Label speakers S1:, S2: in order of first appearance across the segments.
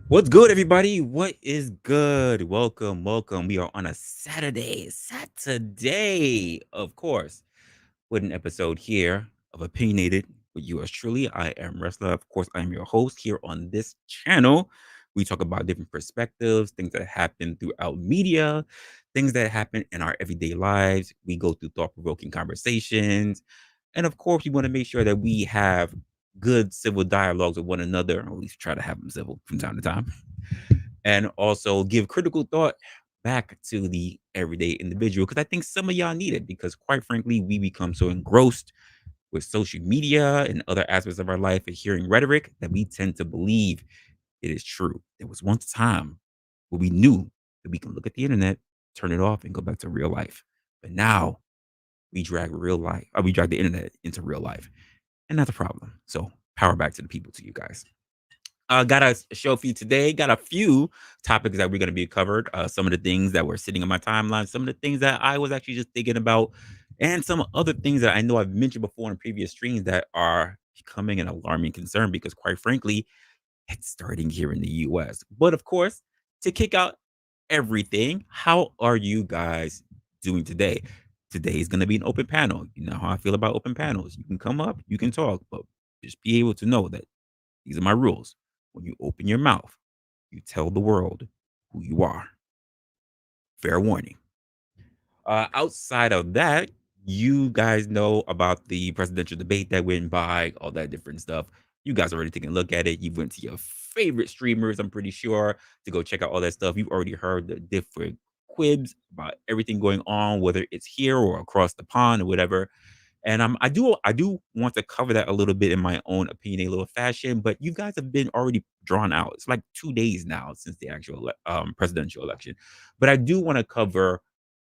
S1: What's good, everybody? What is good? Welcome. We are on a Saturday, of course, with an episode here of Opinionated with yours truly. I am Resla. Of course, I am your host here on this channel. We talk about different perspectives, things that happen throughout media, things that happen in our everyday lives. We go through thought-provoking conversations. And of course, we want to make sure that we have good civil dialogues with one another, or at least try to have them civil from time to time, and also give critical thought back to the everyday individual, because I think some of y'all need it, because quite frankly we become so engrossed with social media and other aspects of our life and hearing rhetoric that we tend to believe it is true. There was once a time where we knew that we can look at the internet, turn it off, and go back to real life, but now we drag the internet into real life, and that's a problem. So power back to the people, to you guys. Got a show for you today. Got a few topics that we're going to be covered. Some of the things that were sitting on my timeline, some of the things that I was actually just thinking about, and some other things that I know I've mentioned before in previous streams that are becoming an alarming concern because, quite frankly, it's starting here in the US. But of course, to kick out everything, how are you guys doing today? Today is going to be an open panel. You know how I feel about open panels. You can come up, you can talk, but just be able to know that these are my rules. When you open your mouth, you tell the world who you are. Fair warning. Outside of that, you guys know about the presidential debate that went by, all that different stuff. You guys already taken a look at it. You went to your favorite streamers, I'm pretty sure, to go check out all that stuff. You've already heard the different quibs about everything going on, whether it's here or across the pond or whatever. And I do want to cover that a little bit in my own opinion, a little fashion. But you guys have been already drawn out. It's like 2 days now since the actual presidential election. But I do want to cover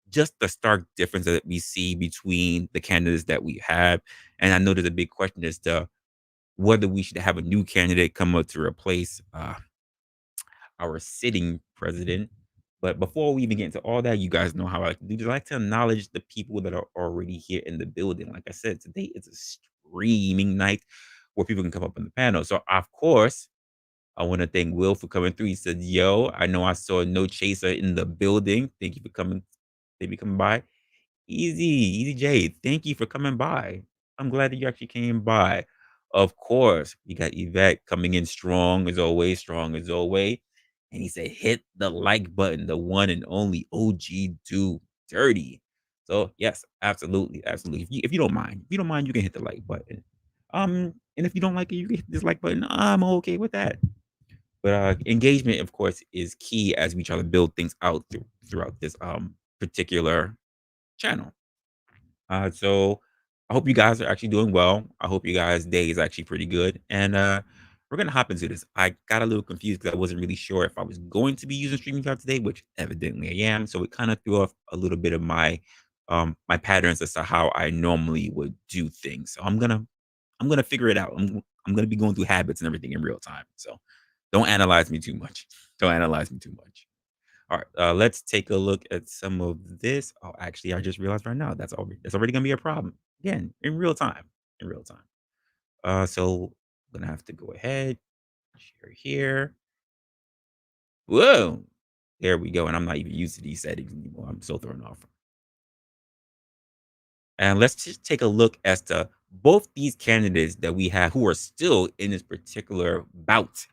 S1: just the stark difference that we see between the candidates that we have. And I know there's a big question as to whether we should have a new candidate come up to replace our sitting president. But before we even get into all that, you guys know how I like to do this. I like to acknowledge the people that are already here in the building. Like I said, today is a streaming night where people can come up on the panel. So, of course, I want to thank Will for coming through. He said, "Yo, I know I saw No Chaser in the building. Thank you for coming. Thank you for coming by. Easy J, thank you for coming by. I'm glad that you actually came by. Of course, we got Yvette coming in strong as always. And he said, hit the like button, the one and only OG Do Dirty. So yes, absolutely. If you don't mind, you can hit the like button. And if you don't like it, you can hit this like button. I'm okay with that. But engagement, of course, is key as we try to build things out throughout this particular channel. So I hope you guys are actually doing well. I hope you guys' day is actually pretty good. And we're gonna hop into this. I got a little confused because I wasn't really sure if I was going to be using StreamYard today, which evidently I am. So it kind of threw off a little bit of my patterns as to how I normally would do things. So I'm gonna figure it out. I'm gonna be going through habits and everything in real time. So don't analyze me too much. Don't analyze me too much. All right, let's take a look at some of this. Oh, actually, I just realized right now that's already gonna be a problem again in real time. In real time. So I'm gonna have to go ahead, share here. Whoa, there we go. And I'm not even used to these settings anymore. I'm so thrown off. And let's just take a look as to both these candidates that we have who are still in this particular bout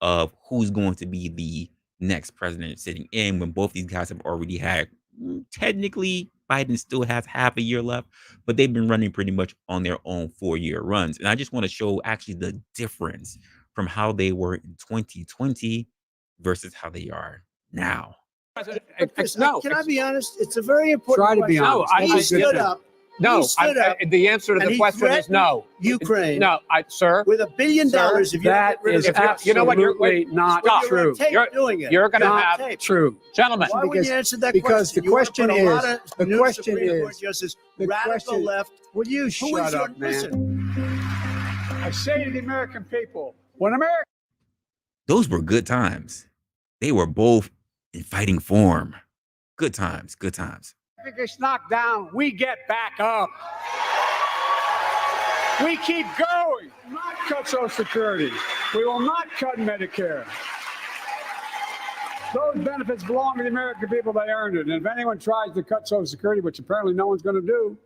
S1: of who's going to be the next president sitting in when both these guys have already had technically Biden still has half a year left, but they've been running pretty much on their own 4-year runs. And I just want to show actually the difference from how they were in 2020 versus how they are now.
S2: But Chris, can I be honest? It's a very important
S3: Try to be
S2: question.
S3: honest.
S2: He stood up.
S3: No,
S2: he stood up.
S3: the answer to
S2: and
S3: the
S2: he
S3: question is
S2: threatened
S3: no.
S2: Ukraine.
S3: No, sir.
S2: With $1 billion, if you
S3: That
S2: don't get rid
S3: is
S2: of the
S3: absolutely
S2: you know what,
S3: not
S2: Stop.
S3: true.
S2: You're doing it.
S3: You're going to
S2: You're on
S3: have
S2: tape.
S3: true, gentlemen.
S2: Why would you answer that
S3: because
S2: question?
S3: the question
S2: You wanna put a lot
S3: is
S2: of
S3: the
S2: new
S3: question
S2: Supreme Court
S3: is
S2: justice,
S3: the
S2: radical
S3: question.
S2: left.
S3: Will you
S2: Who
S3: shut
S2: is your,
S3: up, man?
S2: listen.
S3: I say to the American people, when America.
S1: Those were good times. They were both in fighting form. Good times, good times.
S3: Gets knocked down, we get back up. We keep going. We will not cut Social Security. We will not cut Medicare. Those benefits belong to the American people. They earned it. And if anyone tries to cut Social Security, which apparently no one's going to do,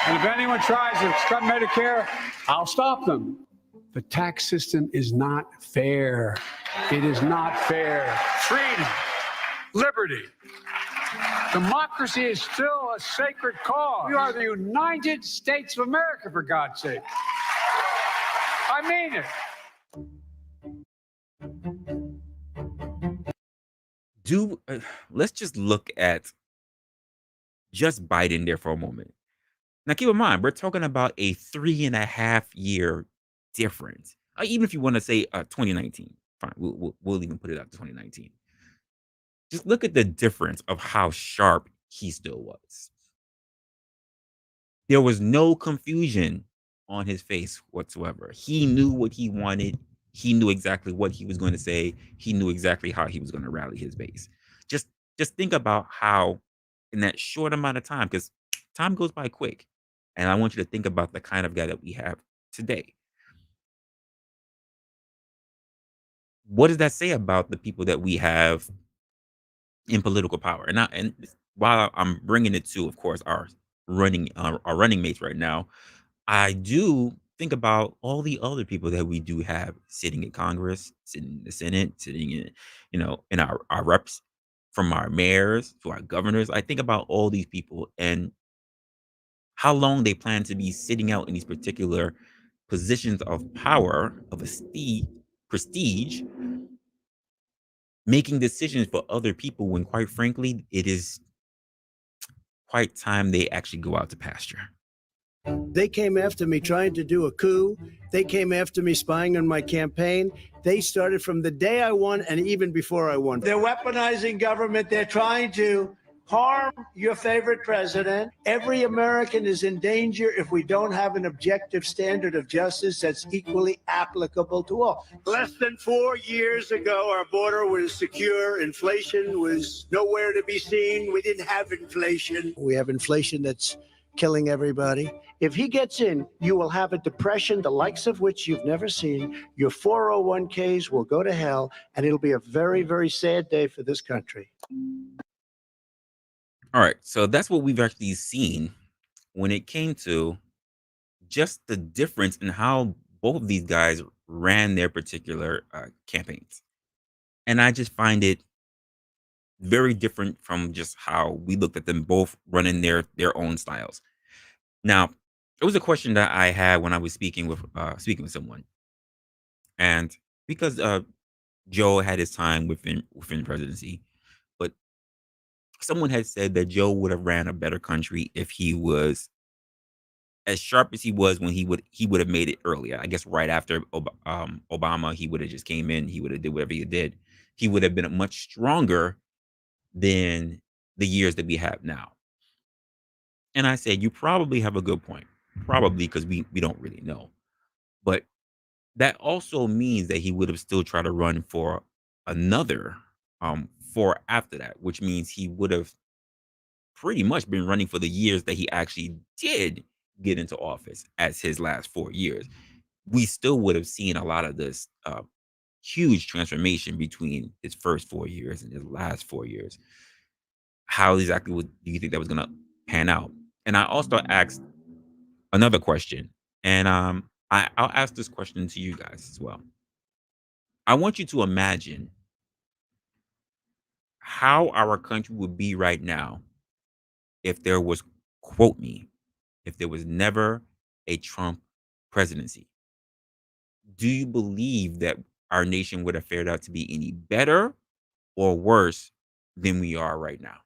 S3: and if anyone tries to cut Medicare, I'll stop them. The tax system is not fair. It is not fair. Freedom, liberty, democracy is still a sacred cause. We are the United States of America, for God's sake. I mean it.
S1: Let's just look at just Biden there for a moment. Now, keep in mind, we're talking about a 3.5 year difference. Even if you want to say 2019, fine, we'll even put it up to 2019. Just look at the difference of how sharp he still was. There was no confusion on his face whatsoever. He knew what he wanted. He knew exactly what he was going to say. He knew exactly how he was going to rally his base. Just just think about how in that short amount of time, because time goes by quick. And I want you to think about the kind of guy that we have today. What does that say about the people that we have in political power? And while I'm bringing it to, of course, our running mates right now, I do think about all the other people that we do have sitting in Congress, sitting in the Senate, sitting in, in our reps, from our mayors to our governors. I think about all these people and how long they plan to be sitting out in these particular positions of power, of prestige, making decisions for other people when, quite frankly, it is quite time they actually go out to pasture.
S2: They came after me trying to do a coup. They came after me spying on my campaign. They started from the day I won and even before I won. They're weaponizing government. They're trying to harm your favorite president. Every American is in danger if we don't have an objective standard of justice that's equally applicable to all. Less than 4 years ago, our border was secure. Inflation was nowhere to be seen. We didn't have inflation. We have inflation that's killing everybody. If he gets in, you will have a depression, the likes of which you've never seen. Your 401ks will go to hell, and it'll be a very, very sad day for this country.
S1: All right. So that's what we've actually seen when it came to just the difference in how both of these guys ran their particular campaigns. And I just find it very different from just how we looked at them both running their own styles. Now, it was a question that I had when I was speaking with someone, and because Joe had his time within presidency, but someone had said that Joe would have ran a better country if he was as sharp as he was when he would have made it earlier. I guess right after Obama, he would have just came in, he would have did whatever he did. He would have been much stronger than the years that we have now. And I said, you probably have a good point. Probably because we don't really know. But that also means that he would have still tried to run for another for after that, which means he would have pretty much been running for the years that he actually did get into office as his last 4 years. We still would have seen a lot of this huge transformation between his first 4 years and his last 4 years. How exactly do you think that was going to pan out? And I also asked another question, and I'll ask this question to you guys as well. I want you to imagine how our country would be right now if there was, quote me, if there was never a Trump presidency. Do you believe that our nation would have fared out to be any better or worse than we are right now?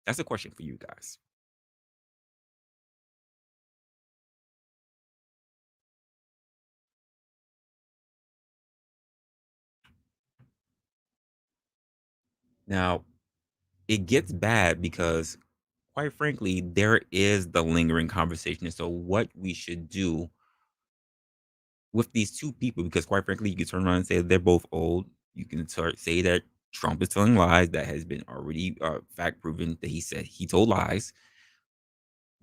S1: That's a question for you guys. Now, it gets bad because, quite frankly, there is the lingering conversation as to what we should do with these two people. Because, quite frankly, you can turn around and say they're both old. You can say that Trump is telling lies. That has been already fact proven that he said he told lies.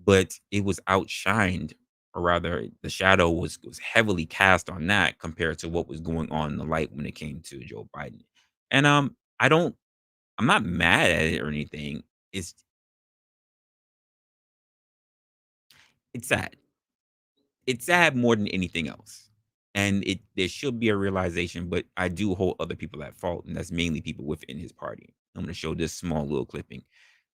S1: But it was outshined or rather, the shadow was heavily cast on that compared to what was going on in the light when it came to Joe Biden. And I don't, I'm not mad at it or anything. It's it's sad. It's sad more than anything else. And there should be a realization, but I do hold other people at fault, and that's mainly people within his party. I'm going to show this small little clipping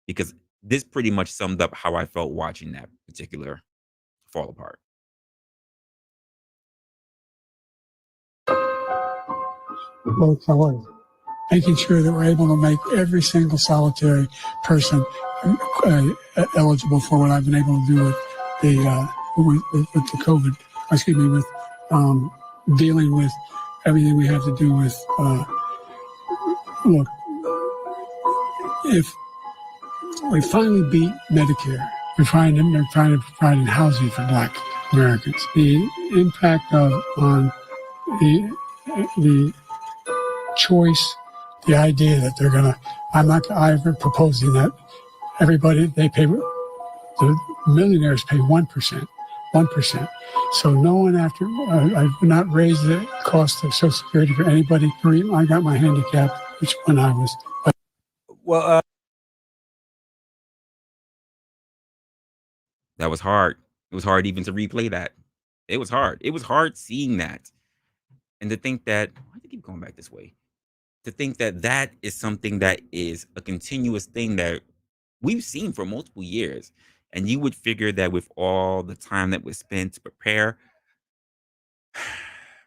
S1: because this pretty much summed up how I felt watching that particular fall apart.
S3: Both however, making sure that we're able to make every single solitary person eligible for what I've been able to do with with the COVID. Excuse me, with dealing with everything we have to do with. Look, if we finally beat Medicare, we're trying to provide housing for Black Americans. The impact on the choice, the idea that they're gonna, I'm proposing that everybody, the millionaires pay 1%, 1%. So no one I would not raise the cost of Social Security for anybody. I got my handicap, which when I was.
S1: Well, that was hard. It was hard even to replay that. It was hard. It was hard seeing that. And to think that, why do I keep going back this way? To think that that is something that is a continuous thing that we've seen for multiple years. And you would figure that with all the time that was spent to prepare,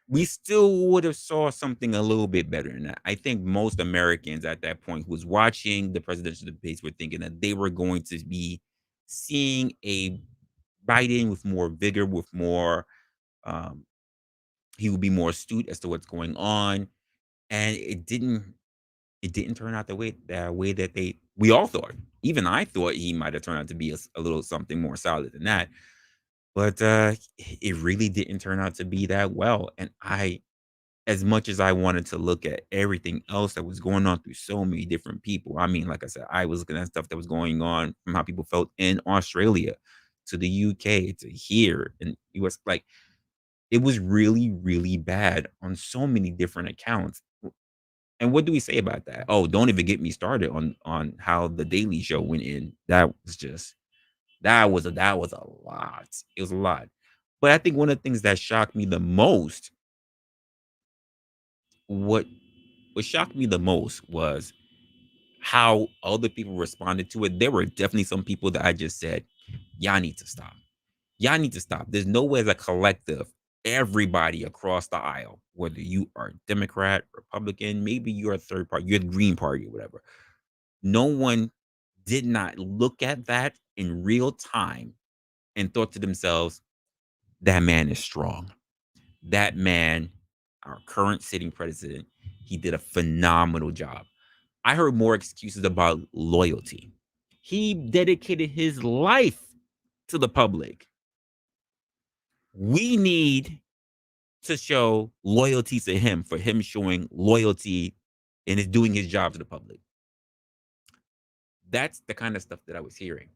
S1: we still would have saw something a little bit better than that. I think most Americans at that point who was watching the presidential debates were thinking that they were going to be seeing a Biden with more vigor, with more, um, he would be more astute as to what's going on. And it didn't turn out the way that we all thought. Even I thought he might have turned out to be a little something more solid than that. But it really didn't turn out to be that well. And as much as I wanted to look at everything else that was going on through so many different people, I mean, like I said, I was looking at stuff that was going on from how people felt in Australia to the UK to here in US. Like it was really, really bad on so many different accounts. And what do we say about that? Oh, don't even get me started on how the Daily Show went in. That was a lot. It was a lot. But I think one of the things that shocked me the most, what what shocked me the most was how other people responded to it. There were definitely some people that I just said, y'all need to stop. Y'all need to stop. There's no way as a collective, everybody across the aisle, whether you are Democrat, Republican, maybe you're a third party, you're the Green Party or whatever. No one did not look at that in real time and thought to themselves, that man is strong. That man, our current sitting president, he did a phenomenal job. I heard more excuses about loyalty. He dedicated his life to the public. We need to show loyalty to him for him showing loyalty and is doing his job to the public. That's the kind of stuff that I was hearing.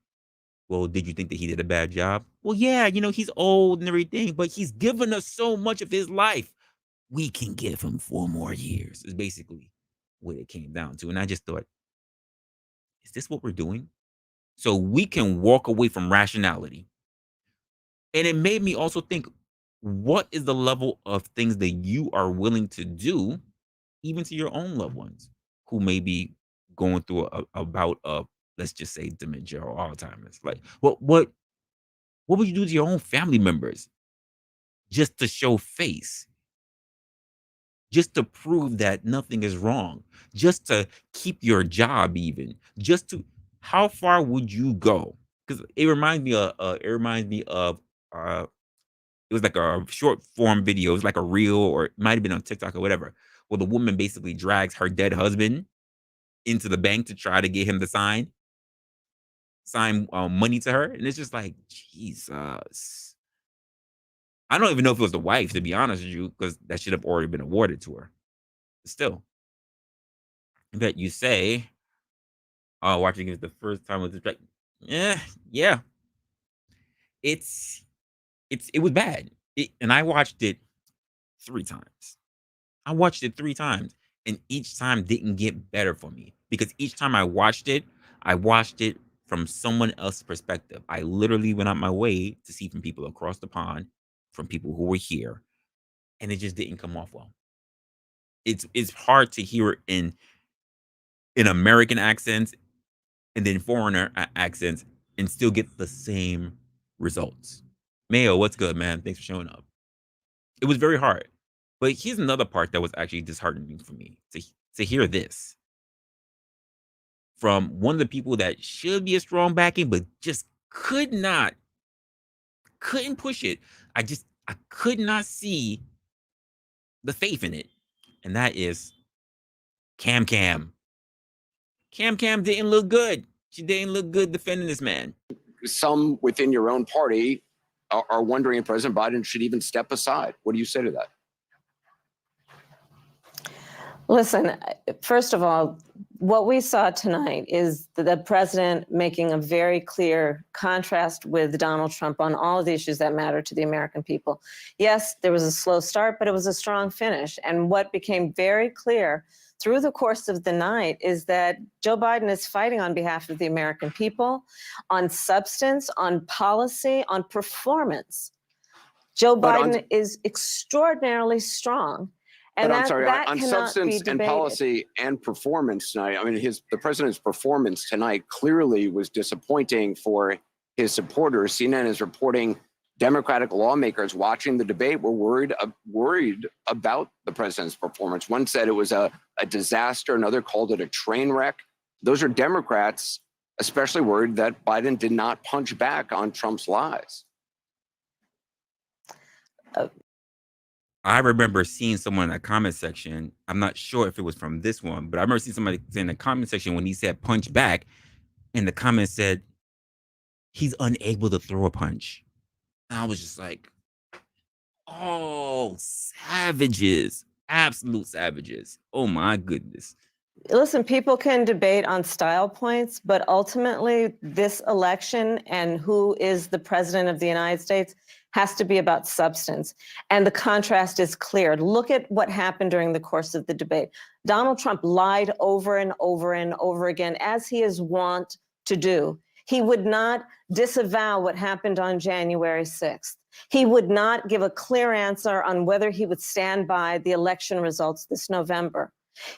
S1: Well, did you think that he did a bad job? Well, yeah, he's old and everything, but he's given us so much of his life. We can give him 4 more years, is basically what it came down to. And I just thought, is this what we're doing? So we can walk away from rationality. And it made me also think, what is the level of things that you are willing to do, even to your own loved ones who may be going through a bout of, let's just say, dementia or Alzheimer's? Like, what would you do to your own family members just to show face, just to prove that nothing is wrong, just to keep your job, even just to, how far would you go? Because it reminds me of uh, it was like a short form video. It was like a reel, or it might have been on TikTok or whatever, where the woman basically drags her dead husband into the bank to try to get him to sign money to her, and it's just like, Jesus. I don't even know if it was the wife, to be honest with you, because that should have already been awarded to her. But still, that you say, "Oh, watching it the first time was like, yeah, yeah." It's it was bad. And I watched it 3 times. I watched it 3 times, and each time didn't get better for me because each time I watched it from someone else's perspective. I literally went out my way to see from people across the pond, from people who were here, and it just didn't come off well. It's hard to hear it in American accents and then foreigner accents and still get the same results. Mayo, what's good, man? Thanks for showing up. It was very hard. But here's another part that was actually disheartening for me to hear this from one of the people that should be a strong backing, but just couldn't push it. I could not see the faith in it. And that is Cam Cam. Cam Cam didn't look good. She didn't look good defending this man.
S4: Some within your own party are wondering if President Biden should even step aside. What do you say to that?
S5: Listen, first of all, what we saw tonight is the president making a very clear contrast with Donald Trump on all of the issues that matter to the American people. Yes, there was a slow start, but it was a strong finish. And what became very clear through the course of the night is that Joe Biden is fighting on behalf of the American people, on substance, on policy, on performance. Joe Biden is extraordinarily strong. And
S4: I'm sorry,
S5: that
S4: on
S5: cannot
S4: substance
S5: be
S4: and
S5: debated.
S4: policy and performance tonight, I mean, the president's performance tonight clearly was disappointing for his supporters. CNN is reporting Democratic lawmakers watching the debate were worried about the president's performance. One said it was a disaster. Another called it a train wreck. Those are Democrats especially worried that Biden did not punch back on Trump's lies.
S1: I remember seeing someone in the comment section. I'm not sure if it was from this one, but I remember seeing somebody in the comment section when he said punch back, and the comment said he's unable to throw a punch. And I was just like, oh, savages, absolute savages. Oh my goodness.
S5: Listen, people can debate on style points, but ultimately this election and who is the president of the United States has to be about substance. And the contrast is clear. Look at what happened during the course of the debate. Donald Trump lied over and over and over again, as he is wont to do. He would not disavow what happened on January 6th. He would not give a clear answer on whether he would stand by the election results this November.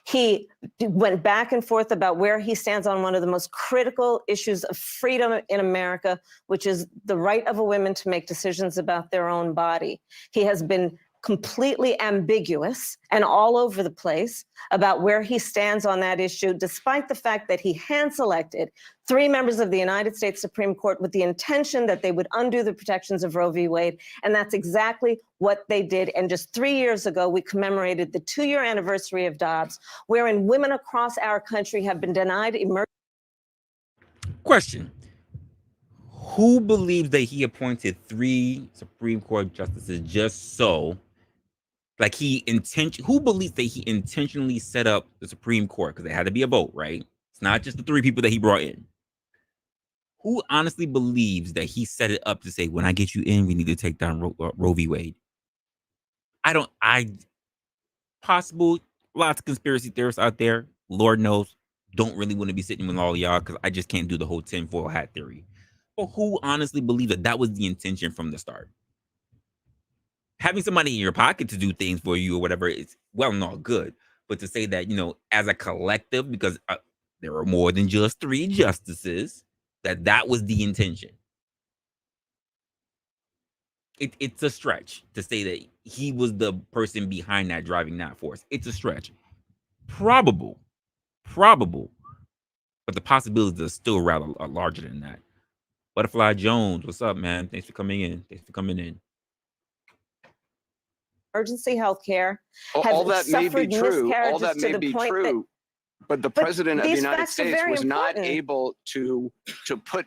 S5: He went back and forth about where he stands on one of the most critical issues of freedom in America, which is the right of a woman to make decisions about their own body. He has been completely ambiguous and all over the place about where he stands on that issue, despite the fact that he hand-selected 3 members of the United States Supreme Court with the intention that they would undo the protections of Roe v. Wade. And that's exactly what they did. And just 3 years ago, we commemorated the 2-year anniversary of Dobbs, wherein women across our country have been denied emergency.
S1: Question. Who believes that he appointed 3 Supreme Court justices just so, like who believes that he intentionally set up the Supreme Court? Because it had to be a vote, right? It's not just the 3 people that he brought in. Who honestly believes that he set it up to say, when I get you in, we need to take down Roe v. Wade? Possible, lots of conspiracy theorists out there, Lord knows, don't really want to be sitting with all y'all because I just can't do the whole tinfoil hat theory. But who honestly believes that that was the intention from the start? Having somebody in your pocket to do things for you or whatever is well and all good, but to say that, as a collective, because there are more than just 3 justices, that was the intention. It's a stretch to say that he was the person behind that, driving that force. It's a stretch. Probable, but the possibilities are still rather larger than that. Butterfly Jones, what's up, man? Thanks for coming in.
S5: Emergency health care.
S4: All that may be true. All that may be true. But the president of the United States was not able to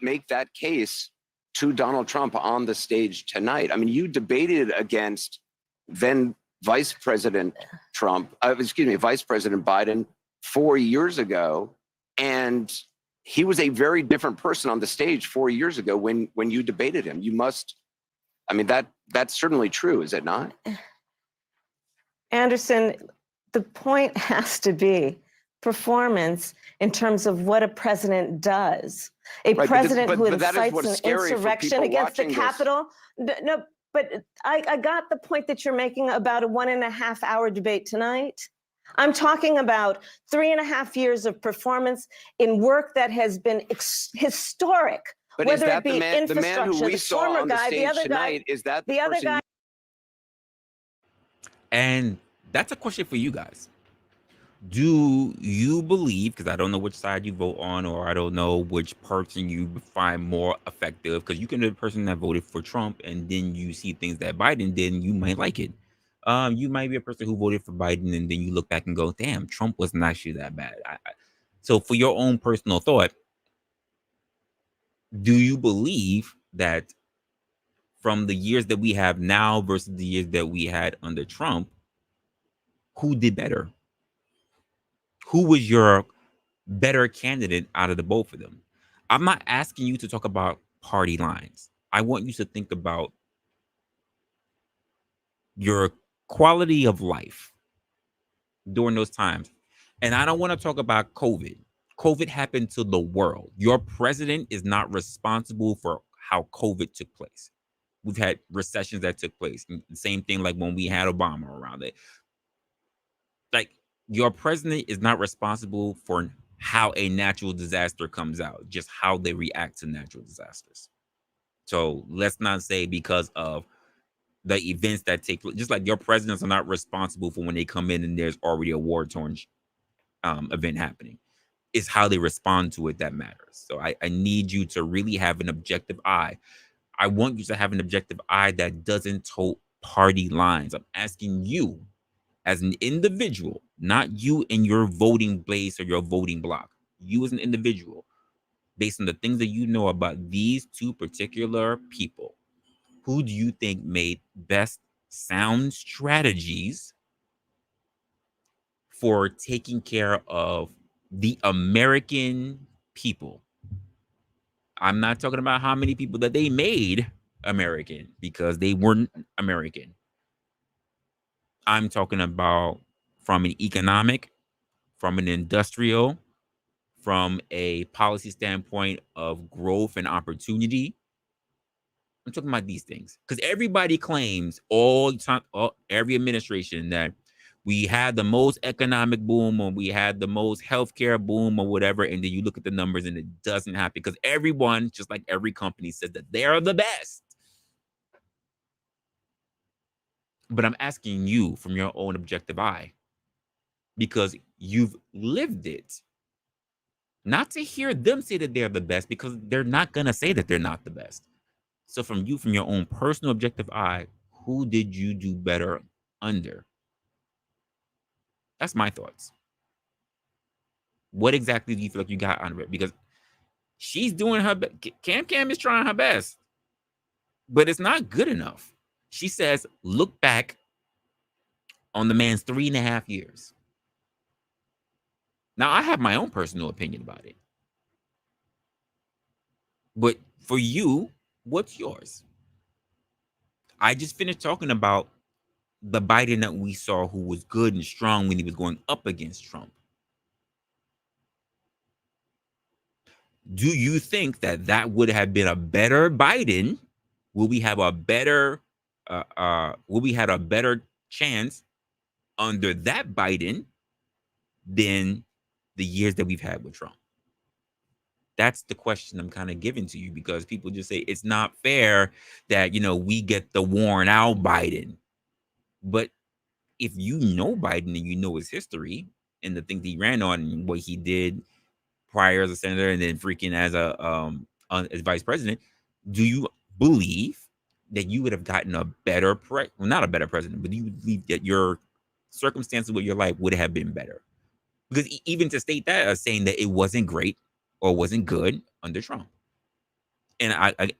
S4: make that case to Donald Trump on the stage tonight. I mean, you debated against then Vice President Biden 4 years ago, and he was a very different person on the stage 4 years ago when you debated him. You must I mean, that's certainly true, is it not?
S5: Anderson, the point has to be performance in terms of what a president does. A
S4: Right,
S5: president who
S4: but that is
S5: incites
S4: what's
S5: an
S4: scary for
S5: insurrection
S4: people
S5: against the
S4: watching this.
S5: Capitol. No, but I got the point that you're making about a 1.5 hour debate tonight. I'm talking about 3.5 years of performance in work that has been historic.
S4: But
S5: whether
S4: is that
S5: it be
S4: the man
S5: infrastructure,
S4: who we
S5: the
S4: saw
S5: former
S4: on the
S5: guy, the
S4: stage
S5: other guy,
S4: tonight? Is that the
S5: the other
S4: person?
S5: guy.
S1: And that's a question for you guys. Do you believe, because I don't know which side you vote on, or I don't know which person you find more effective, because you can be the person that voted for Trump and then you see things that Biden did and you might like it. You might be a person who voted for Biden and then you look back and go, damn, Trump wasn't actually that bad. So for your own personal thought, do you believe that from the years that we have now versus the years that we had under Trump, who did better? Who was your better candidate out of the both of them? I'm not asking you to talk about party lines. I want you to think about your quality of life during those times. And I don't want to talk about COVID. COVID happened to the world. Your president is not responsible for how COVID took place. We've had recessions that took place. Same thing like when we had Obama around it. Like, your president is not responsible for how a natural disaster comes out, just how they react to natural disasters. So let's not say because of the events that take place, just like your presidents are not responsible for when they come in and there's already a war-torn event happening. It's how they respond to it that matters. So I need you to really have an objective eye. I want you to have an objective eye that doesn't tote party lines. I'm asking you as an individual, not you in your voting base or your voting block. You as an individual, based on the things that you know about these two particular people, who do you think made best sound strategies for taking care of the American people? I'm not talking about how many people that they made American, because they weren't American. I'm talking about from an economic, from an industrial, from a policy standpoint of growth and opportunity. I'm talking about these things because everybody claims all the time, every administration, that we had the most economic boom or we had the most healthcare boom or whatever. And then you look at the numbers and it doesn't happen because everyone, just like every company, says that they're the best. But I'm asking you from your own objective eye, because you've lived it, not to hear them say that they're the best, because they're not going to say that they're not the best. So from you, from your own personal objective eye, who did you do better under? That's my thoughts. What exactly do you feel like you got out of it? Because she's doing her best. Cam is trying her best, but it's not good enough. She says, look back on the man's 3.5 years. Now, I have my own personal opinion about it. But for you, what's yours? I just finished talking about the Biden that we saw, who was good and strong when he was going up against Trump. Do you think that that would have been a better Biden? Will we have a better will we had a better chance under that Biden than the years that we've had with Trump? That's the question I'm kind of giving to you, because people just say it's not fair that, we get the worn out Biden. But if you know Biden and you know his history and the things he ran on and what he did prior as a senator and then freaking as as vice president, do you believe that you would have gotten a better not a better president, but do you believe that your circumstances with your life would have been better? Because even to state that, saying that it wasn't great or wasn't good under Trump. And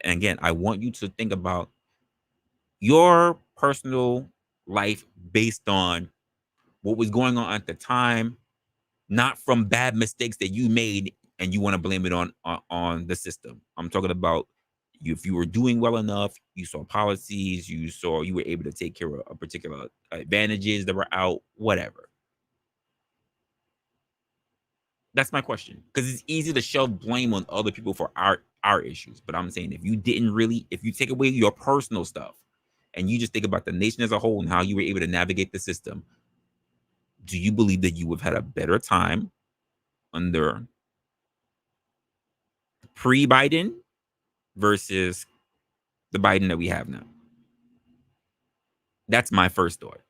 S1: again, I want you to think about your personal life based on what was going on at the time, not from bad mistakes that you made and you want to blame it on the system. I'm talking about if you were doing well enough, you saw policies, you were able to take care of a particular advantages that were out, whatever. That's my question. Because it's easy to shove blame on other people for our issues. But I'm saying if you take away your personal stuff and you just think about the nation as a whole and how you were able to navigate the system, do you believe that you would have had a better time under pre-Biden versus the Biden that we have now? That's my first thought.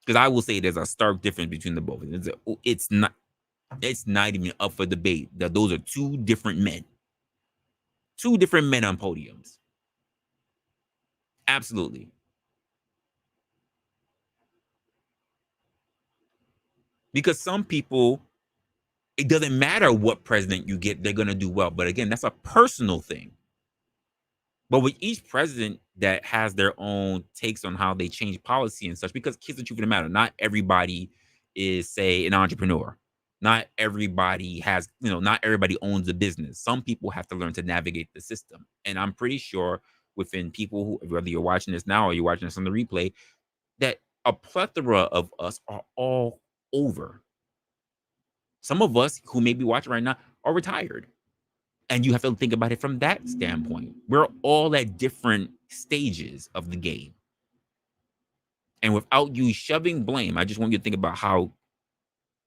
S1: Because I will say there's a stark difference between the both. It's not even up for debate that those are two different men. Two different men on podiums. Absolutely. Because some people, it doesn't matter what president you get, they're going to do well. But again, that's a personal thing. But with each president that has their own takes on how they change policy and such, because here's the truth of the matter, not everybody is, say, an entrepreneur. Not everybody has, not everybody owns a business. Some people have to learn to navigate the system. And I'm pretty sure within people who, whether you're watching this now or you're watching this on the replay, that a plethora of us are all over. Some of us who may be watching right now are retired. And you have to think about it from that standpoint. We're all at different stages of the game. And without you shoving blame, I just want you to think about how,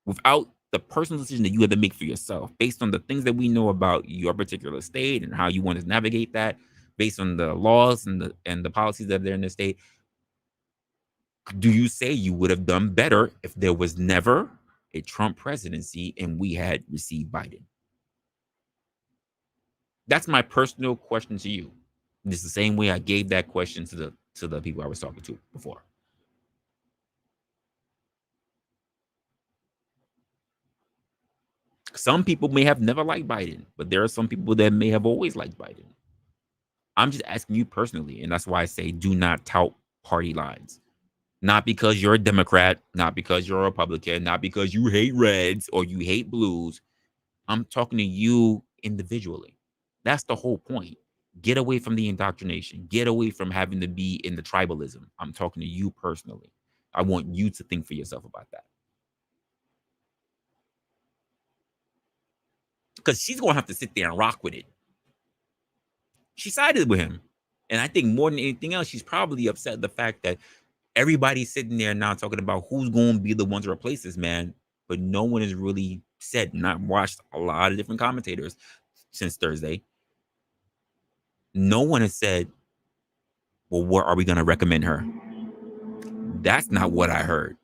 S1: without the personal decision that you have to make for yourself, based on the things that we know about your particular state and how you want to navigate that, based on the laws and the policies that are there in the state, do you say you would have done better if there was never a Trump presidency and we had received Biden? That's my personal question to you. It's the same way I gave that question to the people I was talking to before. Some people may have never liked Biden, but there are some people that may have always liked Biden. I'm just asking you personally, and that's why I say do not tout party lines. Not because you're a Democrat, not because you're a Republican, not because you hate reds or you hate blues. I'm talking to you individually. That's the whole point. Get away from the indoctrination. Get away from having to be in the tribalism. I'm talking to you personally. I want you to think for yourself about that. Because she's going to have to sit there and rock with it. She sided with him. And I think more than anything else, she's probably upset at the fact that everybody's sitting there now talking about who's going to be the one to replace this man. But no one has really said, and I've watched a lot of different commentators since Thursday. No one has said, well, what are we going to recommend her? That's not what I heard.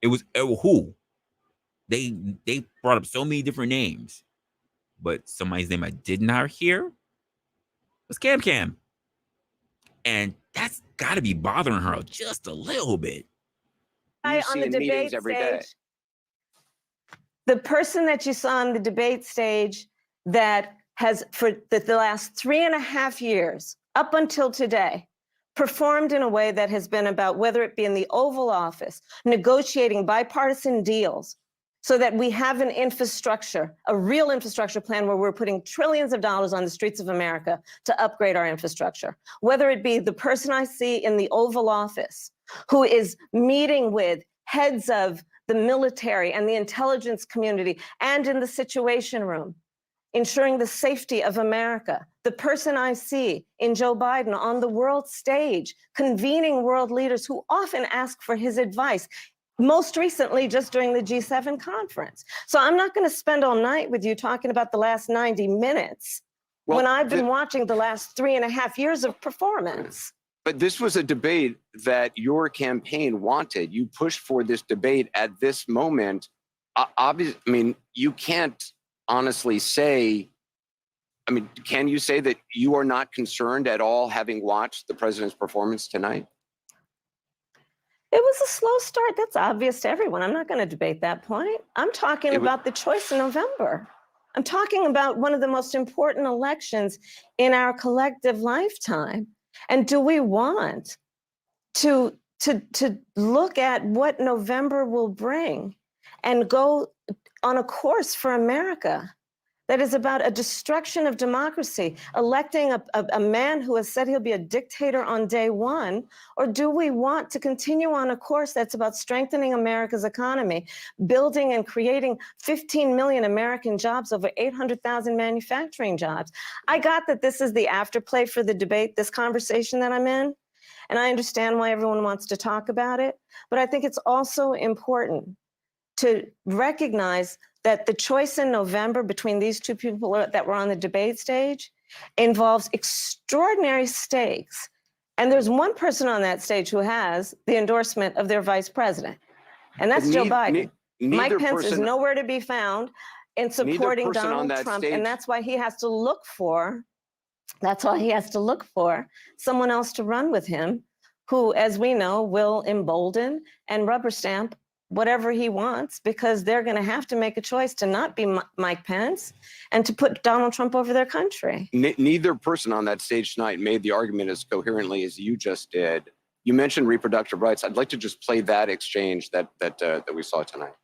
S1: It was who? They brought up so many different names, but somebody's name I did not hear was Cam. And that's got to be bothering her just a little bit.
S5: On the debate stage, the person that you saw on the debate stage that has, for the last 3.5 years, up until today, performed in a way that has been about, whether it be in the Oval Office, negotiating bipartisan deals so that we have an infrastructure, a real infrastructure plan where we're putting trillions of dollars on the streets of America to upgrade our infrastructure. Whether it be the person I see in the Oval Office who is meeting with heads of the military and the intelligence community and in the Situation Room, ensuring the safety of America. The person I see in Joe Biden on the world stage, convening world leaders who often ask for his advice, most recently just during the G7 conference. So I'm not going to spend all night with you talking about the last 90 minutes when I've been watching the last 3.5 years of performance.
S4: But this was a debate that your campaign wanted. You pushed for this debate at this moment. Obviously, I mean, you can't honestly say, I mean, can you say that you are not concerned at all having watched the president's performance tonight?
S5: It was a slow start. That's obvious to everyone. I'm not going to debate that point. I'm talking about the choice in November. I'm talking about one of the most important elections in our collective lifetime. And do we want to look at what November will bring and go on a course for America that is about a destruction of democracy, electing a man who has said he'll be a dictator on day one? Or do we want to continue on a course that's about strengthening America's economy, building and creating 15 million American jobs, over 800,000 manufacturing jobs? I got that this is the afterplay for the debate, this conversation that I'm in, and I understand why everyone wants to talk about it, but I think it's also important to recognize that the choice in November between these two people that were on the debate stage involves extraordinary stakes. And there's one person on that stage who has the endorsement of their vice president, and that's Joe Biden. Mike Pence is nowhere to be found in supporting Donald Trump, and that's why he has to look for someone else to run with him, who, as we know, will embolden and rubber stamp whatever he wants, because they're going to have to make a choice to not be Mike Pence and to put Donald Trump over their country.
S4: Neither person on that stage tonight made the argument as coherently as you just did. You mentioned reproductive rights. I'd like to just play that exchange that we saw tonight.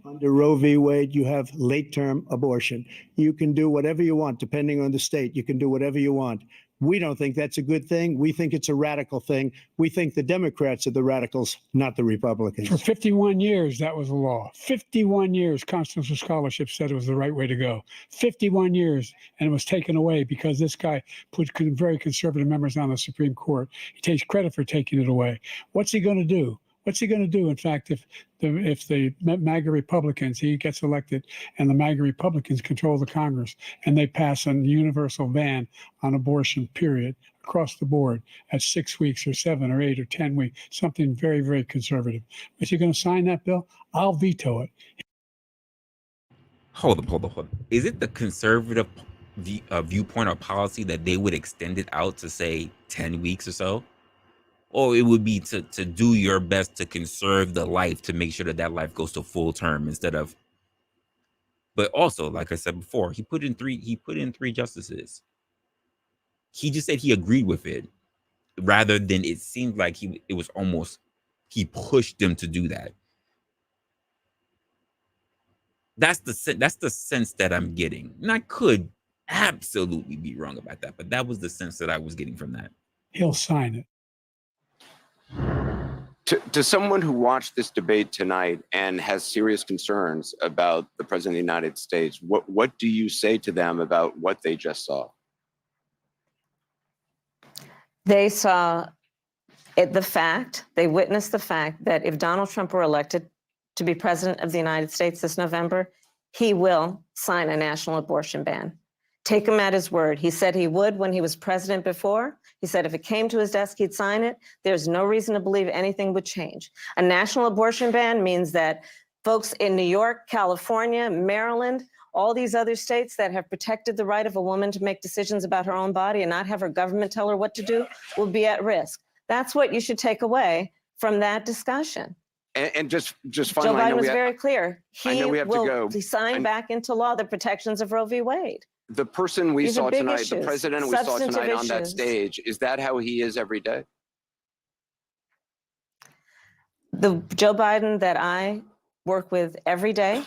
S2: Under Roe v. Wade, you have late-term abortion. You can do whatever you want, depending on the state. You can do whatever you want. We don't think that's a good thing. We think it's a radical thing. We think the Democrats are the radicals, not the Republicans.
S3: For 51 years, that was the law. 51 years, constitutional scholarship said it was the right way to go. 51 years, and it was taken away because this guy put very conservative members on the Supreme Court. He takes credit for taking it away. What's he going to do? What's he going to do? In fact, if the MAGA Republicans, he gets elected and the MAGA Republicans control the Congress and they pass a universal ban on abortion, period, across the board at 6 weeks or 7 or 8 or 10 weeks, something very, very conservative. Is he going to sign that bill? I'll veto it.
S1: Hold up. Is it the conservative viewpoint or policy that they would extend it out to, say, 10 weeks or so? Or it would be to do your best to conserve the life, to make sure that life goes to full term instead of. But also, like I said before, he put in three justices. He just said he agreed with it, rather than it seemed like he pushed them to do that. That's the sense that I'm getting, and I could absolutely be wrong about that, but that was the sense that I was getting from that.
S3: He'll sign it.
S4: To someone who watched this debate tonight and has serious concerns about the President of the United States, what do you say to them about what they just saw?
S5: They saw they witnessed the fact that if Donald Trump were elected to be president of the United States this November, he will sign a national abortion ban. Take him at his word. He said he would when he was president before. He said if it came to his desk, he'd sign it. There's no reason to believe anything would change. A national abortion ban means that folks in New York, California, Maryland, all these other states that have protected the right of a woman to make decisions about her own body and not have her government tell her what to do will be at risk. That's what you should take away from that discussion.
S4: And just
S5: Joe
S4: finally,
S5: Biden was very clear.
S4: I know we have to go.
S5: He signed back into law the protections of Roe v. Wade.
S4: The person we
S5: These are
S4: saw
S5: big
S4: tonight,
S5: issues,
S4: the president we saw
S5: substantive
S4: tonight on that
S5: issues.
S4: stage, is that how he is every day?
S5: The Joe Biden that I work with every day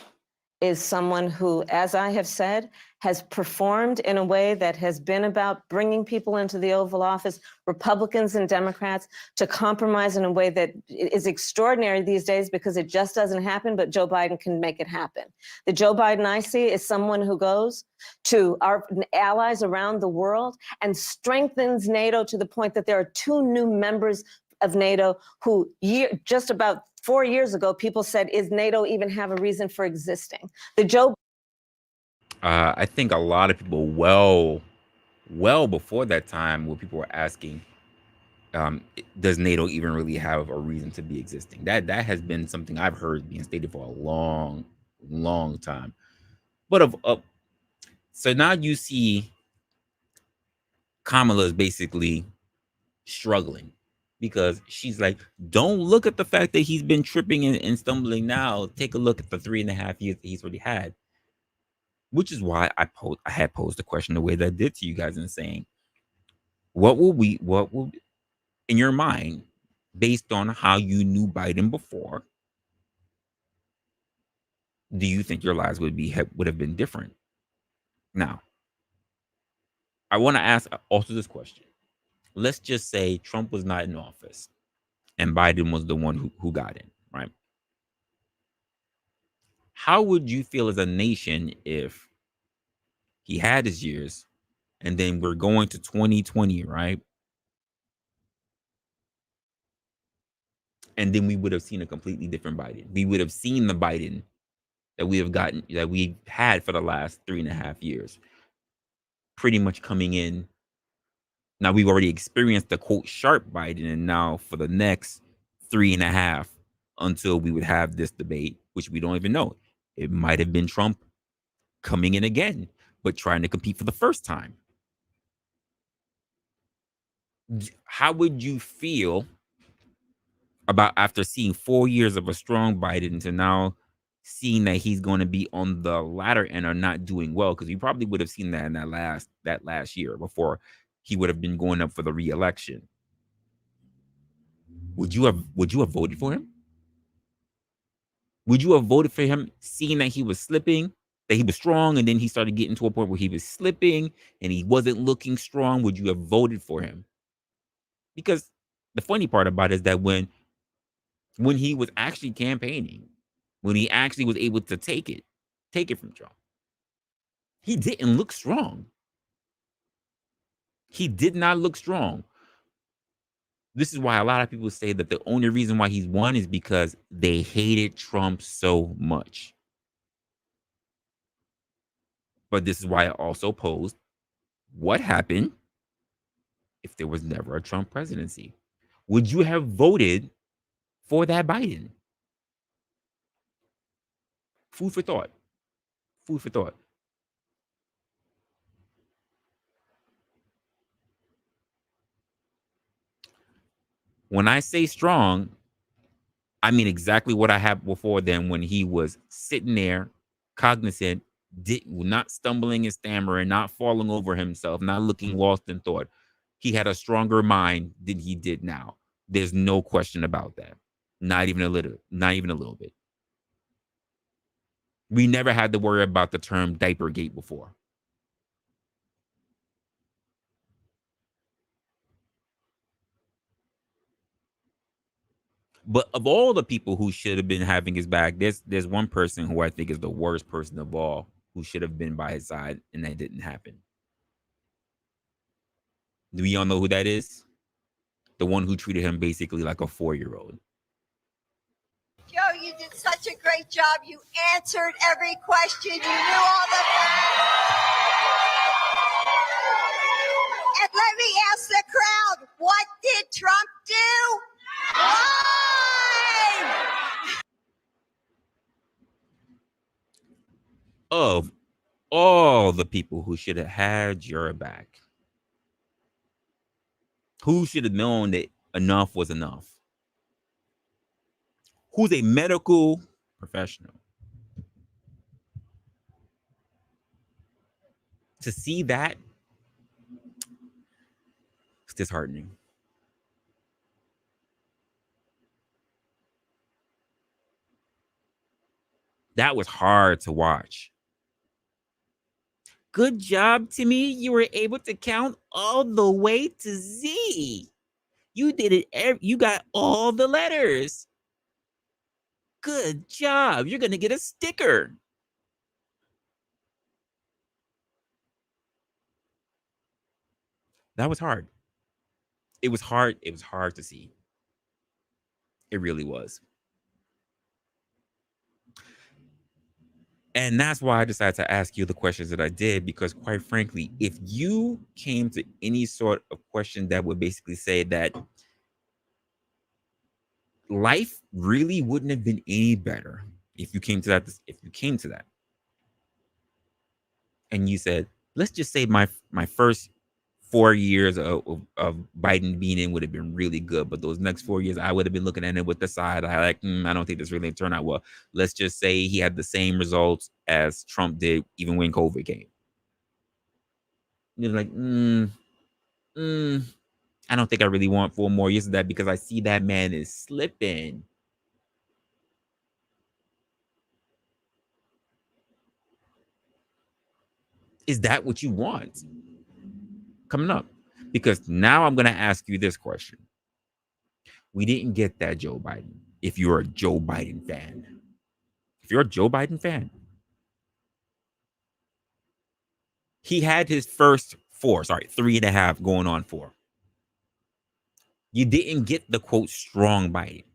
S5: is someone who, as I have said, has performed in a way that has been about bringing people into the Oval Office, Republicans and Democrats, to compromise in a way that is extraordinary these days because it just doesn't happen, but Joe Biden can make it happen. The Joe Biden I see is someone who goes to our allies around the world and strengthens NATO to the point that there are 2 new members of NATO who just about 4 years ago, people said, is NATO even have a reason for existing?
S1: I think a lot of people, well before that time, where people were asking, does NATO even really have a reason to be existing? That has been something I've heard being stated for a long time. But so now you see Kamala is basically struggling, because she's like, don't look at the fact that he's been tripping and stumbling now. Take a look at the 3.5 years that he's already had. Which is why I had posed the question the way that I did to you guys, and saying, what will in your mind, based on how you knew Biden before, do you think your lives would have been different? Now, I want to ask also this question. Let's just say Trump was not in office and Biden was the one who got in, right? How would you feel as a nation if he had his years and then we're going to 2020, right? And then we would have seen a completely different Biden. We would have seen the Biden that we've had for the last 3.5 years, pretty much coming in. Now we've already experienced the quote sharp Biden, and now for the next 3.5 until we would have this debate, which we don't even know. It might have been Trump coming in again, but trying to compete for the first time. How would you feel about after seeing 4 years of a strong Biden to now seeing that he's going to be on the latter end or not doing well? Because you probably would have seen that in that last year before he would have been going up for the re-election. Would you have voted for him? Would you have voted for him seeing that he was slipping, that he was strong, and then he started getting to a point where he was slipping and he wasn't looking strong? Would you have voted for him? Because the funny part about it is that when he was actually campaigning, when he actually was able to take it from Trump, he didn't look strong. He did not look strong. This is why a lot of people say that the only reason why he's won is because they hated Trump so much. But this is why I also posed, what happened if there was never a Trump presidency? Would you have voted for that Biden? Food for thought. Food for thought. When I say strong, I mean exactly what I had before then when he was sitting there, cognizant, not stumbling and stammering, not falling over himself, not looking lost in thought. He had a stronger mind than he did now. There's no question about that. Not even a little bit. We never had to worry about the term diaper gate before. But of all the people who should have been having his back, there's one person who I think is the worst person of all who should have been by his side, and that didn't happen. Do we all know who that is? The one who treated him basically like a 4-year-old.
S6: Joe, you did such a great job. You answered every question. You knew all the. And let me ask the crowd, what did Trump do? Why?
S1: Of all the people who should have had your back, who should have known that enough was enough? Who's a medical professional? To see that, it's disheartening. That was hard to watch. Good job, Timmy. You were able to count all the way to Z. You did it. You got all the letters. Good job. You're going to get a sticker. That was hard. It was hard. It was hard to see. It really was. And that's why I decided to ask you the questions that I did, because quite frankly, if you came to any sort of question that would basically say that life really wouldn't have been any better if you came to that, and you said, let's just say my first 4 years of Biden being in would have been really good, but those next 4 years I would have been looking at it with the side eye, like, I don't think this really turned out well. Let's just say he had the same results as Trump did, even when COVID came. You're like, I don't think I really want 4 more years of that, because I see that man is slipping. Is that what you want coming up? Because now I'm going to ask you this question. We didn't get that Joe Biden. If you're a Joe Biden fan, he had his first 3.5 going on 4. You didn't get the quote strong Biden.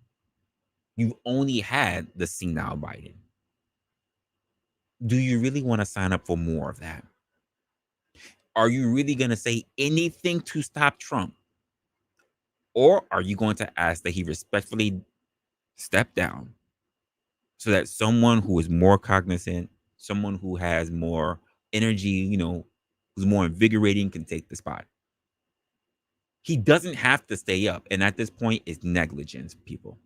S1: You only had the senile Biden. Do you really want to sign up for more of that? Are you really going to say anything to stop Trump? Or are you going to ask that he respectfully step down so that someone who is more cognizant, someone who has more energy, who's more invigorating can take the spot? He doesn't have to stay up. And at this point, it's negligence, people.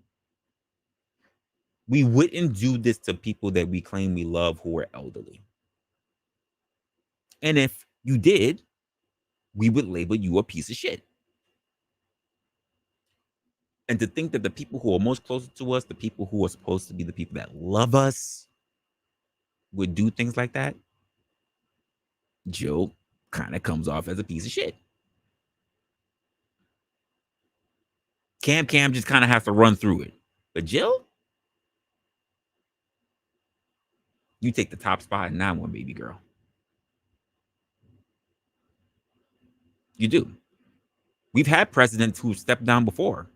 S1: We wouldn't do this to people that we claim we love who are elderly. And if you did, we would label you a piece of shit. And to think that the people who are most closest to us, the people who are supposed to be the people that love us, would do things like that, Joe kind of comes off as a piece of shit. Cam just kind of has to run through it. But Jill, you take the top spot in that one, baby girl. You do. We've had presidents who stepped down before.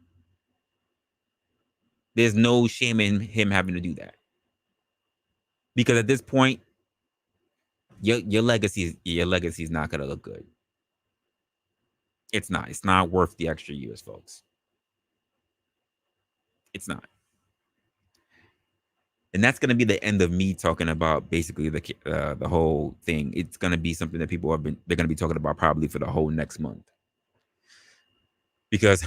S1: There's no shame in him having to do that. Because at this point, your legacy is not going to look good. It's not. It's not worth the extra years, folks. It's not. And that's going to be the end of me talking about basically the whole thing. It's going to be something that they're going to be talking about probably for the whole next month. Because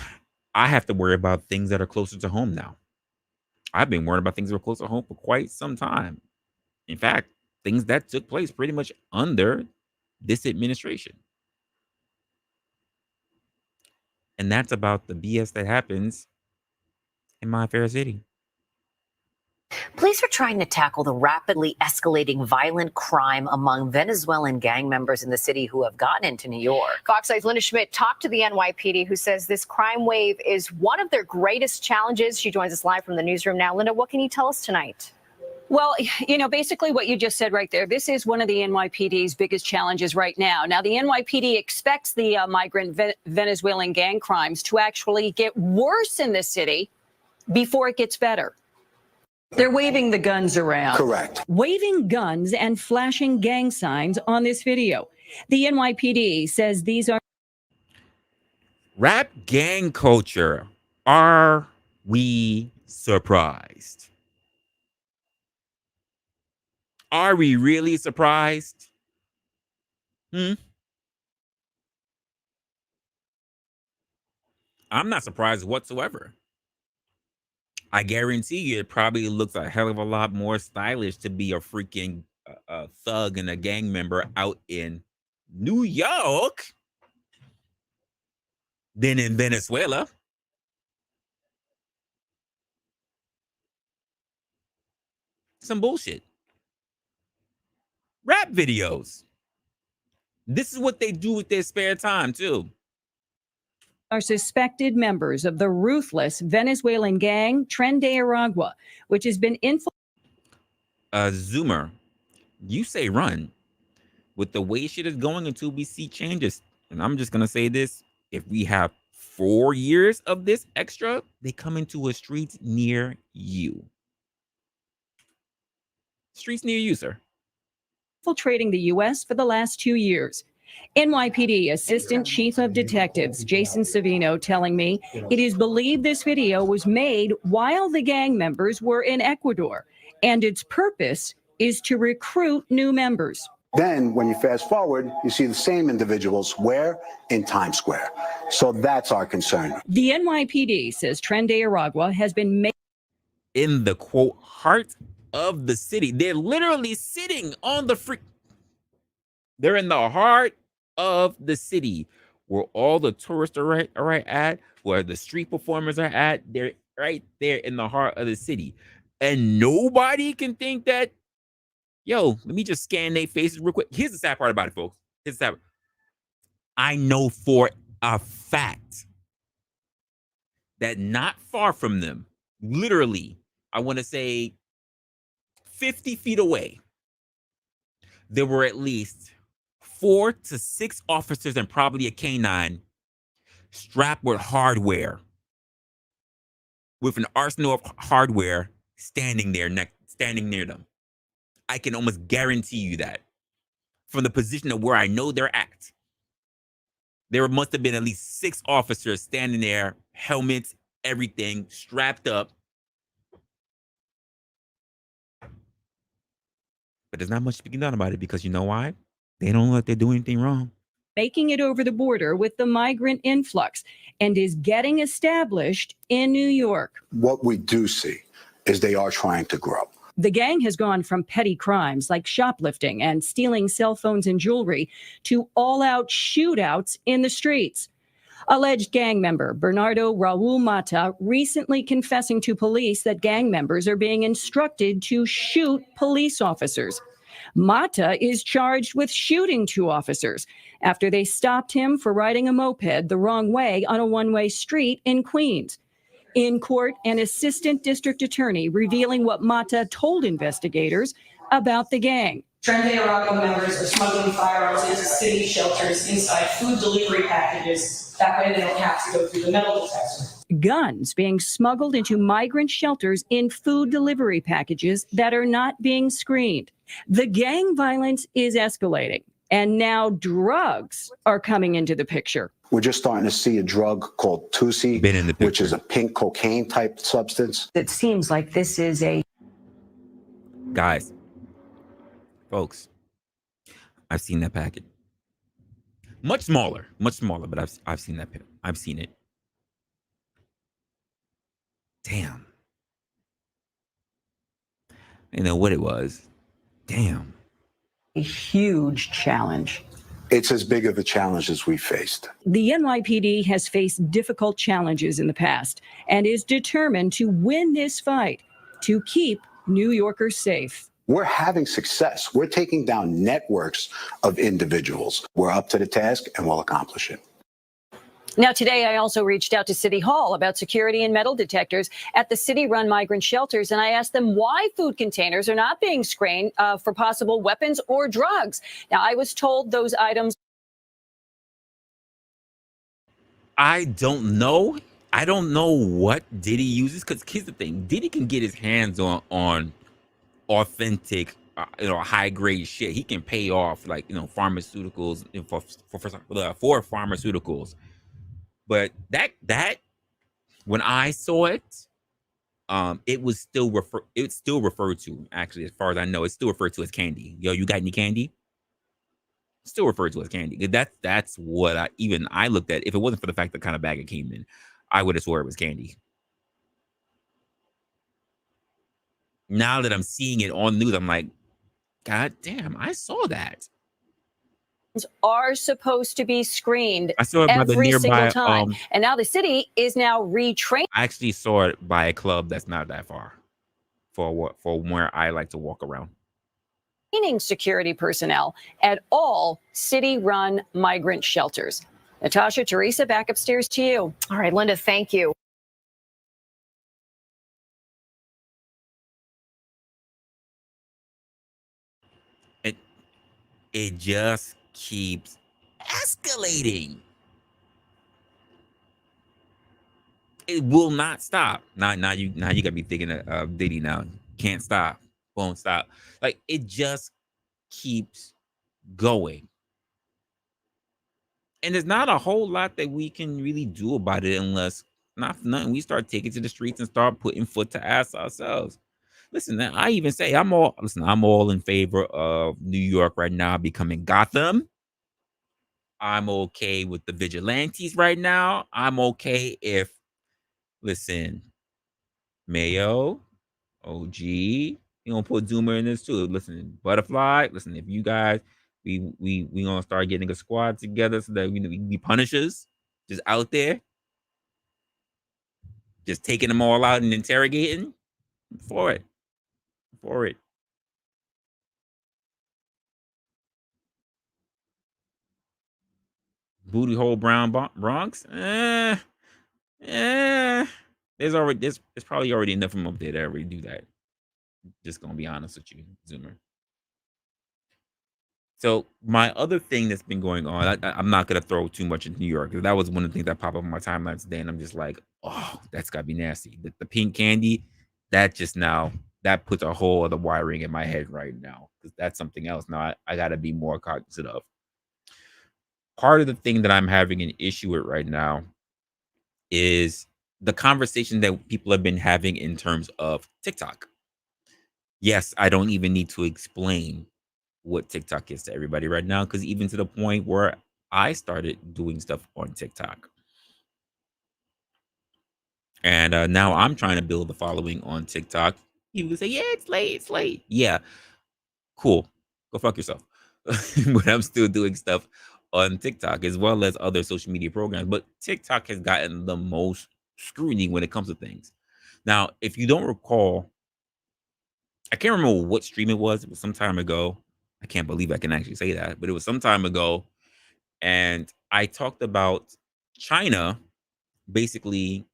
S1: I have to worry about things that are closer to home now. I've been worrying about things that are closer to home for quite some time. In fact, things that took place pretty much under this administration. And that's about the BS that happens in my fair city.
S7: Police are trying to tackle the rapidly escalating violent crime among Venezuelan gang members in the city who have gotten into New York.
S8: Fox 8's Linda Schmidt talked to the NYPD, who says this crime wave is one of their greatest challenges. She joins us live from the newsroom now. Linda, what can you tell us tonight?
S9: Well, basically what you just said right there, this is one of the NYPD's biggest challenges right now. Now, the NYPD expects the migrant Venezuelan gang crimes to actually get worse in the city before it gets better. They're waving the guns around.
S10: Correct.
S9: Waving guns and flashing gang signs on this video. The NYPD says these are
S1: rap gang culture. Are we surprised? Are we really surprised? I'm not surprised whatsoever. I guarantee you it probably looks a hell of a lot more stylish to be a freaking thug and a gang member out in New York than in Venezuela. Some bullshit. Rap videos. This is what they do with their spare time, too.
S9: Are suspected members of the ruthless Venezuelan gang Tren de Aragua, which has been
S1: Zoomer, you say run. With the way shit is going until we see changes, and I'm just going to say this, if we have 4 years of this extra, they come into a street near you. Streets near you, sir.
S9: Infiltrating the U.S. for the last 2 years. NYPD Assistant Chief of Detectives Jason Savino telling me it is believed this video was made while the gang members were in Ecuador, and its purpose is to recruit new members.
S10: Then, when you fast forward, you see the same individuals where? In Times Square. So that's our concern.
S9: The NYPD says Tren de Aragua has been made
S1: in the, quote, heart of the city. They're literally sitting on the They're in the heart of the city where all the tourists are right at, where the street performers are at. They're right there in the heart of the city. And nobody can think that Yo, let me just scan their faces real quick. Here's the sad part about it, folks. Here's the sad part. I know for a fact that not far from them, literally, I want to say 50 feet away, there were at least 4 to 6 officers and probably a canine strapped with hardware, with an arsenal of hardware standing near them. I can almost guarantee you that from the position of where I know they're at. There must have been at least 6 officers standing there, helmets, everything, strapped up. But there's not much being done about it because you know why? They don't let they do anything wrong.
S9: Making it over the border with the migrant influx and is getting established in New York.
S10: What we do see is they are trying to grow.
S9: The gang has gone from petty crimes like shoplifting and stealing cell phones and jewelry to all-out shootouts in the streets. Alleged gang member Bernardo Raul Mata recently confessing to police that gang members are being instructed to shoot police officers. Mata is charged with shooting 2 officers after they stopped him for riding a moped the wrong way on a one-way street in Queens. In court, an assistant district attorney revealing what Mata told investigators about the gang.
S11: Tren de Aragua members are smuggling firearms into city shelters inside food delivery packages. That way they don't have to go through the metal detector.
S9: Guns being smuggled into migrant shelters in food delivery packages that are not being screened. The gang violence is escalating, and now drugs are coming into the picture.
S10: We're just starting to see a drug called Tusi, which is a pink cocaine type substance.
S9: It seems like this is a...
S1: Guys, folks, I've seen that packet. Much smaller, but I've seen that. I've seen it. Damn. You know what it was? Damn.
S9: A huge challenge.
S10: It's as big of a challenge as we faced.
S9: The NYPD has faced difficult challenges in the past and is determined to win this fight to keep New Yorkers safe.
S10: We're having success. We're taking down networks of individuals. We're up to the task and we'll accomplish it.
S9: Now, today, I also reached out to City Hall about security and metal detectors at the city-run migrant shelters, and I asked them why food containers are not being screened for possible weapons or drugs. Now, I was told those items...
S1: I don't know. I don't know what Diddy uses, because here's the thing. Diddy can get his hands on authentic, high-grade shit. He can pay off, pharmaceuticals for pharmaceuticals. But that when I saw it, it was still referred to, actually, as far as I know, it's still referred to as candy. Yo, you got any candy? Still referred to as candy. That's what I looked at. If it wasn't for the fact the kind of bag it came in, I would have swore it was candy. Now that I'm seeing it on news, I'm like, God damn, I saw that.
S9: Are supposed to be screened
S1: I saw it by the
S9: every
S1: nearby,
S9: single time. And now the city is now retraining.
S1: I actually saw it by a club that's not that far for where I like to walk around.
S9: Security personnel at all city-run migrant shelters. Natasha, Teresa, back upstairs to you.
S8: All right, Linda, thank you.
S1: It just keeps escalating. It will not stop. Now you gotta be thinking of Diddy now. Can't stop. Won't stop. Like, it just keeps going. And there's not a whole lot that we can really do about it unless nothing. We start taking to the streets and start putting foot to ass ourselves. Listen, I even say I'm all in favor of New York right now becoming Gotham. I'm okay with the vigilantes right now. I'm okay if, listen, Mayo, OG, you gonna put Zoomer in this too. Listen, Butterfly, listen, if you guys, we gonna start getting a squad together so that we can be punishers just out there, just taking them all out and interrogating. For it. Booty hole brown Bronx. There's probably already enough of them up there that already do that. Just gonna be honest with you, Zoomer. So my other thing that's been going on, I'm not gonna throw too much in New York because that was one of the things that popped up on my timeline today, and I'm just like, oh, that's gotta be nasty. The pink candy, that just now that puts a whole other wiring in my head right now because that's something else. Now I gotta be more cognizant of. Part of the thing that I'm having an issue with right now is the conversation that people have been having in terms of TikTok. Yes, I don't even need to explain what TikTok is to everybody right now, because even to the point where I started doing stuff on TikTok. And now I'm trying to build a following on TikTok. People say, yeah, it's late. Yeah, cool. Go fuck yourself. But I'm still doing stuff on TikTok as well as other social media programs. But TikTok has gotten the most scrutiny when it comes to things. Now, if you don't recall, I can't remember what stream it was some time ago. I can't believe I can actually say that, but it was some time ago. And I talked about China. Basically,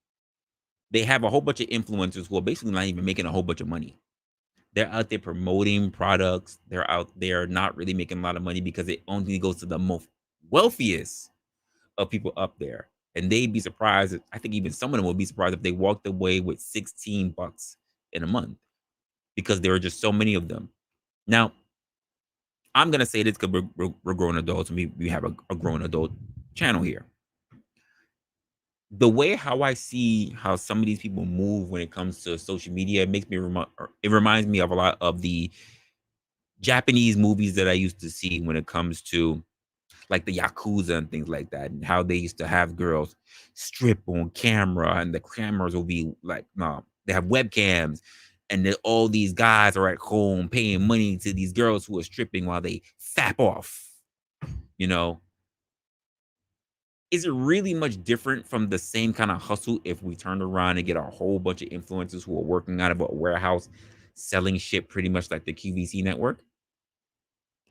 S1: they have a whole bunch of influencers who are basically not even making a whole bunch of money. They're out there promoting products. They're out there not really making a lot of money because it only goes to the most wealthiest of people up there. And they'd be surprised. I think even some of them would be surprised if they walked away with $16 in a month because there are just so many of them. Now, I'm going to say this because we're grown adults and we have a grown adult channel here. The way how I see how some of these people move when it comes to social media, it makes me it reminds me of a lot of the Japanese movies that I used to see when it comes to like the Yakuza and things like that, and how they used to have girls strip on camera, and the cameras will be like, no, they have webcams, and then all these guys are at home paying money to these girls who are stripping while they fap off. You know, is it really much different from the same kind of hustle if we turned around and get a whole bunch of influencers who are working out of a warehouse selling shit pretty much like the QVC network?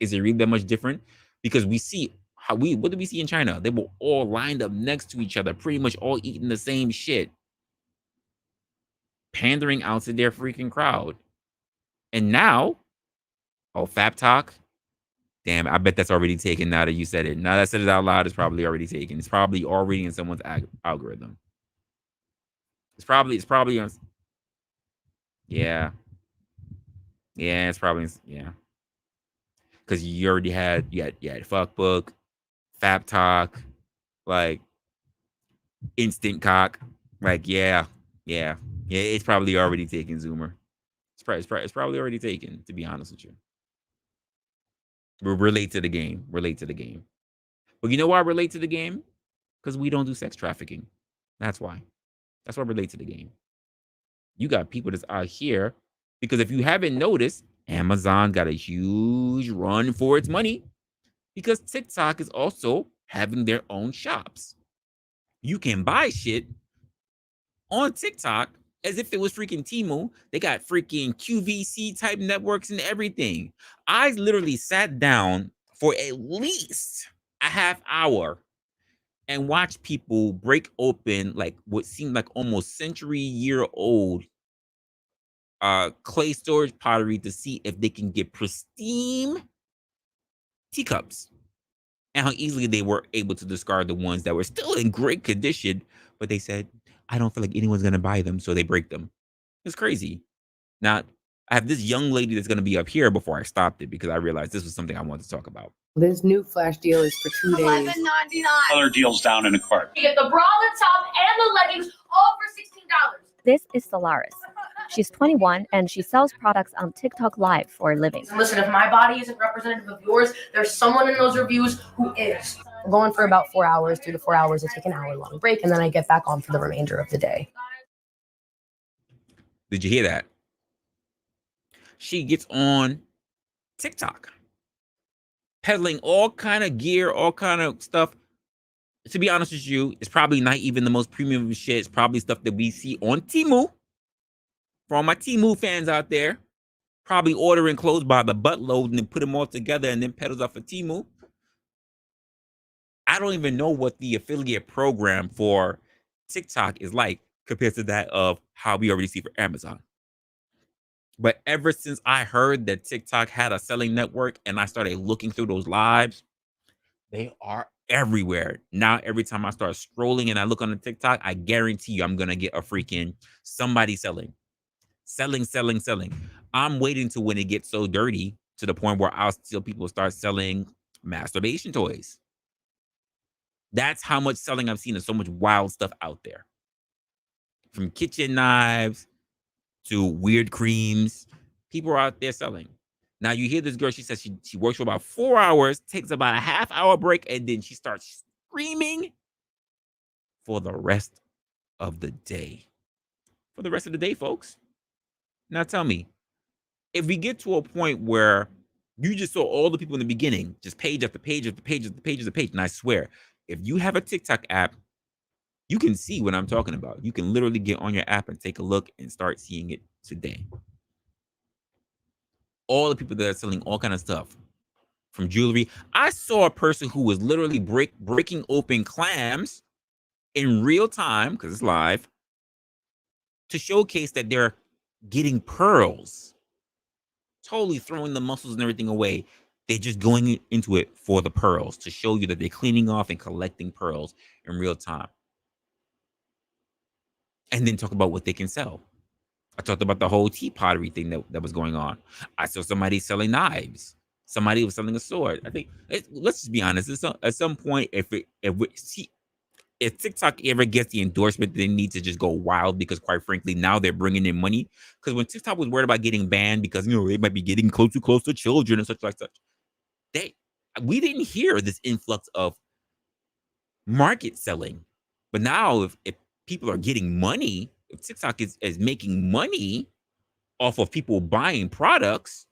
S1: Is it really that much different? Because we see what do we see in China? They were all lined up next to each other, pretty much all eating the same shit, pandering out to their freaking crowd. And now, Fap Talk. Damn, I bet that's already taken now that you said it. Now that I said it out loud, it's probably already taken. It's probably already in someone's algorithm. It's probably on. Yeah. Yeah, it's probably, yeah. Because you already had, you had Fuckbook, Fap Talk, like Instant Cock. Like, yeah. It's probably already taken, Zoomer. It's probably already taken, to be honest with you. Relate to the game. But you know why I relate to the game? Because we don't do sex trafficking. That's why. That's why I relate to the game. You got people that's out here, because if you haven't noticed, Amazon got a huge run for its money because TikTok is also having their own shops. You can buy shit on TikTok as if it was freaking Temu. They got freaking QVC type networks and everything. I literally sat down for at least a half hour and watched people break open like what seemed like almost century-year-old clay storage pottery to see if they can get pristine teacups, and how easily they were able to discard the ones that were still in great condition, but they said, I don't feel like anyone's going to buy them, so they break them. It's crazy. Now, I have this young lady that's going to be up here before I stopped it because I realized this was something I wanted to talk about.
S12: This new flash deal is for 2 days.
S6: $11.99.
S13: Other deals down in the cart.
S11: You get the bra, the top, and the leggings all for $16.
S14: This is Solaris. She's 21 and she sells products on TikTok Live for a living.
S11: Listen, if my body isn't representative of yours, there's someone in those reviews who is.
S12: I'm going for about 4 hours, 3 to 4 hours. I take an hour-long break, and then I get back on for the remainder of the day.
S1: Did you hear that? She gets on TikTok, peddling all kind of gear, all kind of stuff. To be honest with you, it's probably not even the most premium shit. It's probably stuff that we see on Temu. For all my Temu fans out there, probably ordering clothes by the buttload and then put them all together and then peddles off of Temu. I don't even know what the affiliate program for TikTok is like compared to that of how we already see for Amazon. But ever since I heard that TikTok had a selling network and I started looking through those lives, they are everywhere. Now, every time I start scrolling and I look on the TikTok, I guarantee you I'm going to get a freaking somebody selling. I'm waiting to when it gets so dirty to the point where I'll still people start selling masturbation toys. That's how much selling I've seen. There's so much wild stuff out there. From kitchen knives to weird creams. People are out there selling. Now you hear this girl, she says she works for about 4 hours, takes about a half-hour break, and then she starts screaming for the rest of the day. For the rest of the day, folks. Now tell me, if we get to a point where you just saw all the people in the beginning, just page after page after page after page after page, and I swear, if you have a TikTok app, you can see what I'm talking about. You can literally get on your app and take a look and start seeing it today. All the people that are selling all kind of stuff, from jewelry. I saw a person who was literally breaking open clams in real time, because it's live, to showcase that they're getting pearls. Totally throwing the muscles and everything away. They're just going into it for the pearls, to show you that they're cleaning off and collecting pearls in real time. And then talk about what they can sell. I talked about the whole tea pottery thing that was going on. I saw somebody selling knives. Somebody was selling a sword. I think, let's just be honest. At some point, if TikTok ever gets the endorsement, they need to just go wild, because quite frankly, now they're bringing in money. Because when TikTok was worried about getting banned because, they might be getting close to children and such like such, we didn't hear this influx of market selling. But now if people are getting money, if TikTok is making money off of people buying products,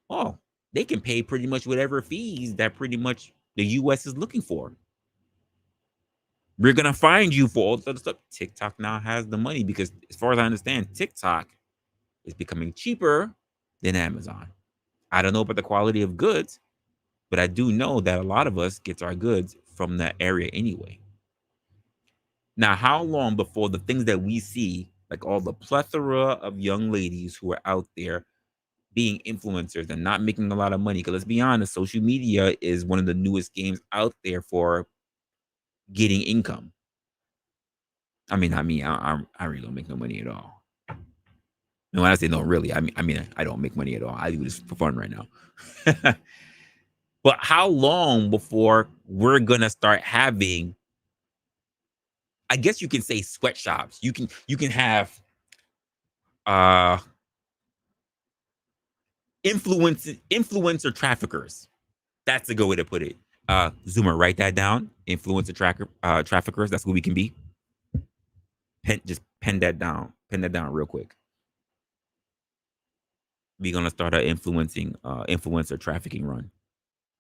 S1: oh, they can pay pretty much whatever fees that pretty much the US is looking for. We're gonna find you for all this other stuff. TikTok now has the money, because as far as I understand, TikTok is becoming cheaper than Amazon. I don't know about the quality of goods, but I do know that a lot of us gets our goods from that area anyway. Now, how long before the things that we see, like all the plethora of young ladies who are out there being influencers and not making a lot of money? Because let's be honest, social media is one of the newest games out there for getting income. I mean, I really don't make no money at all. No, when I say no, really, I mean, I don't make money at all. I do this for fun right now. But how long before we're gonna start having, I guess you can say, sweatshops? You can have influencer traffickers. That's a good way to put it. Zoomer, write that down. Influencer traffickers. That's what we can be. Just pen that down. Pen that down real quick. We're gonna start our influencer trafficking run.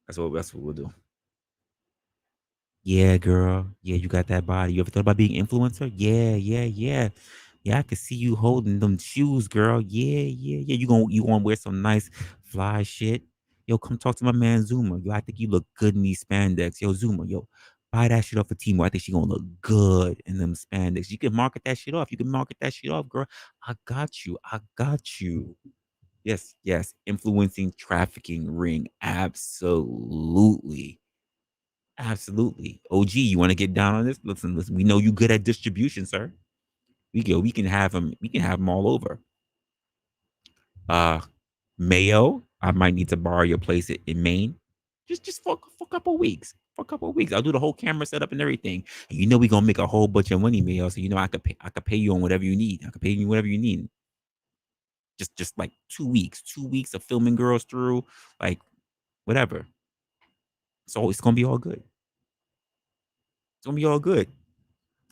S1: That's what we'll do. Yeah, girl. Yeah, you got that body. You ever thought about being influencer? Yeah. Yeah, I can see you holding them shoes, girl. Yeah. You gonna wear some nice fly shit. Yo, come talk to my man Zuma. Yo, I think you look good in these spandex. Yo, Zuma, yo, buy that shit off of Timo. I think she gonna look good in them spandex. You can market that shit off. Girl. I got you. Yes. Influencing trafficking ring. Absolutely. OG, you want to get down on this? Listen. We know you good at distribution, sir. We can have them all over. Mayo, I might need to borrow your place in Maine. Just for a couple of weeks. I'll do the whole camera setup and everything. And we gonna make a whole bunch of money, Mayo. So I could pay you on whatever you need. I could pay you whatever you need. Just like 2 weeks. 2 weeks of filming girls through, like, whatever. So it's gonna be all good.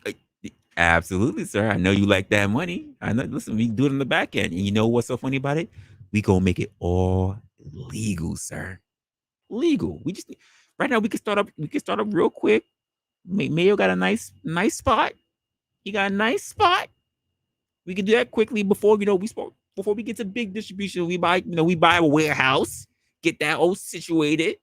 S1: Like, absolutely, sir. I know you like that money. I know. Listen, we can do it on the back end. And you know what's so funny about it? We gonna make it all legal, sir. Legal. Right now we can start up real quick. Mayo got a nice spot. He got a nice spot. We can do that quickly before before we get to big distribution. We buy a warehouse, get that all situated,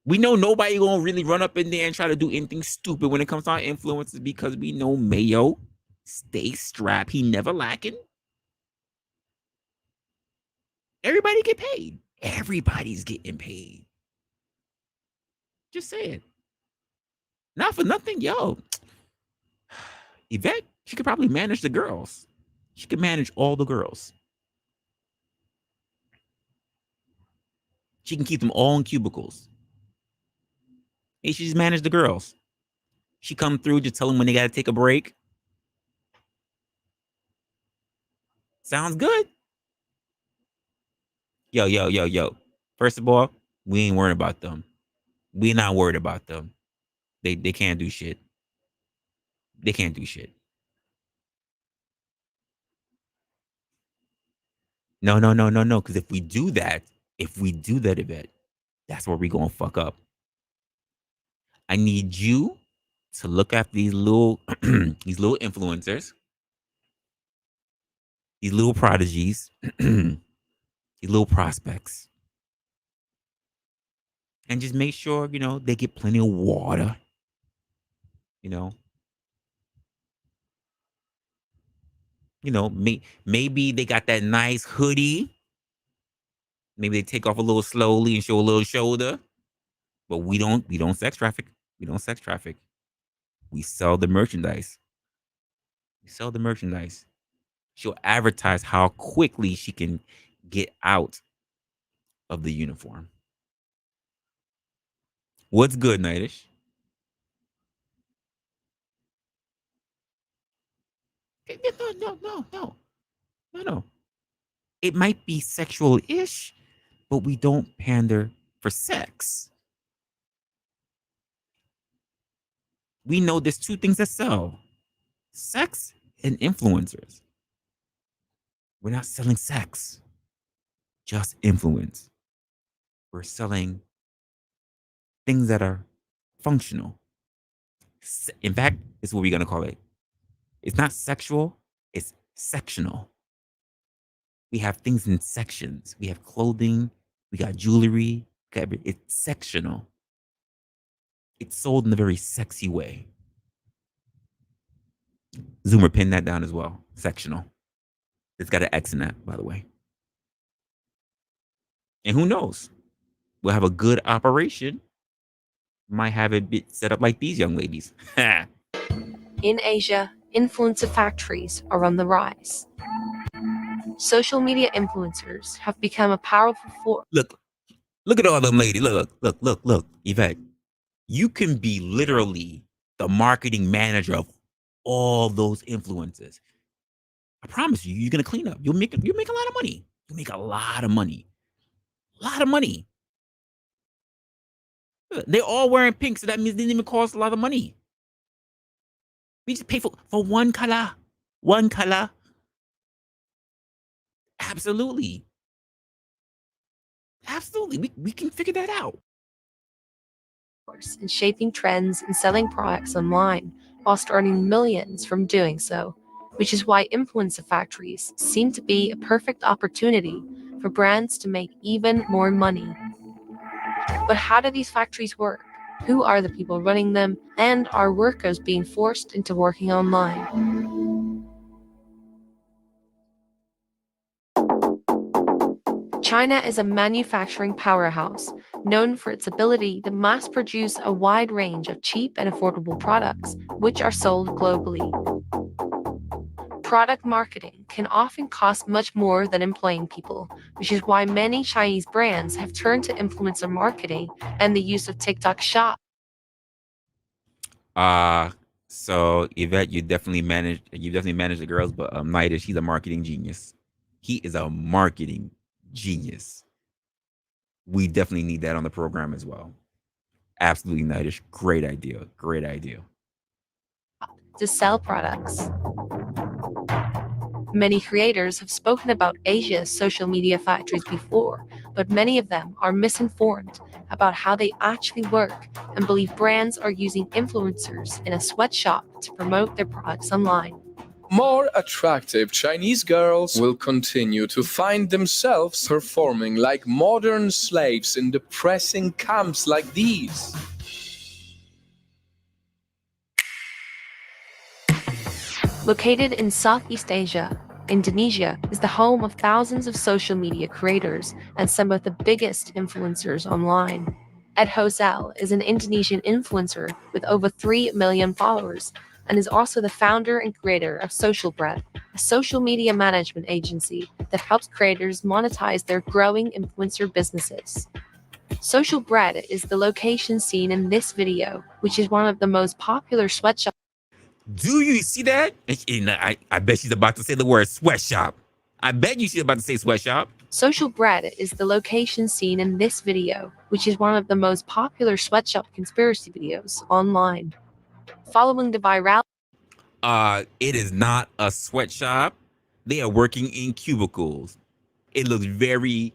S1: We know nobody gonna really run up in there and try to do anything stupid when it comes to our influencers because we know Mayo stay strapped. He never lacking. Everybody get paid. Everybody's getting paid. Just saying. Not for nothing, yo. Yvette, she could probably manage the girls. She could manage all the girls. She can keep them all in cubicles. Hey, she just manage the girls. She come through, just tell them when they gotta take a break. Sounds good. Yo. First of all, we ain't worried about them. We not worried about them. They can't do shit. They can't do shit. No. Because if we do that, Yvette, that's where we gonna fuck up. I need you to look at these little these little influencers, these little prodigies, these little prospects, and just make sure they get plenty of water. Maybe they got that nice hoodie. Maybe they take off a little slowly and show a little shoulder. But we don't sex traffic. We don't sex traffic. We sell the merchandise. She'll advertise how quickly she can get out of the uniform. What's good, Nightish? No. It might be sexual-ish, but we don't pander for sex. We know there's two things that sell: sex and influencers. We're not selling sex, just influence. We're selling things that are functional. In fact, it's what we're going to call it. It's not sexual, it's sectional. We have things in sections. We have clothing, we got jewelry, it's sectional. It's sold in a very sexy way. Zoomer, pin that down as well. Sectional. It's got an X in that, by the way. And who knows? We'll have a good operation. Might have it set up like these young ladies.
S12: In Asia, influencer factories are on the rise. Social media influencers have become a powerful force.
S1: Look at all them ladies. Look. Yvette, you can be literally the marketing manager of all those influencers. I promise you, you're gonna clean up. You'll make a lot of money. You'll make a lot of money. They're all wearing pink, so that means they didn't even cost a lot of money. We just pay for one color. One color. Absolutely. We can figure that out.
S12: In shaping trends and selling products online, whilst earning millions from doing so, which is why influencer factories seem to be a perfect opportunity for brands to make even more money. But how do these factories work? Who are the people running them? And are workers being forced into working online? China is a manufacturing powerhouse, known for its ability to mass produce a wide range of cheap and affordable products, which are sold globally. Product marketing can often cost much more than employing people, which is why many Chinese brands have turned to influencer marketing and the use of TikTok Shop.
S1: So Yvette, you definitely manage the girls, but Nightish, he's a marketing genius. He is a marketing genius. We definitely need that on the program as well. Absolutely, Nightish. Great idea.
S12: To sell products. Many creators have spoken about Asia's social media factories before, but many of them are misinformed about how they actually work and believe brands are using influencers in a sweatshop to promote their products online.
S15: more attractive Chinese girls will continue to find themselves performing like modern slaves in depressing camps like these.
S12: Located in Southeast Asia, Indonesia is the home of thousands of social media creators and some of the biggest influencers online. Ed Hosel is an Indonesian influencer with over 3 million followers and is also the founder and creator of Social Bread, a social media management agency that helps creators monetize their growing influencer businesses. Social Bread is the location seen in this video, which is one of the most popular sweatshops.
S1: Do you see that? And I bet she's about to say the word sweatshop. I bet you she's about to say sweatshop.
S12: Social Bread is the location seen in this video, which is one of the most popular sweatshop conspiracy videos online. Following the viral,
S1: it is not a sweatshop. They are working in cubicles. It looks very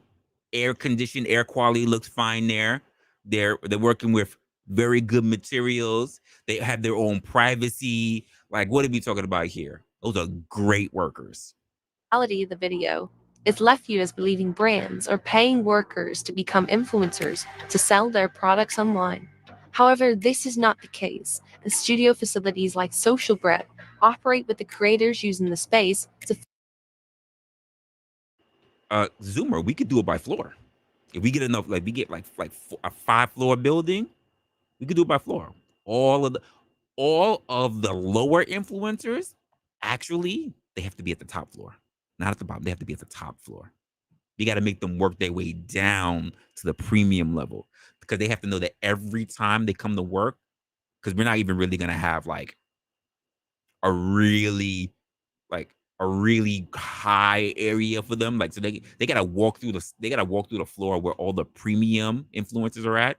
S1: air conditioned, air quality looks fine there. They're working with very good materials. They have their own privacy. Like, what are we talking about here? Those are great workers.
S12: reality of the video is left viewers believing brands are paying workers to become influencers to sell their products online. However, this is not the case. The studio facilities like Social Bread operate with the creators using the space to
S1: Zoomer, we could do it by floor. If we get enough, like we get like a 5-floor building, we could do it by floor. All of the lower influencers, actually, they have to be at the top floor, not at the bottom. They have to be at the top floor. You got to make them work their way down to the premium level because they have to know that every time they come to work, because we're not even really gonna have like a really high area for them. Like, so they gotta walk through the floor where all the premium influencers are at,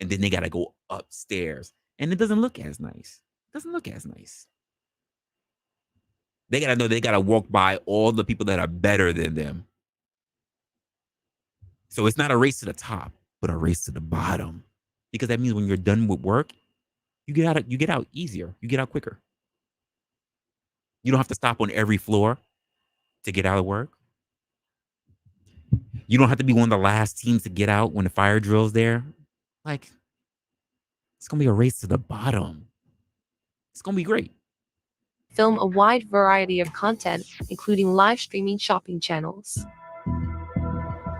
S1: and then they gotta go upstairs, and it doesn't look as nice. They gotta know they gotta walk by all the people that are better than them. So it's not a race to the top, but a race to the bottom, because that means when you're done with work, you get out easier, you get out quicker. You don't have to stop on every floor to get out of work. You don't have to be one of the last teams to get out when the fire drill's there. Like, it's gonna be a race to the bottom. It's gonna be great.
S12: film a wide variety of content, including live streaming shopping channels.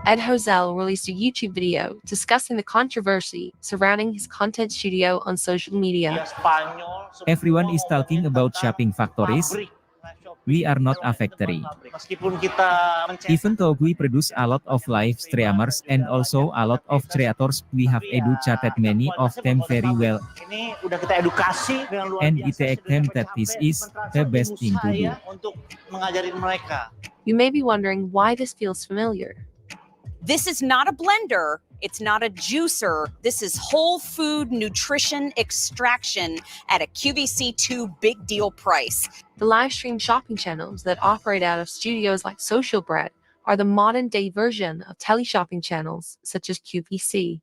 S12: Ed Hosel released a YouTube video discussing the controversy surrounding his content studio on social media.
S16: Everyone is talking about shopping factories. We are not a factory. Even though we produce a lot of live streamers and also a lot of creators, we have educated many of them very well. And it take them that this is the best thing to do.
S12: You may be wondering why this feels familiar.
S17: This is not a blender. It's not a juicer. This is whole food nutrition extraction at a QVC2 big deal price.
S12: The live stream shopping channels that operate out of studios like Social Bread are the modern day version of tele-shopping channels such as QVC.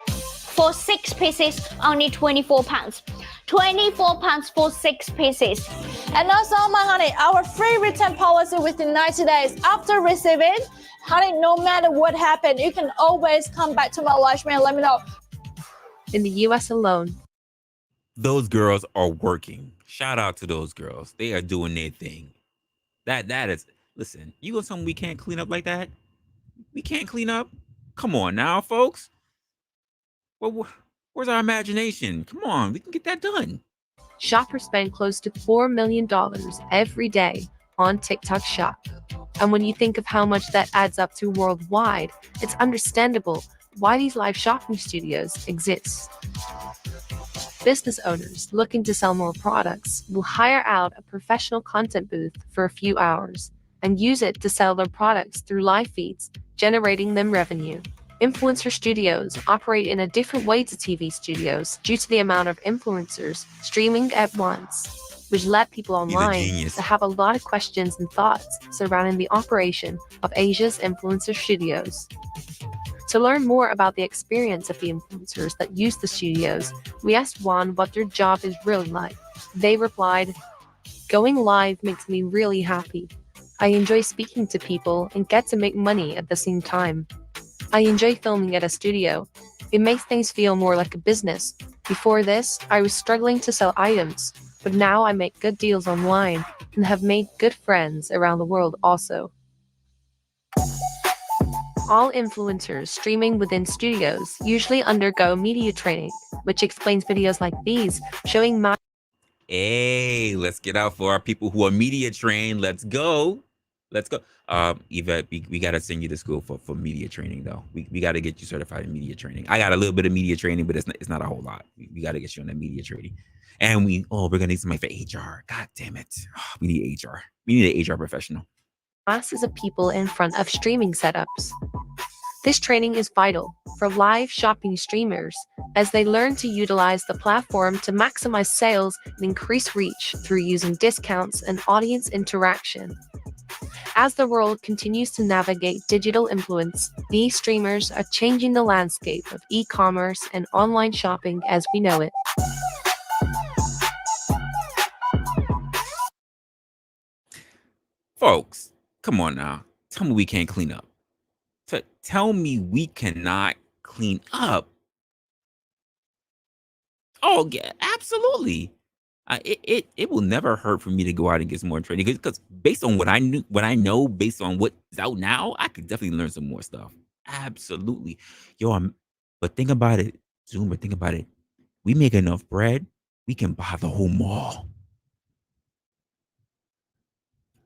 S18: For 6 pieces, only £24. £24 for 6 pieces.
S19: And also, my honey, our free return policy within 90 days after receiving. Honey, no matter what happened, you can always come back to my live stream and let me know.
S12: In the US alone,
S1: those girls are working. Shout out to those girls. They are doing their thing. That is, listen, you gonna tell me we can't clean up like that? We can't clean up? Come on now, folks. Well, where's our imagination? Come on, we can get that done.
S12: shoppers spend close to $4 million every day on TikTok Shop. And when you think of how much that adds up to worldwide, it's understandable why these live shopping studios exist. Business owners looking to sell more products will hire out a professional content booth for a few hours and use it to sell their products through live feeds, generating them revenue. Influencer studios operate in a different way to TV studios due to the amount of influencers streaming at once, which led people online to have a lot of questions and thoughts surrounding the operation of Asia's influencer studios. To learn more about the experience of the influencers that use the studios, we asked Juan what their job is really like. They replied, Going live makes me really happy. I enjoy speaking to people and get to make money at the same time. I enjoy filming at a studio. It makes things feel more like a business. Before this, I was struggling to sell items, but now I make good deals online and have made good friends around the world also. All influencers streaming within studios usually undergo media training, which explains videos like these showing my.
S1: Hey, let's get out for our people who are media trained. Let's go. Let's go. Eva, we got to send you to school for media training, though. We got to get you certified in media training. I got a little bit of media training, but it's not a whole lot. We got to get you on that media training. And we're going to need somebody for HR. God damn it. We need HR. We need an HR professional.
S12: Masses of people in front of streaming setups. This training is vital for live shopping streamers as they learn to utilize the platform to maximize sales and increase reach through using discounts and audience interaction. As the world continues to navigate digital influence, these streamers are changing the landscape of e-commerce and online shopping as we know it.
S1: Folks, come on now. Tell me we can't clean up. Tell me we cannot clean up. Oh, yeah, absolutely. It will never hurt for me to go out and get some more training because based on what I know, based on what's out now, I could definitely learn some more stuff. Absolutely. But think about it, Zoomer, think about it. We make enough bread, we can buy the whole mall.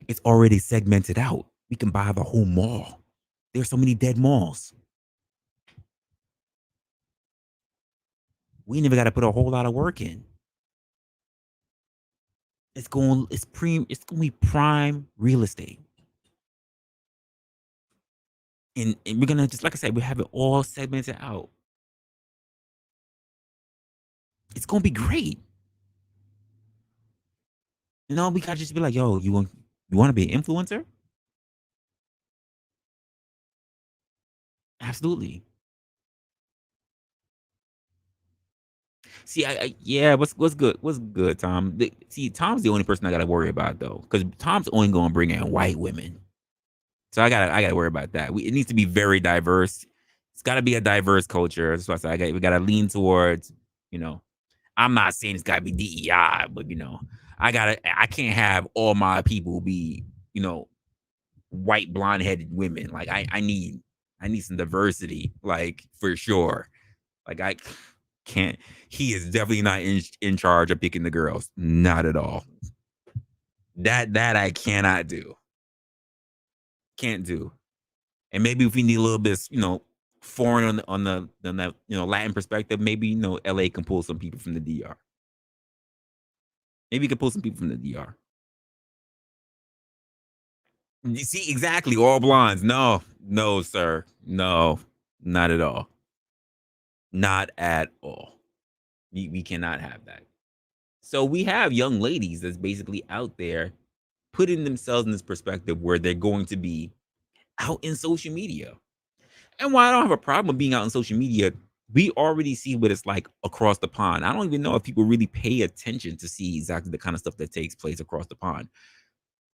S1: It's already segmented out. We can buy the whole mall. There's so many dead malls. We never got to put a whole lot of work in. It's going to be prime real estate. And we're going to, just like I said, we have it all segmented out. It's going to be great. You know, we got to just be like, yo, you want to be an influencer? Absolutely. See, yeah, what's good? What's good, Tom? See, Tom's the only person I got to worry about though, because Tom's only going to bring in white women. So I gotta worry about that. It needs to be very diverse. It's got to be a diverse culture. That's why I say we got to lean towards, you know, I'm not saying it's got to be DEI, but you know, I can't have all my people be, you know, white blonde headed women. Like I need some diversity, like for sure. Like I can't. He is definitely not in charge of picking the girls. Not at all. That I cannot do. Can't do. And maybe if we need a little bit, you know, foreign on the you know, Latin perspective, maybe, you know, LA can pull some people from the DR. Maybe you can pull some people from the DR. You see, exactly, all blondes. No, sir. No, not at all. Not at all. We cannot have that. So we have young ladies that's basically out there putting themselves in this perspective where they're going to be out in social media. And while I don't have a problem with being out on social media, we already see what it's like across the pond. I don't even know if people really pay attention to see exactly the kind of stuff that takes place across the pond.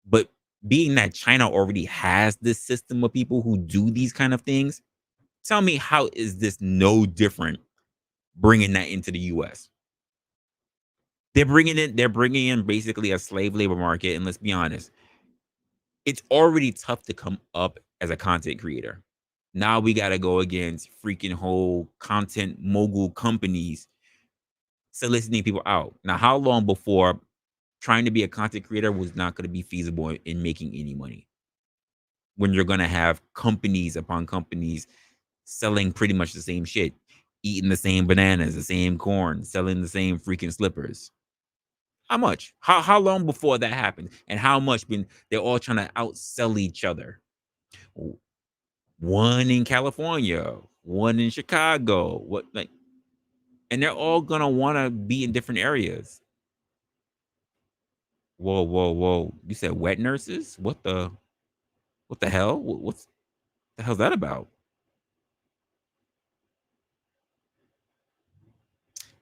S1: But being that China already has this system of people who do these kind of things, tell me, how is this no different bringing that into the US? They're bringing in basically a slave labor market. And let's be honest, it's already tough to come up as a content creator. Now we got to go against freaking whole content mogul companies soliciting people out. Now, how long before trying to be a content creator was not going to be feasible in making any money? When you're going to have companies upon companies selling pretty much the same shit, eating the same bananas, the same corn, selling the same freaking slippers. How much? How long before that happened? And how much when they're all trying to outsell each other? One in California, one in Chicago, and they're all gonna want to be in different areas. Whoa! You said wet nurses? What the hell? What's the hell's that about?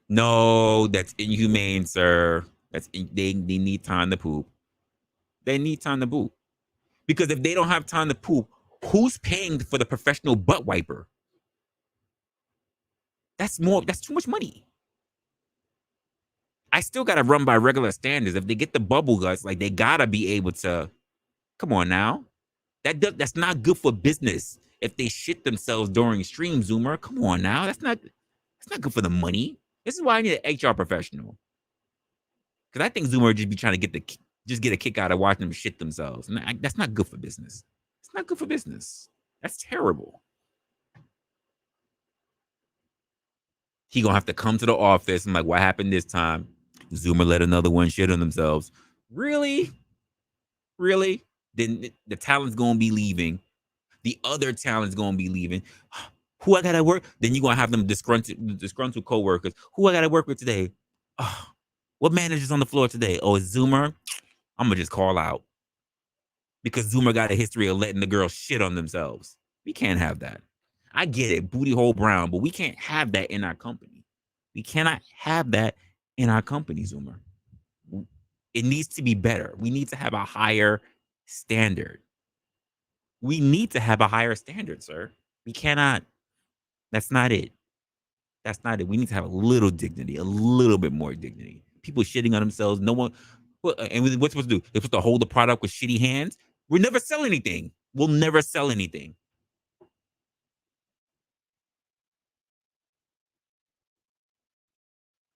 S1: No, that's inhumane, sir. They need time to poop. They need time to poop. Because if they don't have time to poop, who's paying for the professional butt wiper? That's too much money. I still gotta run by regular standards. If they get the bubble guts, like they gotta be able to. Come on now, that's not good for business. If they shit themselves during stream, Zoomer, come on now, that's not good for the money. This is why I need an HR professional. Because I think Zoomer would just be trying to get a kick out of watching them shit themselves, and that's not good for business. It's not good for business. That's terrible. He gonna have to come to the office and like, what happened this time? Zoomer let another one shit on themselves. Really? Then the talent's gonna be leaving. The other talent's gonna be leaving. Who I gotta work? Then you're gonna have them disgruntled co-workers. Who I gotta work with today? Oh, what manager's on the floor today? Oh, it's Zoomer. I'm gonna just call out. Because Zoomer got a history of letting the girls shit on themselves. We can't have that. I get it, booty hole brown, but we can't have that in our company. We cannot have that in our company, Zoomer. It needs to be better. We need to have a higher standard. We need to have a higher standard, sir. We cannot. That's not it. That's not it. We need to have a little dignity, a little bit more dignity. People shitting on themselves. No one. And what's supposed to do? They're supposed to hold the product with shitty hands. We'll never sell anything. We'll never sell anything.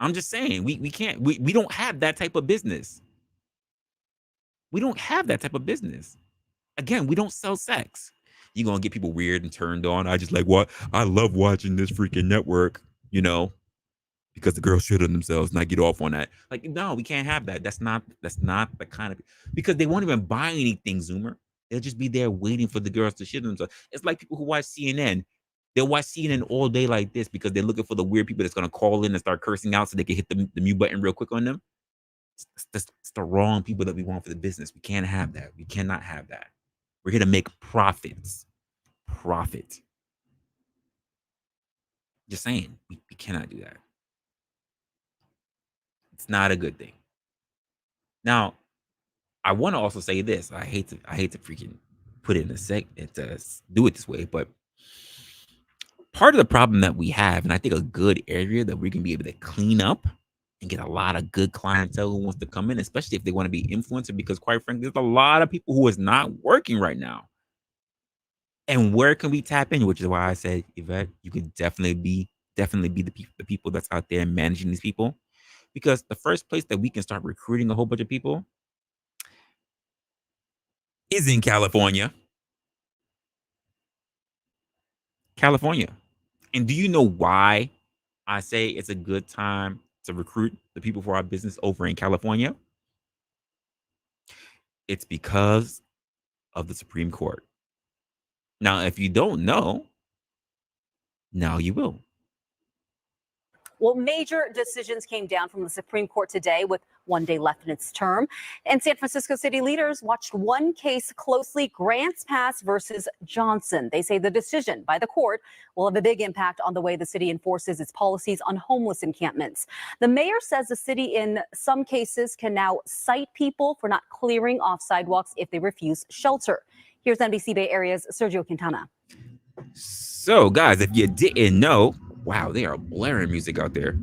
S1: I'm just saying, we can't, we don't have that type of business. We don't have that type of business. Again, we don't sell sex. You're going to get people weird and turned on. I just like, what? I love watching this freaking network, because the girls shit on themselves and I get off on that. Like, no, we can't have that. That's not the kind of, because they won't even buy anything, Zoomer. They'll just be there waiting for the girls to shit on themselves. It's like people who watch CNN. They'll watch CNN all day like this because they're looking for the weird people that's going to call in and start cursing out so they can hit the mute button real quick on them. It's the wrong people that we want for the business. We can't have that. We cannot have that. We're here to make profits. Profit. Just saying, we cannot do that. It's not a good thing. Now, I want to also say this. I hate to freaking put it in to do it this way, but part of the problem that we have, and I think a good area that we can be able to clean up and get a lot of good clientele who wants to come in, especially if they want to be influencer, because quite frankly, there's a lot of people who is not working right now. And where can we tap in? Which is why I said, Yvette, you could definitely be the people that's out there managing these people. Because the first place that we can start recruiting a whole bunch of people is in California. California. And do you know why I say it's a good time to recruit the people for our business over in California? It's because of the Supreme Court. Now, if you don't know, now you will.
S20: Well, major decisions came down from the Supreme Court today with one day left in its term. And San Francisco city leaders watched one case closely, Grants Pass versus Johnson. They say the decision by the court will have a big impact on the way the city enforces its policies on homeless encampments. The mayor says the city in some cases can now cite people for not clearing off sidewalks if they refuse shelter. Here's NBC Bay Area's Sergio Quintana.
S1: So, guys, if you didn't know, wow, they are blaring music out there.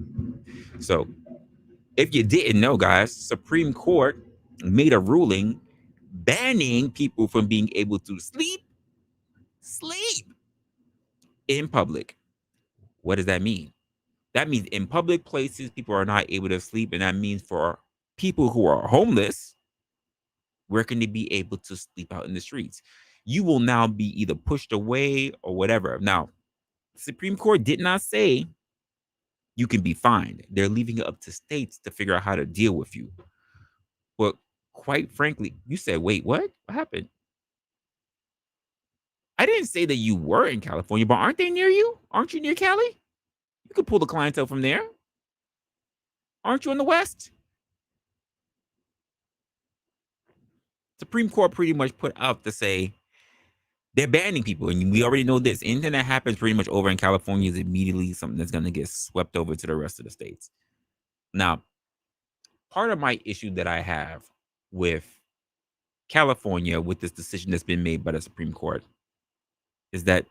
S1: So, if you didn't know, guys, Supreme Court made a ruling banning people from being able to sleep in public. What does that mean? That means in public places, people are not able to sleep. And that means for people who are homeless, where can they be able to sleep out in the streets? You will now be either pushed away or whatever. Now, the Supreme Court did not say you can be fined. They're leaving it up to states to figure out how to deal with you. But quite frankly, you said, wait, what? What happened? I didn't say that you were in California, but aren't they near you? Aren't you near Cali? You could pull the clientele from there. Aren't you in the West? Supreme Court pretty much put out to say they're banning people. And we already know this. Anything that happens pretty much over in California is immediately something that's going to get swept over to the rest of the states. Now, part of my issue that I have with California with this decision that's been made by the Supreme Court is that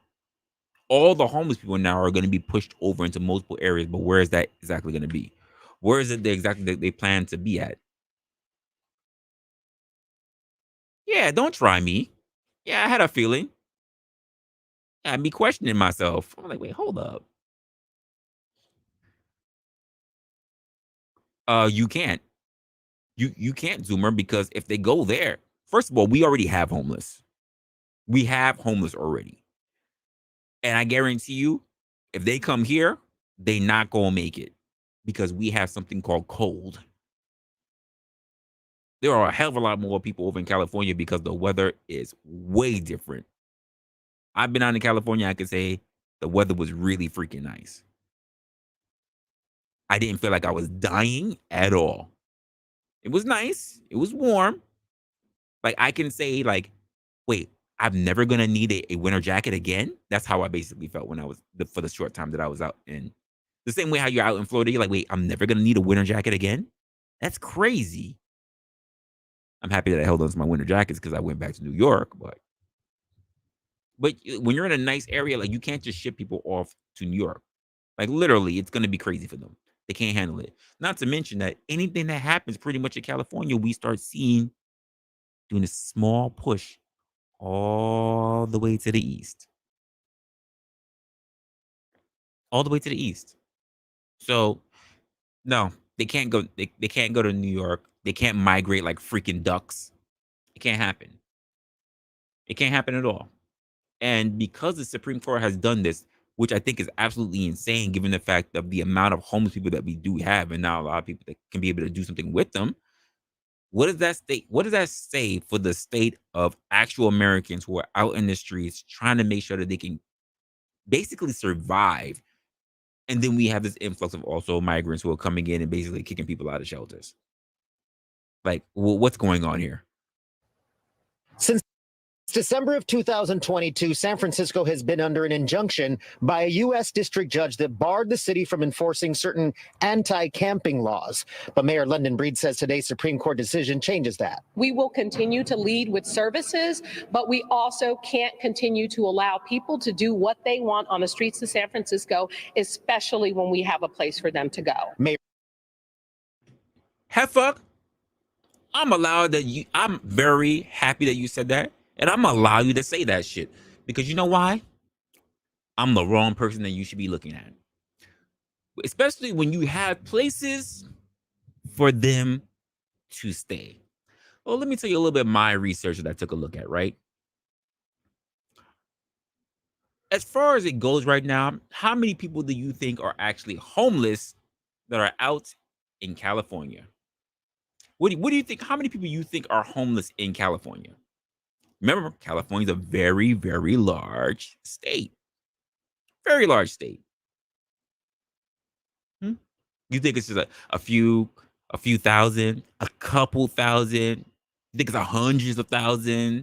S1: all the homeless people now are going to be pushed over into multiple areas. But where is that exactly going to be? Where is it exactly that they plan to be at? Yeah, don't try me. Yeah, I had a feeling. I had me questioning myself. I'm like, wait, hold up. You can't. You can't, Zoomer, because if they go there, first of all, we already have homeless. We have homeless already. And I guarantee you, if they come here, they not gonna make it because we have something called cold. There are a hell of a lot more people over in California because the weather is way different. I've been out in California. I can say the weather was really freaking nice. I didn't feel like I was dying at all. It was nice. It was warm. Like I can say, like, wait, I'm never gonna need a winter jacket again. That's how I basically felt when I was for the short time that I was out in. The same way how you're out in Florida, you're like, wait, I'm never gonna need a winter jacket again. That's crazy. I'm happy that I held on to my winter jackets because I went back to New York, but when you're in a nice area, like you can't just ship people off to New York. Like literally, it's gonna be crazy for them. They can't handle it. Not to mention that anything that happens pretty much in California, we start seeing doing a small push all the way to the east. All the way to the east. So no, they can't go. They can't go to New York. They can't migrate like freaking ducks. It can't happen. It can't happen at all. And because the Supreme Court has done this, which I think is absolutely insane, given the fact of the amount of homeless people that we do have, and now a lot of people that can be able to do something with them. What does that state? What does that say for the state of actual Americans who are out in the streets trying to make sure that they can basically survive? And then we have this influx of also migrants who are coming in and basically kicking people out of shelters. Like, what's going on here?
S21: Since December of 2022, San Francisco has been under an injunction by a U.S. district judge that barred the city from enforcing certain anti-camping laws. But Mayor London Breed says today's Supreme Court decision changes that.
S22: We will continue to lead with services, but we also can't continue to allow people to do what they want on the streets of San Francisco, especially when we have a place for them to go.
S21: Mayor
S1: Heifer, I'm very happy that you said that. And I'm gonna allow you to say that shit. Because you know why? I'm the wrong person that you should be looking at. Especially when you have places for them to stay. Well, let me tell you a little bit of my research that I took a look at, right? As far as it goes right now, how many people do you think are actually homeless that are out in California? What do you think? How many people you think are homeless in California? Remember, California is a very, very large state. Very large state. You think it's just a few thousand, a couple thousand? You think it's hundreds of thousands?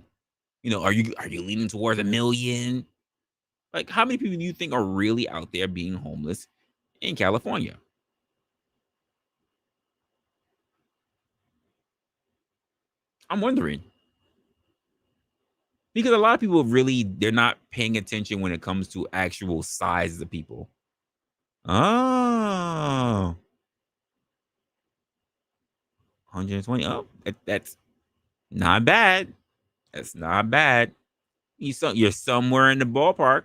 S1: You know, are you leaning towards 1 million? Like, how many people do you think are really out there being homeless in California? I'm wondering. Because a lot of people they're not paying attention when it comes to actual size of people. Oh. 120. Oh, that's not bad. That's not bad. You're somewhere in the ballpark.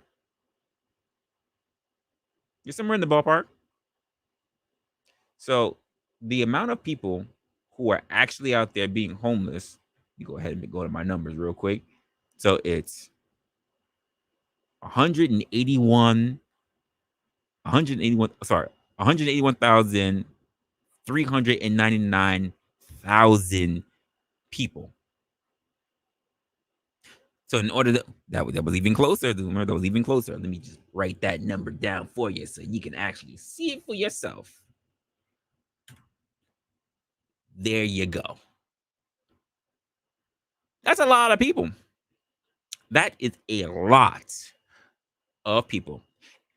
S1: You're somewhere in the ballpark. So the amount of people who are actually out there being homeless, you go ahead and go to my numbers real quick. So it's 181,399,000 people. So in order to, that was even closer. Remember, that was even closer. Let me just write that number down for you so you can actually see it for yourself. There you go. That's a lot of people. That is a lot of people.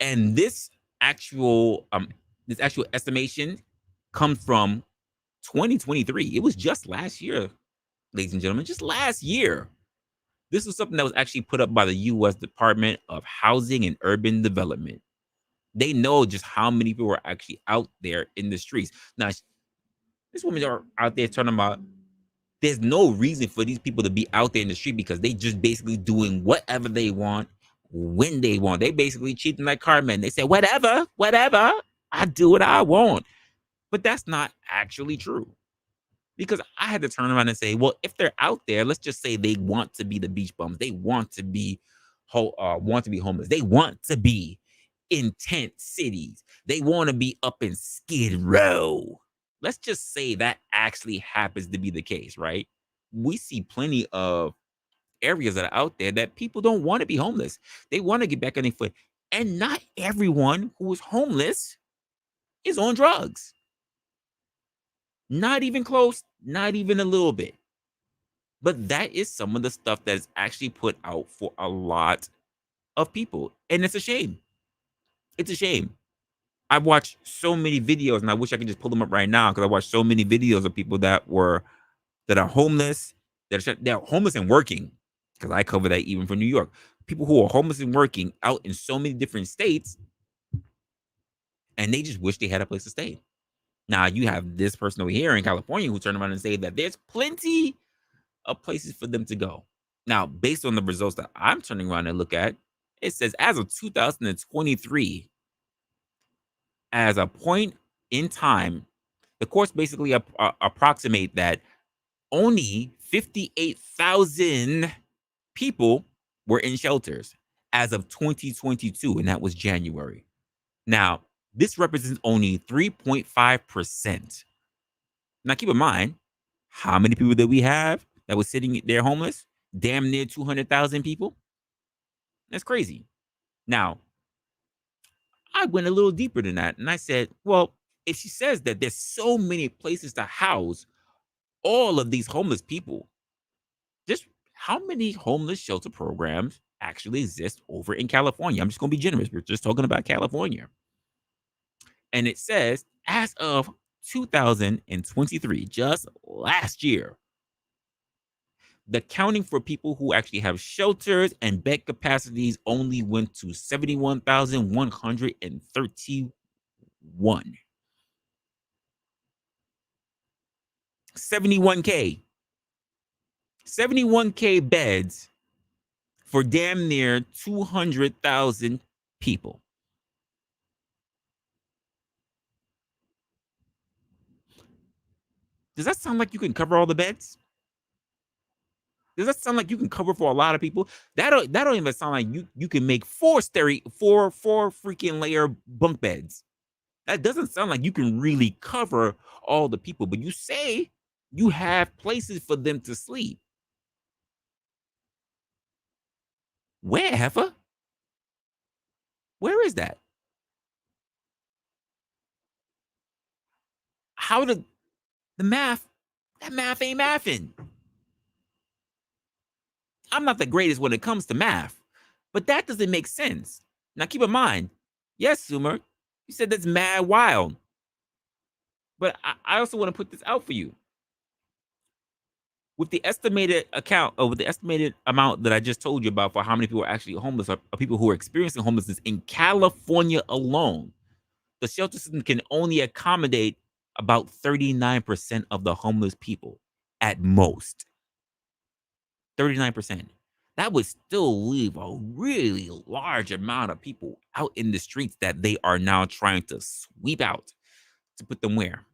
S1: And this actual estimation comes from 2023. It was just last year ladies and gentlemen, just last year. This was something that was actually put up by the U.S. Department of Housing and Urban Development. They know just how many people are actually out there in the streets. Now, these women are out there talking about there's no reason for these people to be out there in the street because they just basically doing whatever they want when they want. They basically cheating like Carmen. They say, whatever, I do what I want. But that's not actually true. Because I had to turn around and say, well, if they're out there, let's just say they want to be the beach bums. They want to be homeless. They want to be in tent cities. They want to be up in Skid Row. Let's just say that actually happens to be the case, right? We see plenty of areas that are out there that people don't want to be homeless. They want to get back on their foot. And not everyone who is homeless is on drugs. Not even close, not even a little bit. But that is some of the stuff that is actually put out for a lot of people. And it's a shame. It's a shame. I've watched so many videos, and I wish I could just pull them up right now because I watched so many videos of people that are homeless, they're homeless and working. Because I cover that even for New York. People who are homeless and working out in so many different states, and they just wish they had a place to stay. Now you have this person over here in California who turned around and say that there's plenty of places for them to go. Now, based on the results that I'm turning around and look at, it says as of 2023, as a point in time, the courts basically approximate that only 58,000 people were in shelters as of 2022, and that was January. Now, this represents only 3.5%. Now, keep in mind, how many people that we have that was sitting there homeless? Damn near 200,000 people. That's crazy. Now, I went a little deeper than that, and I said, well, if she says that there's so many places to house all of these homeless people, just how many homeless shelter programs actually exist over in California? I'm just going to be generous. We're just talking about California. And it says, as of 2023, just last year, the counting for people who actually have shelters and bed capacities only went to 71,131. 71K. 71K beds for damn near 200,000 people. Does that sound like you can cover all the beds? Does that sound like you can cover for a lot of people? That don't even sound like you can make four freaking layer bunk beds. That doesn't sound like you can really cover all the people, but you say you have places for them to sleep. Where, heifer? Where is that? How did the math? That math ain't mathing. I'm not the greatest when it comes to math, but that doesn't make sense. Now keep in mind, yes, Sumer, you said that's mad wild. But I also want to put this out for you. With the estimated with the estimated amount that I just told you about for how many people are actually homeless or people who are experiencing homelessness in California alone, the shelter system can only accommodate about 39% of the homeless people at most. 39%. That would still leave a really large amount of people out in the streets that they are now trying to sweep out to put them where?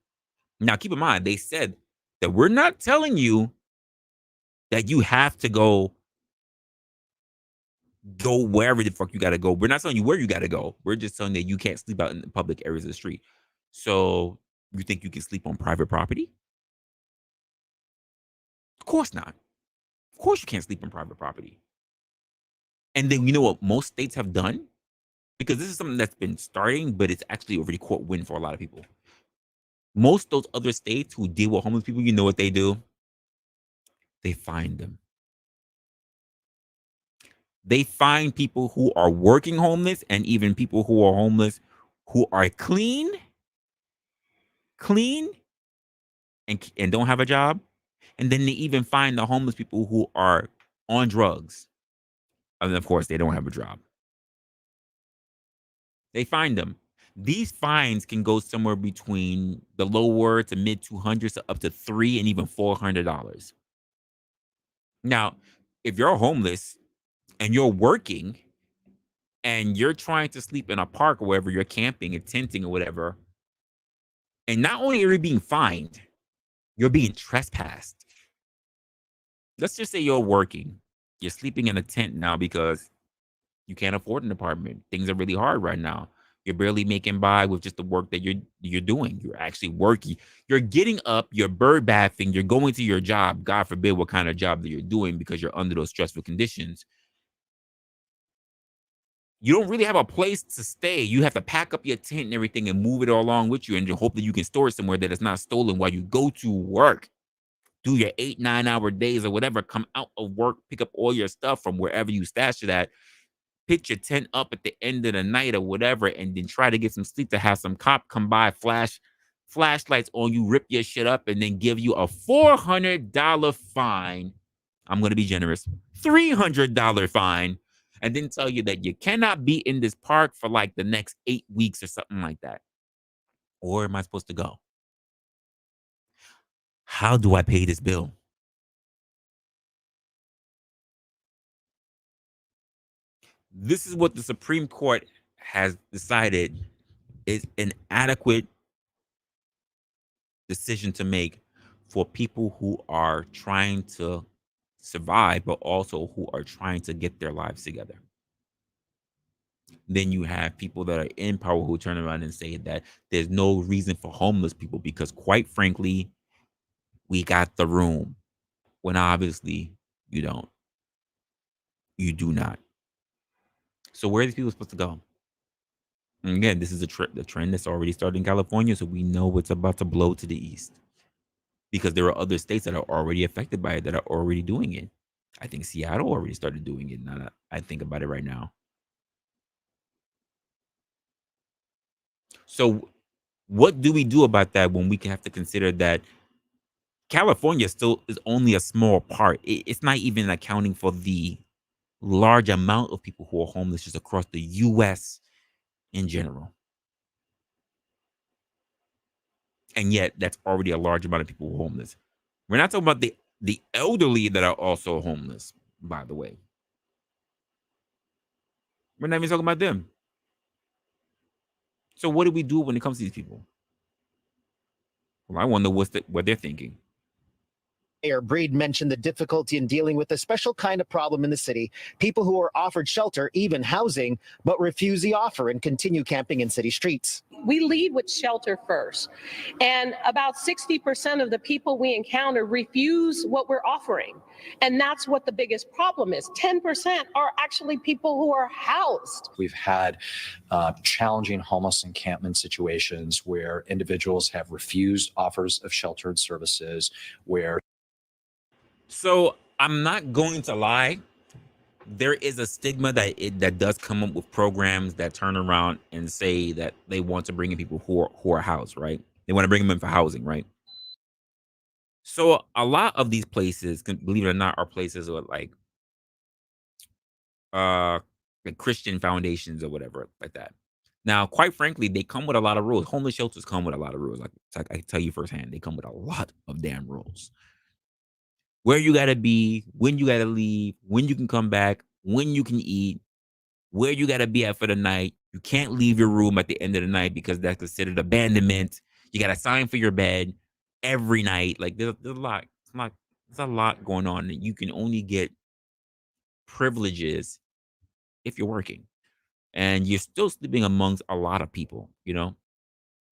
S1: Now, keep in mind, they said that we're not telling you that you have to go wherever the fuck you got to go. We're not telling you where you got to go. We're just telling you that you can't sleep out in the public areas of the street. So you think you can sleep on private property? Of course not. Of course you can't sleep on private property. And then you know what most states have done? Because this is something that's been starting, but it's actually already court win for a lot of people. Most of those other states who deal with homeless people, you know what they do? They find them. They find people who are working homeless and even people who are homeless who are clean and don't have a job, And then they even find the homeless people who are on drugs. And of course, they don't have a job. They find them. These fines can go somewhere between the lower to mid 200s to up to $300 and even $400. Now, if you're homeless and you're working and you're trying to sleep in a park or wherever you're camping and tenting or whatever, and not only are you being fined, you're being trespassed. Let's just say you're working. You're sleeping in a tent now because you can't afford an apartment. Things are really hard right now. You're barely making by with just the work that you're doing. You're actually working. You're getting up, you're bird bathing, you're going to your job. God forbid what kind of job that you're doing because you're under those stressful conditions. You don't really have a place to stay. You have to pack up your tent and everything and move it all along with you and you hope that you can store it somewhere that it's not stolen while you go to work. Do your 8-9 hour days or whatever, come out of work, pick up all your stuff from wherever you stashed it at, pitch your tent up at the end of the night or whatever, and then try to get some sleep to have some cop come by, flashlights on you, rip your shit up, and then give you a $400 fine. I'm going to be generous. $300 fine. And then tell you that you cannot be in this park for like the next 8 weeks or something like that. Or am I supposed to go? How do I pay this bill? This is what the Supreme Court has decided is an adequate decision to make for people who are trying to survive, but also who are trying to get their lives together. Then you have people that are in power who turn around and say that there's no reason for homeless people because, quite frankly, we got the room. When obviously you don't. You do not. So where are these people supposed to go? And again, this is the trend that's already started in California, so we know it's about to blow to the east. Because there are other states that are already affected by it that are already doing it. I think Seattle already started doing it. Now that I think about it right now. So what do we do about that when we have to consider that California still is only a small part? It's not even accounting for the large amount of people who are homeless just across the U.S. in general. And yet that's already a large amount of people who are homeless. We're not talking about the elderly that are also homeless, by the way. We're not even talking about them. So what do we do when it comes to these people? Well, I wonder what they're thinking.
S21: Mayor Breed mentioned the difficulty in dealing with a special kind of problem in the city. People who are offered shelter, even housing, but refuse the offer and continue camping in city streets.
S22: We lead with shelter first. And about 60% of the people we encounter refuse what we're offering. And that's what the biggest problem is. 10% are actually people who are housed.
S2: We've had challenging homeless encampment situations where individuals have refused offers of sheltered services, where
S1: So I'm not going to lie. There is a stigma that does come up with programs that turn around and say that they want to bring in people who are housed, right? They want to bring them in for housing, right? So a lot of these places, believe it or not, are places with like Christian foundations or whatever like that. Now, quite frankly, they come with a lot of rules. Homeless shelters come with a lot of rules. Like I can tell you firsthand, they come with a lot of damn rules. Where you gotta be, when you gotta leave, when you can come back, when you can eat, where you gotta be at for the night. You can't leave your room at the end of the night because that's considered abandonment. You gotta sign for your bed every night. Like there's a lot. There's a lot going on. And you can only get privileges if you're working. And you're still sleeping amongst a lot of people, you know?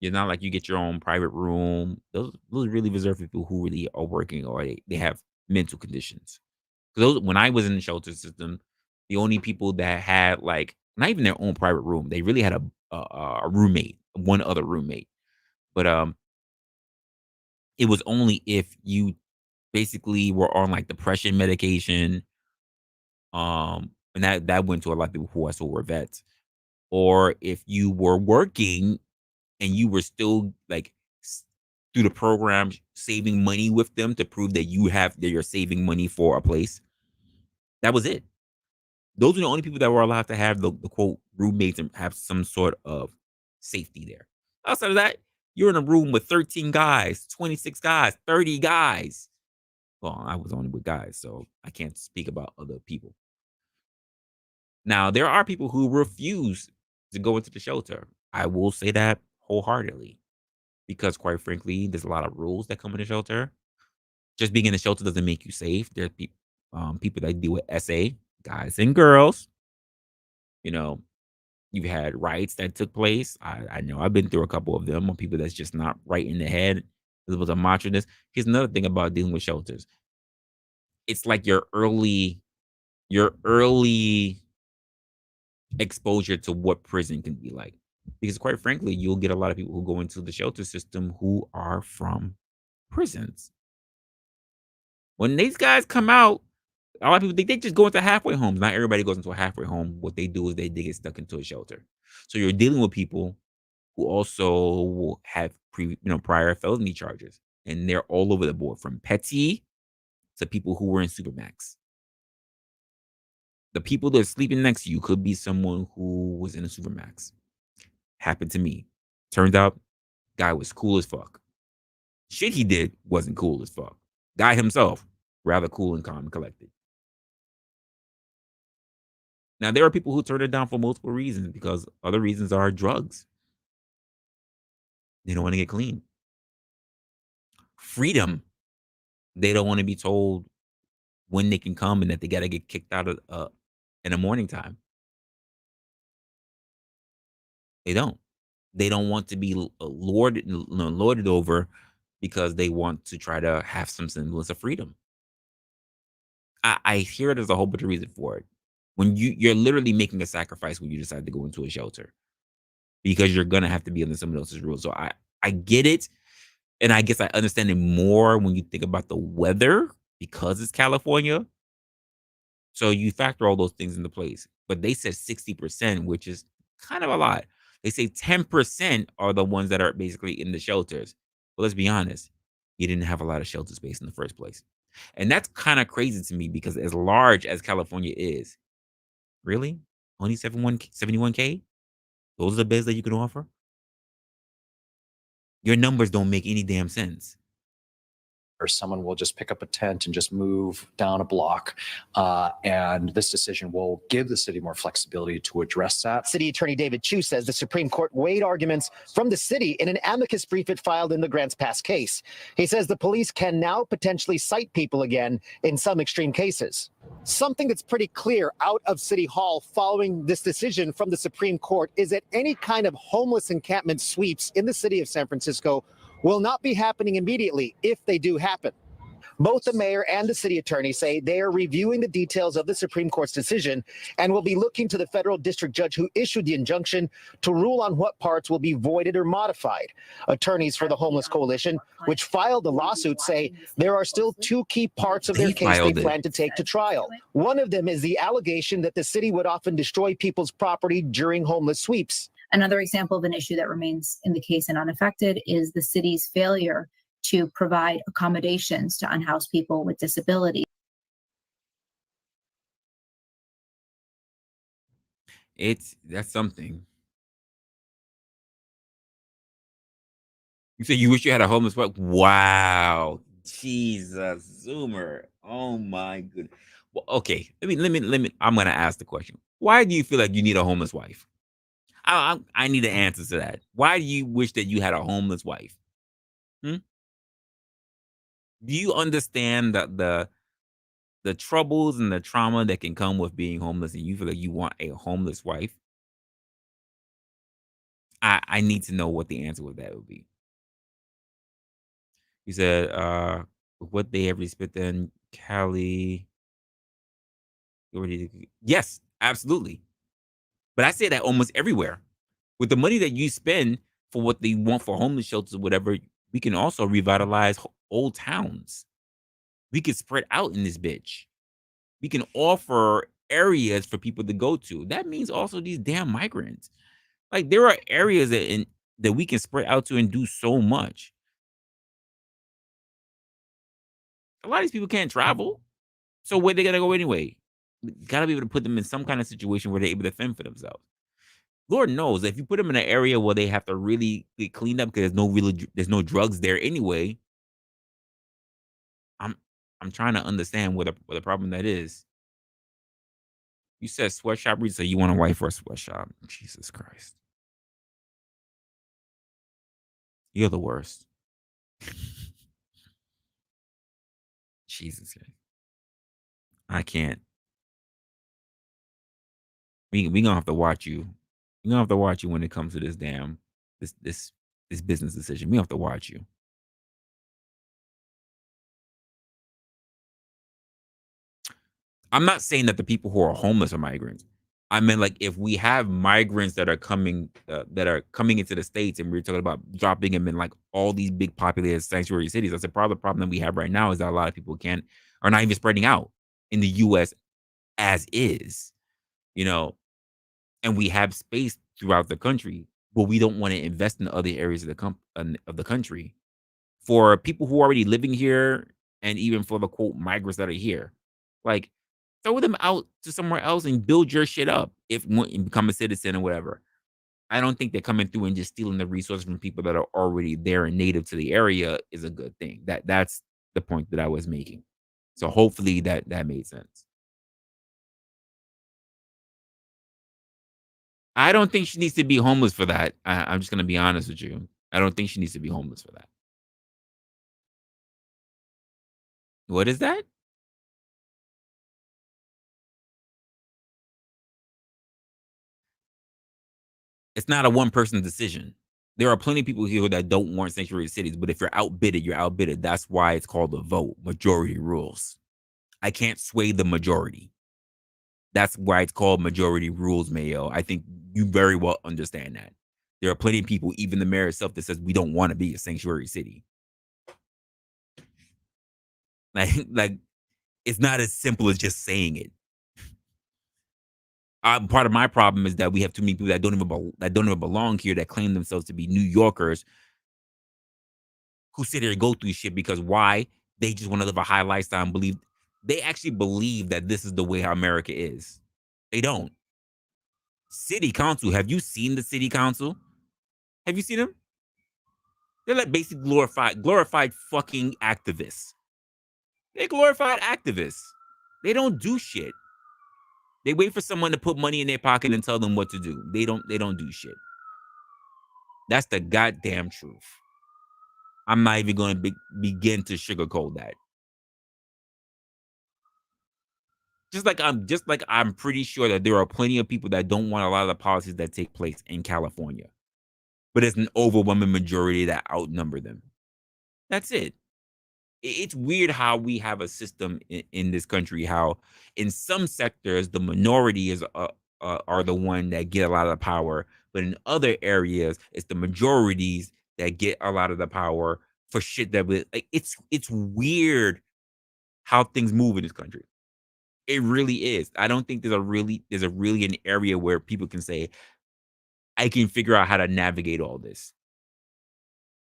S1: You're not like you get your own private room. Those really reserved for people who really are working or they have mental conditions. Those when I was in the shelter system, the only people that had like not even their own private room, they really had a roommate, one other roommate. But it was only if you basically were on like depression medication, and that went to a lot of people who also were vets, or if you were working and you were still like through the program, saving money with them to prove that you're saving money for a place. That was it. Those are the only people that were allowed to have the quote roommates and have some sort of safety there. Outside of that, you're in a room with 13 guys, 26 guys, 30 guys. Well, I was only with guys, so I can't speak about other people. Now, there are people who refuse to go into the shelter. I will say that wholeheartedly because, quite frankly, there's a lot of rules that come in the shelter. Just being in the shelter doesn't make you safe. There's people that deal with SA, guys and girls. You know, you've had riots that took place. I know I've been through a couple of them on people that's just not right in the head. There was a mantra. Here's another thing about dealing with shelters. It's like your early exposure to what prison can be like. Because quite frankly, you'll get a lot of people who go into the shelter system who are from prisons. When these guys come out, a lot of people think they just go into halfway homes. Not everybody goes into a halfway home. What they do is they get stuck into a shelter. So you're dealing with people who also have prior felony charges, and they're all over the board, from petty to people who were in Supermax. The people that are sleeping next to you could be someone who was in a Supermax. Happened to me. Turns out, guy was cool as fuck. Shit he did wasn't cool as fuck. Guy himself, rather cool and calm and collected. Now, there are people who turn it down for multiple reasons because other reasons are drugs. They don't want to get clean. Freedom. They don't want to be told when they can come and that they got to get kicked out of in the morning time. They don't. They don't want to be lorded over because they want to try to have some semblance of freedom. I hear there's a whole bunch of reasons for it. When you're literally making a sacrifice when you decide to go into a shelter because you're gonna have to be under someone else's rules. So I get it, and I guess I understand it more when you think about the weather because it's California. So you factor all those things into place. But they said 60%, which is kind of a lot. They say 10% are the ones that are basically in the shelters. But let's be honest, you didn't have a lot of shelter space in the first place. And that's kind of crazy to me because as large as California is, really? Only 71K? Those are the beds that you can offer? Your numbers don't make any damn sense.
S2: Or someone will just pick up a tent and just move down a block. And this decision will give the city more flexibility to address that.
S21: City Attorney David Chu says the Supreme Court weighed arguments from the city in an amicus brief it filed in the Grants Pass case. He says the police can now potentially cite people again in some extreme cases. Something that's pretty clear out of City Hall following this decision from the Supreme Court is that any kind of homeless encampment sweeps in the city of San Francisco will not be happening immediately if they do happen. Both the mayor and the city attorney say they are reviewing the details of the Supreme Court's decision and will be looking to the federal district judge who issued the injunction to rule on what parts will be voided or modified. Attorneys for the Homeless Coalition, which filed the lawsuit, say there are still two key parts of their case they plan to take to trial. One of them is the allegation that the city would often destroy people's property during homeless sweeps.
S3: Another example of an issue that remains in the case and unaffected is the city's failure to provide accommodations to unhoused people with disabilities.
S1: That's something. You said you wish you had a homeless wife? Wow. Jesus, Zoomer. Oh my goodness. Well, okay. Let me. I'm gonna ask the question. Why do you feel like you need a homeless wife? I need an answer to that. Why do you wish that you had a homeless wife? Do you understand the troubles and the trauma that can come with being homeless, and you feel like you want a homeless wife? I need to know what the answer with that would be. You said, what they have spent in Cali. Yes, absolutely. But I say that almost everywhere. With the money that you spend for what they want for homeless shelters or whatever, we can also revitalize old towns. We can spread out in this bitch. We can offer areas for people to go to. That means also these damn migrants. Like there are areas that we can spread out to and do so much. A lot of these people can't travel. So where they gotta go anyway? Gotta be able to put them in some kind of situation where they're able to fend for themselves. Lord knows if you put them in an area where they have to really get cleaned up because there's no drugs there anyway. I'm trying to understand what the problem that is. You said sweatshop, so you want a wife for a sweatshop? Jesus Christ, you're the worst. Jesus, I can't. We gonna have to watch you. We gonna have to watch you when it comes to this this business decision. We have to watch you. I'm not saying that the people who are homeless are migrants. I mean, like, if we have migrants that are coming into the States, and we're talking about dropping them in like all these big populated sanctuary cities. That's the problem that we have right now, is that a lot of people are not even spreading out in the U.S. as is, and we have space throughout the country, but we don't want to invest in other areas of the country for people who are already living here, and even for the quote migrants that are here. Like, throw them out to somewhere else and build your shit up and become a citizen or whatever. I don't think they're coming through and just stealing the resources from people that are already there and native to the area is a good thing. That's the point that I was making. So hopefully that made sense. I don't think she needs to be homeless for that. I'm just going to be honest with you. I don't think she needs to be homeless for that. What is that? It's not a one-person decision. There are plenty of people here that don't want sanctuary cities, but if you're outbidded, you're outbidded. That's why it's called a vote. Majority rules. I can't sway the majority. That's why it's called majority rules, Mayo. I think you very well understand that. There are plenty of people, even the mayor herself, that says we don't want to be a sanctuary city. Like it's not as simple as just saying it. Part of my problem is that we have too many people that don't even belong here, that claim themselves to be New Yorkers, who sit here and go through shit because why? They just want to live a high lifestyle and they actually believe that this is the way how America is. They don't. City council. Have you seen the city council? Have you seen them? They're like basically glorified fucking activists. They're glorified activists. They don't do shit. They wait for someone to put money in their pocket and tell them what to do. They don't do shit. That's the goddamn truth. I'm not even going to begin to sugarcoat that. Just like I'm pretty sure that there are plenty of people that don't want a lot of the policies that take place in California, but it's an overwhelming majority that outnumber them. That's it. It's weird how we have a system in this country, how in some sectors the minorities are the one that get a lot of the power, but in other areas it's the majorities that get a lot of the power for shit that it's weird how things move in this country. It really is. I don't think there's a really an area where people can say, I can figure out how to navigate all this.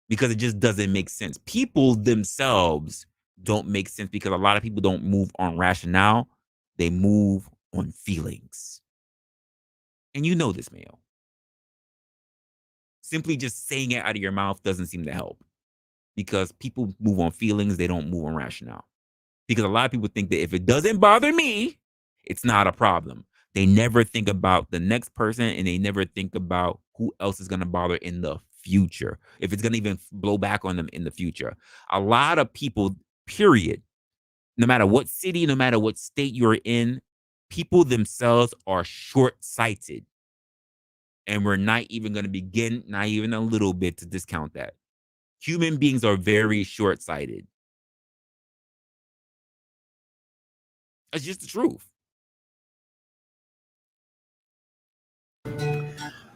S1: Because it just doesn't make sense. People themselves don't make sense because a lot of people don't move on rationale. They move on feelings. And you know this, Mayo. Simply just saying it out of your mouth doesn't seem to help. Because people move on feelings, they don't move on rationale. Because a lot of people think that if it doesn't bother me, it's not a problem. They never think about the next person, and they never think about who else is going to bother in the future, if it's going to even blow back on them in the future. A lot of people, period, no matter what city, no matter what state you're in, people themselves are short-sighted. And we're not even going to begin, not even a little bit, to discount that. Human beings are very short-sighted. That's just the truth.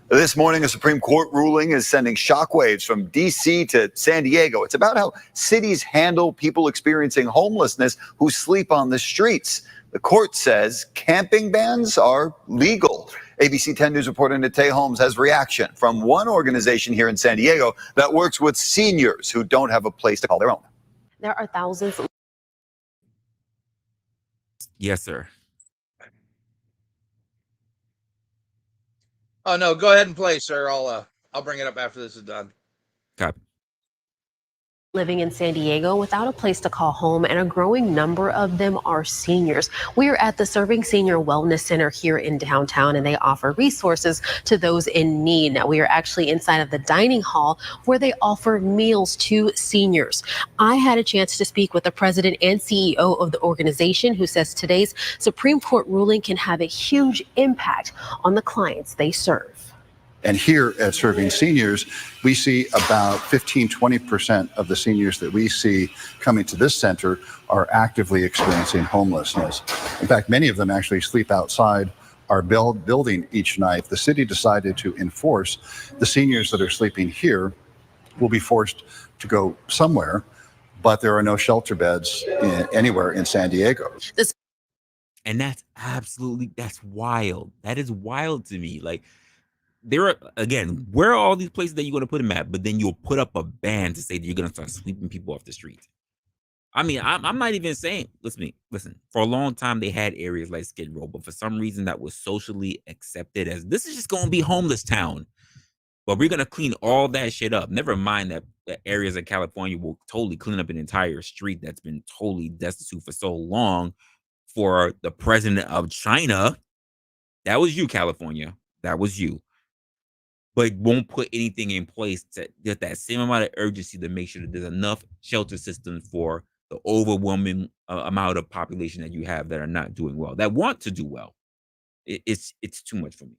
S4: This morning, a Supreme Court ruling is sending shockwaves from D.C. to San Diego. It's about how cities handle people experiencing homelessness who sleep on the streets. The court says camping bans are legal. ABC 10 News reporter Natay Holmes has reaction from one organization here in San Diego that works with seniors who don't have a place to call their own.
S5: There are thousands
S1: Yes, sir.
S5: Oh no, go ahead and play, sir. I'll bring it up after this is done.
S1: Copy.
S7: Living in San Diego without a place to call home, and a growing number of them are seniors. We are at the Serving Senior Wellness Center here in downtown, and they offer resources to those in need. Now, we are actually inside of the dining hall where they offer meals to seniors. I had a chance to speak with the president and CEO of the organization, who says today's Supreme Court ruling can have a huge impact on the clients they serve.
S23: And here at Serving Seniors, we see about 15-20% of the seniors that we see coming to this center are actively experiencing homelessness. In fact, many of them actually sleep outside our building each night. The city decided to enforce the seniors that are sleeping here will be forced to go somewhere, but there are no shelter beds anywhere in San Diego.
S1: And that's wild. That is wild to me. Like, there are, again, where are all these places that you're going to put them at? But then you'll put up a ban to say that you're going to start sweeping people off the street. I mean, I'm not even saying, listen, for a long time, they had areas like Skid Row, but for some reason that was socially accepted as this is just going to be homeless town. But we're going to clean all that shit up. Never mind that the areas of California will totally clean up an entire street that's been totally destitute for so long. For the president of China, that was you, California. That was you. But won't put anything in place to get that same amount of urgency to make sure that there's enough shelter systems for the overwhelming amount of population that you have that are not doing well, that want to do well. It's too much for me.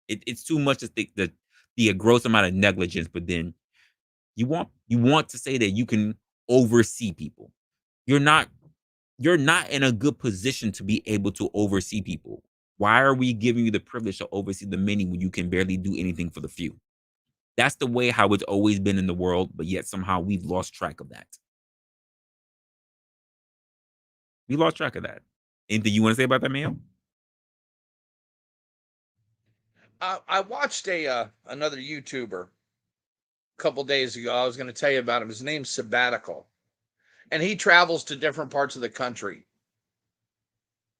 S1: It's too much to think that the gross amount of negligence, but then you want to say that you can oversee people. You're not in a good position to be able to oversee people. Why are we giving you the privilege to oversee the many when you can barely do anything for the few? That's the way how it's always been in the world, but yet somehow we've lost track of that. We lost track of that. Anything you want to say about that, Mayo?
S5: I watched another YouTuber a couple days ago. I was going to tell you about him. His name's Sabbatical, and he travels to different parts of the country.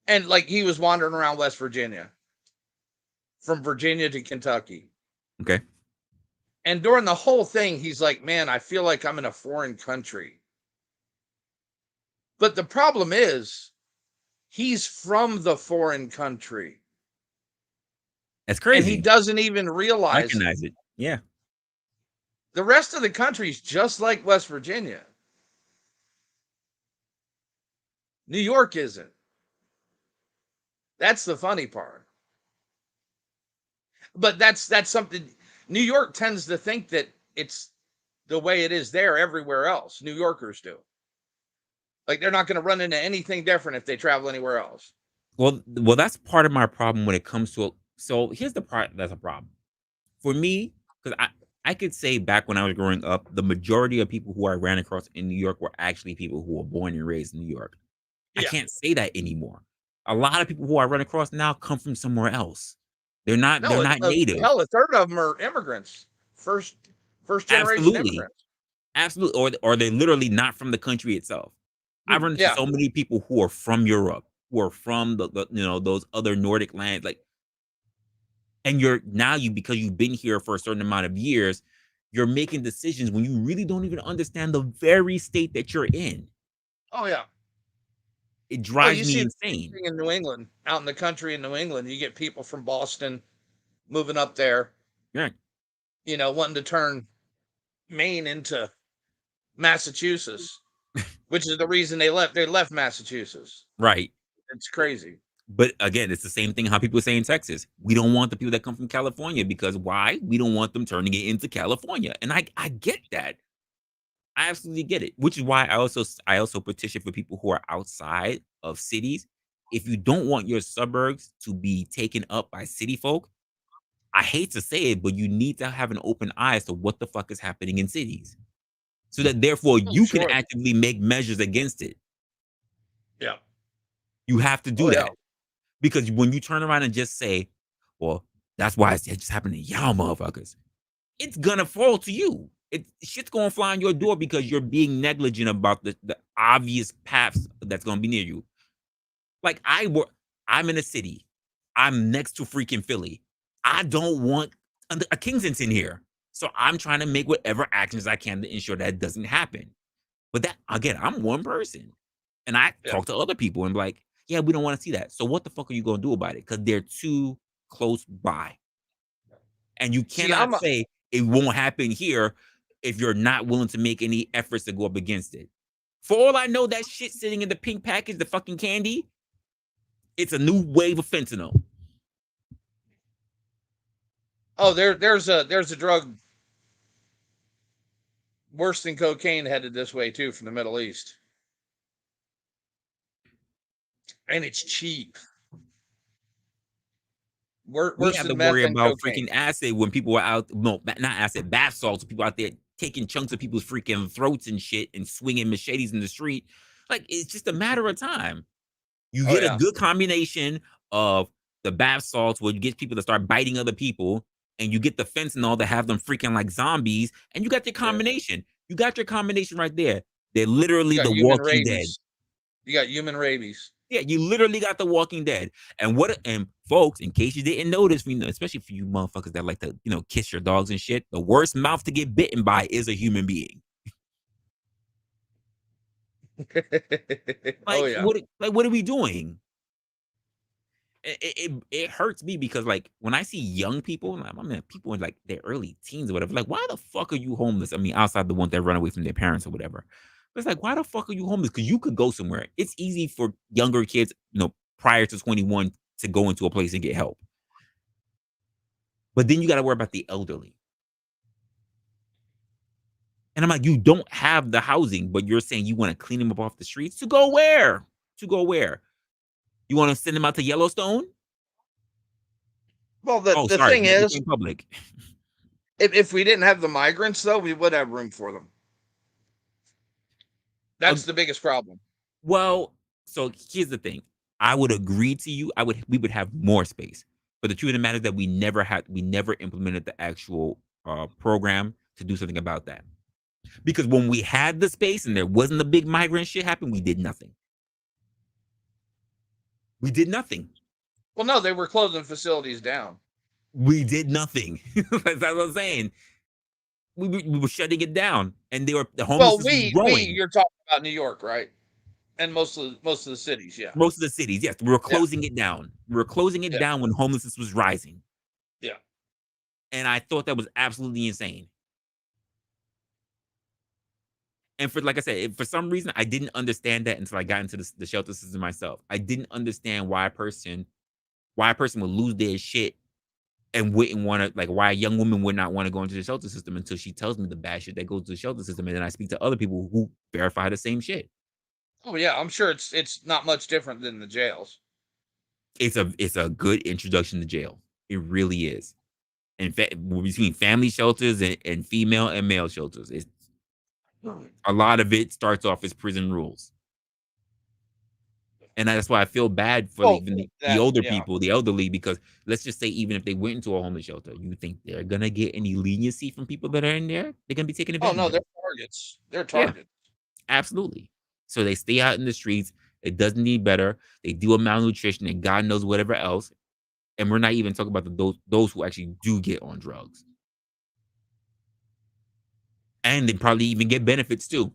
S5: And like he was wandering around West Virginia, from Virginia to Kentucky.
S1: Okay.
S5: And during the whole thing, he's like, man, I feel like I'm in a foreign country. But the problem is, he's from the foreign country.
S1: That's crazy.
S5: And he doesn't even realize
S1: recognize it. Yeah.
S5: The rest of the country is just like West Virginia. New York isn't. That's the funny part. But that's something. New York tends to think that it's the way it is there everywhere else. New Yorkers do. Like they're not going to run into anything different if they travel anywhere else.
S1: Well, that's part of my problem when it comes to. So here's the part that's a problem for me, because I could say back when I was growing up, the majority of people who I ran across in New York were actually people who were born and raised in New York. Yeah. I can't say that anymore. A lot of people who I run across now come from somewhere else. They're not native.
S5: Hell, a third of them are immigrants. First generation immigrants.
S1: Absolutely. Or they're literally not from the country itself. I've run into so many people who are from Europe, who are from the those other Nordic lands, like, and because you've been here for a certain amount of years, you're making decisions when you really don't even understand the very state that you're in.
S5: Oh yeah.
S1: It drives me insane.
S5: In New England, out in the country in New England, you get people from Boston moving up there.
S1: Yeah.
S5: Wanting to turn Maine into Massachusetts, which is the reason they left. They left Massachusetts.
S1: Right.
S5: It's crazy.
S1: But again, it's the same thing how people say in Texas. We don't want the people that come from California because why? We don't want them turning it into California. And I get that. I absolutely get it, which is why I also petition for people who are outside of cities. If you don't want your suburbs to be taken up by city folk, I hate to say it, but you need to have an open eye as to what the fuck is happening in cities, so that therefore you can actively make measures against it.
S5: Yeah,
S1: you have to do that, because when you turn around and just say, "Well, that's why it just happened to y'all motherfuckers," it's gonna fall to you. Shit's gonna fly on your door because you're being negligent about the obvious paths that's gonna be near you. Like I'm in a city. I'm next to freaking Philly. I don't want a Kingston in here. So I'm trying to make whatever actions I can to ensure that doesn't happen. But that again, I'm one person. And I talk to other people and be like, yeah, we don't want to see that. So what the fuck are you gonna do about it? Because they're too close by. And you cannot say it won't happen here if you're not willing to make any efforts to go up against it. For all I know, that shit sitting in the pink package, the fucking candy, it's a new wave of fentanyl.
S5: Oh, there's a drug worse than cocaine headed this way too from the Middle East. And it's cheap.
S1: We have to worry about freaking acid when people are out. No, not acid, bath salts. People out there taking chunks of people's freaking throats and shit and swinging machetes in the street. Like, it's just a matter of time. You get a good combination of the bath salts where you get people to start biting other people, and you get the fentanyl to have them freaking like zombies, and you got your combination. You got your combination right there. They're literally the Walking Dead.
S5: You got human rabies.
S1: Yeah, you literally got the Walking Dead. And folks, in case you didn't notice, especially for you motherfuckers that like to, kiss your dogs and shit, the worst mouth to get bitten by is a human being. What are we doing? It hurts me because like when I see young people, people in like their early teens or whatever, like, why the fuck are you homeless? I mean, outside the ones that run away from their parents or whatever. But it's like, why the fuck are you homeless? Because you could go somewhere. It's easy for younger kids, prior to 21 to go into a place and get help. But then you got to worry about the elderly. And I'm like, you don't have the housing, but you're saying you want to clean them up off the streets? To go where? You want to send them out to Yellowstone?
S5: Well, the thing is,
S1: public.
S5: If we didn't have the migrants, though, we would have room for them. That's the biggest problem.
S1: Well, so here's the thing. I would agree to you. We would have more space. But the truth of the matter is that we never implemented the actual program to do something about that. Because when we had the space and there wasn't the big migrant shit happen, we did nothing.
S5: Well, no, they were closing facilities down.
S1: We did nothing. That's what I'm saying. We were shutting it down, and the homelessness was growing.
S5: You're talking about New York, right? And most of the cities, yeah.
S1: Most of the cities, yes. We were closing it down. We were closing it down when homelessness was rising.
S5: Yeah.
S1: And I thought that was absolutely insane. And like I said, for some reason, I didn't understand that until I got into the shelter system myself. I didn't understand why a person would lose their shit and wouldn't want to, like, why a young woman would not want to go into the shelter system until she tells me the bad shit that goes to the shelter system. And then I speak to other people who verify the same shit.
S5: Oh yeah, I'm sure it's not much different than the jails.
S1: It's a good introduction to jail. It really is. In fact, between family shelters and female and male shelters, a lot of it starts off as prison rules. And that's why I feel bad for the older people, the elderly, because let's just say even if they went into a homeless shelter, you think they're going to get any leniency from people that are in there? They're going to be taken advantage of.
S5: Oh, no, they're targets. They're targets.
S1: Yeah, absolutely. So they stay out in the streets. It doesn't need better. They do a malnutrition and God knows whatever else. And we're not even talking about those who actually do get on drugs. And they probably even get benefits too.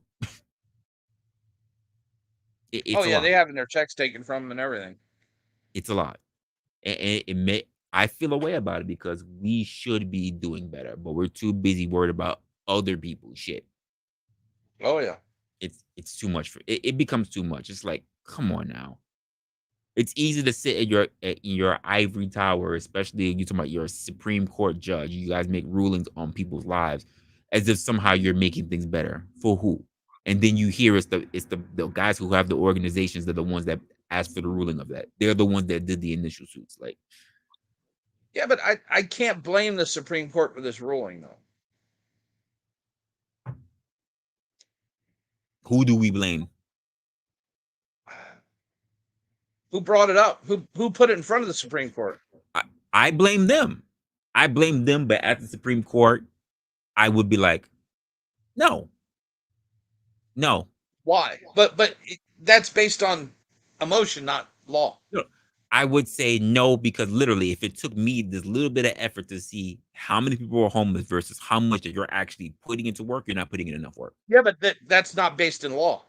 S5: They having their checks taken from them and everything.
S1: It's a lot. And I feel a way about it because we should be doing better, but we're too busy worried about other people's shit.
S5: Oh yeah.
S1: It's too much it becomes too much. It's like, come on now. It's easy to sit in your ivory tower, especially if you're talking about you're a Supreme Court judge. You guys make rulings on people's lives as if somehow you're making things better. For who? And then you hear it's the guys who have the organizations that are the ones that asked for the ruling of that. They're the ones that did the initial suits. Like,
S5: yeah, but I can't blame the Supreme Court for this ruling though.
S1: Who do we blame?
S5: Who brought it up? Who put it in front of the Supreme Court?
S1: I blame them. But at the Supreme Court, I would be like, no.
S5: Why? But that's based on emotion, not law?
S1: No, I would say no, because literally, if it took me this little bit of effort to see how many people are homeless versus how much that you're actually putting into work, you're not putting in enough work.
S5: Yeah, but that's not based in law.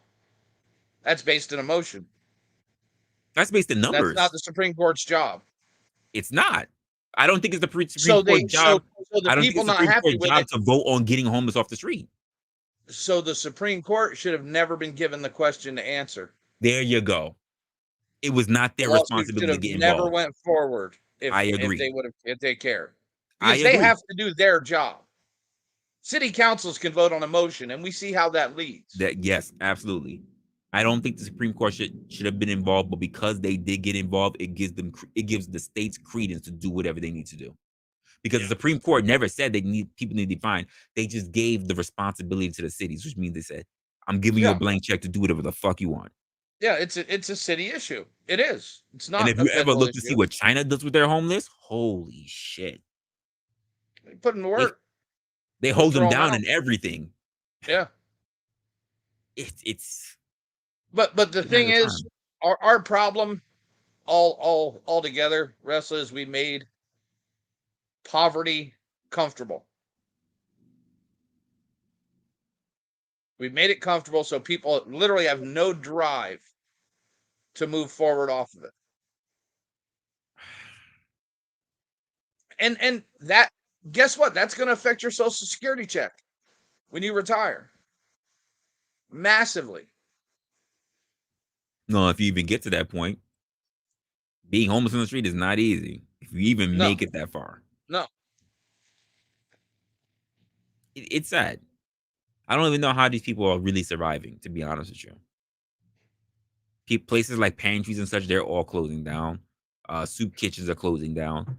S5: That's based in emotion.
S1: That's based in
S5: That's
S1: numbers.
S5: not the Supreme Court's job.
S1: It's not. I don't think it's the Supreme
S5: So
S1: Court job.
S5: so the
S1: I don't think
S5: people
S1: it's the
S5: not
S1: Supreme
S5: happy
S1: Court
S5: with
S1: job
S5: it.
S1: to vote on getting homeless off the street.
S5: So the Supreme Court should have never been given the question to answer.
S1: There you go. It was not
S5: The
S1: their
S5: lawsuit should
S1: responsibility to
S5: have
S1: get
S5: never
S1: involved.
S5: went forward
S1: I agree.
S5: if they cared.
S1: I
S5: Because they
S1: agree.
S5: have to do their job. City councils can vote on a motion, and we see how that leads.
S1: That yes, absolutely. I don't think the Supreme Court should have been involved, but because they did get involved, it gives the states credence to do whatever they need to do. Because the Supreme Court never said people need to be fined. They just gave the responsibility to the cities, which means they said, "I'm giving you a blank check to do whatever the fuck you want."
S5: Yeah, it's a city issue. It is. It's not.
S1: And if you ever look to see what China does with their homeless, holy shit,
S5: they put them to work.
S1: They hold them down and everything.
S5: Yeah.
S1: It's.
S5: But the thing is, our problem all together, Resla, is we made poverty comfortable. We made it comfortable so people literally have no drive to move forward off of it. And that, guess what? That's going to affect your Social Security check when you retire. Massively.
S1: No, if you even get to that point, being homeless on the street is not easy. If you even make it that far.
S5: No.
S1: It's sad. I don't even know how these people are really surviving, to be honest with you. Places like pantries and such, they're all closing down. Soup kitchens are closing down.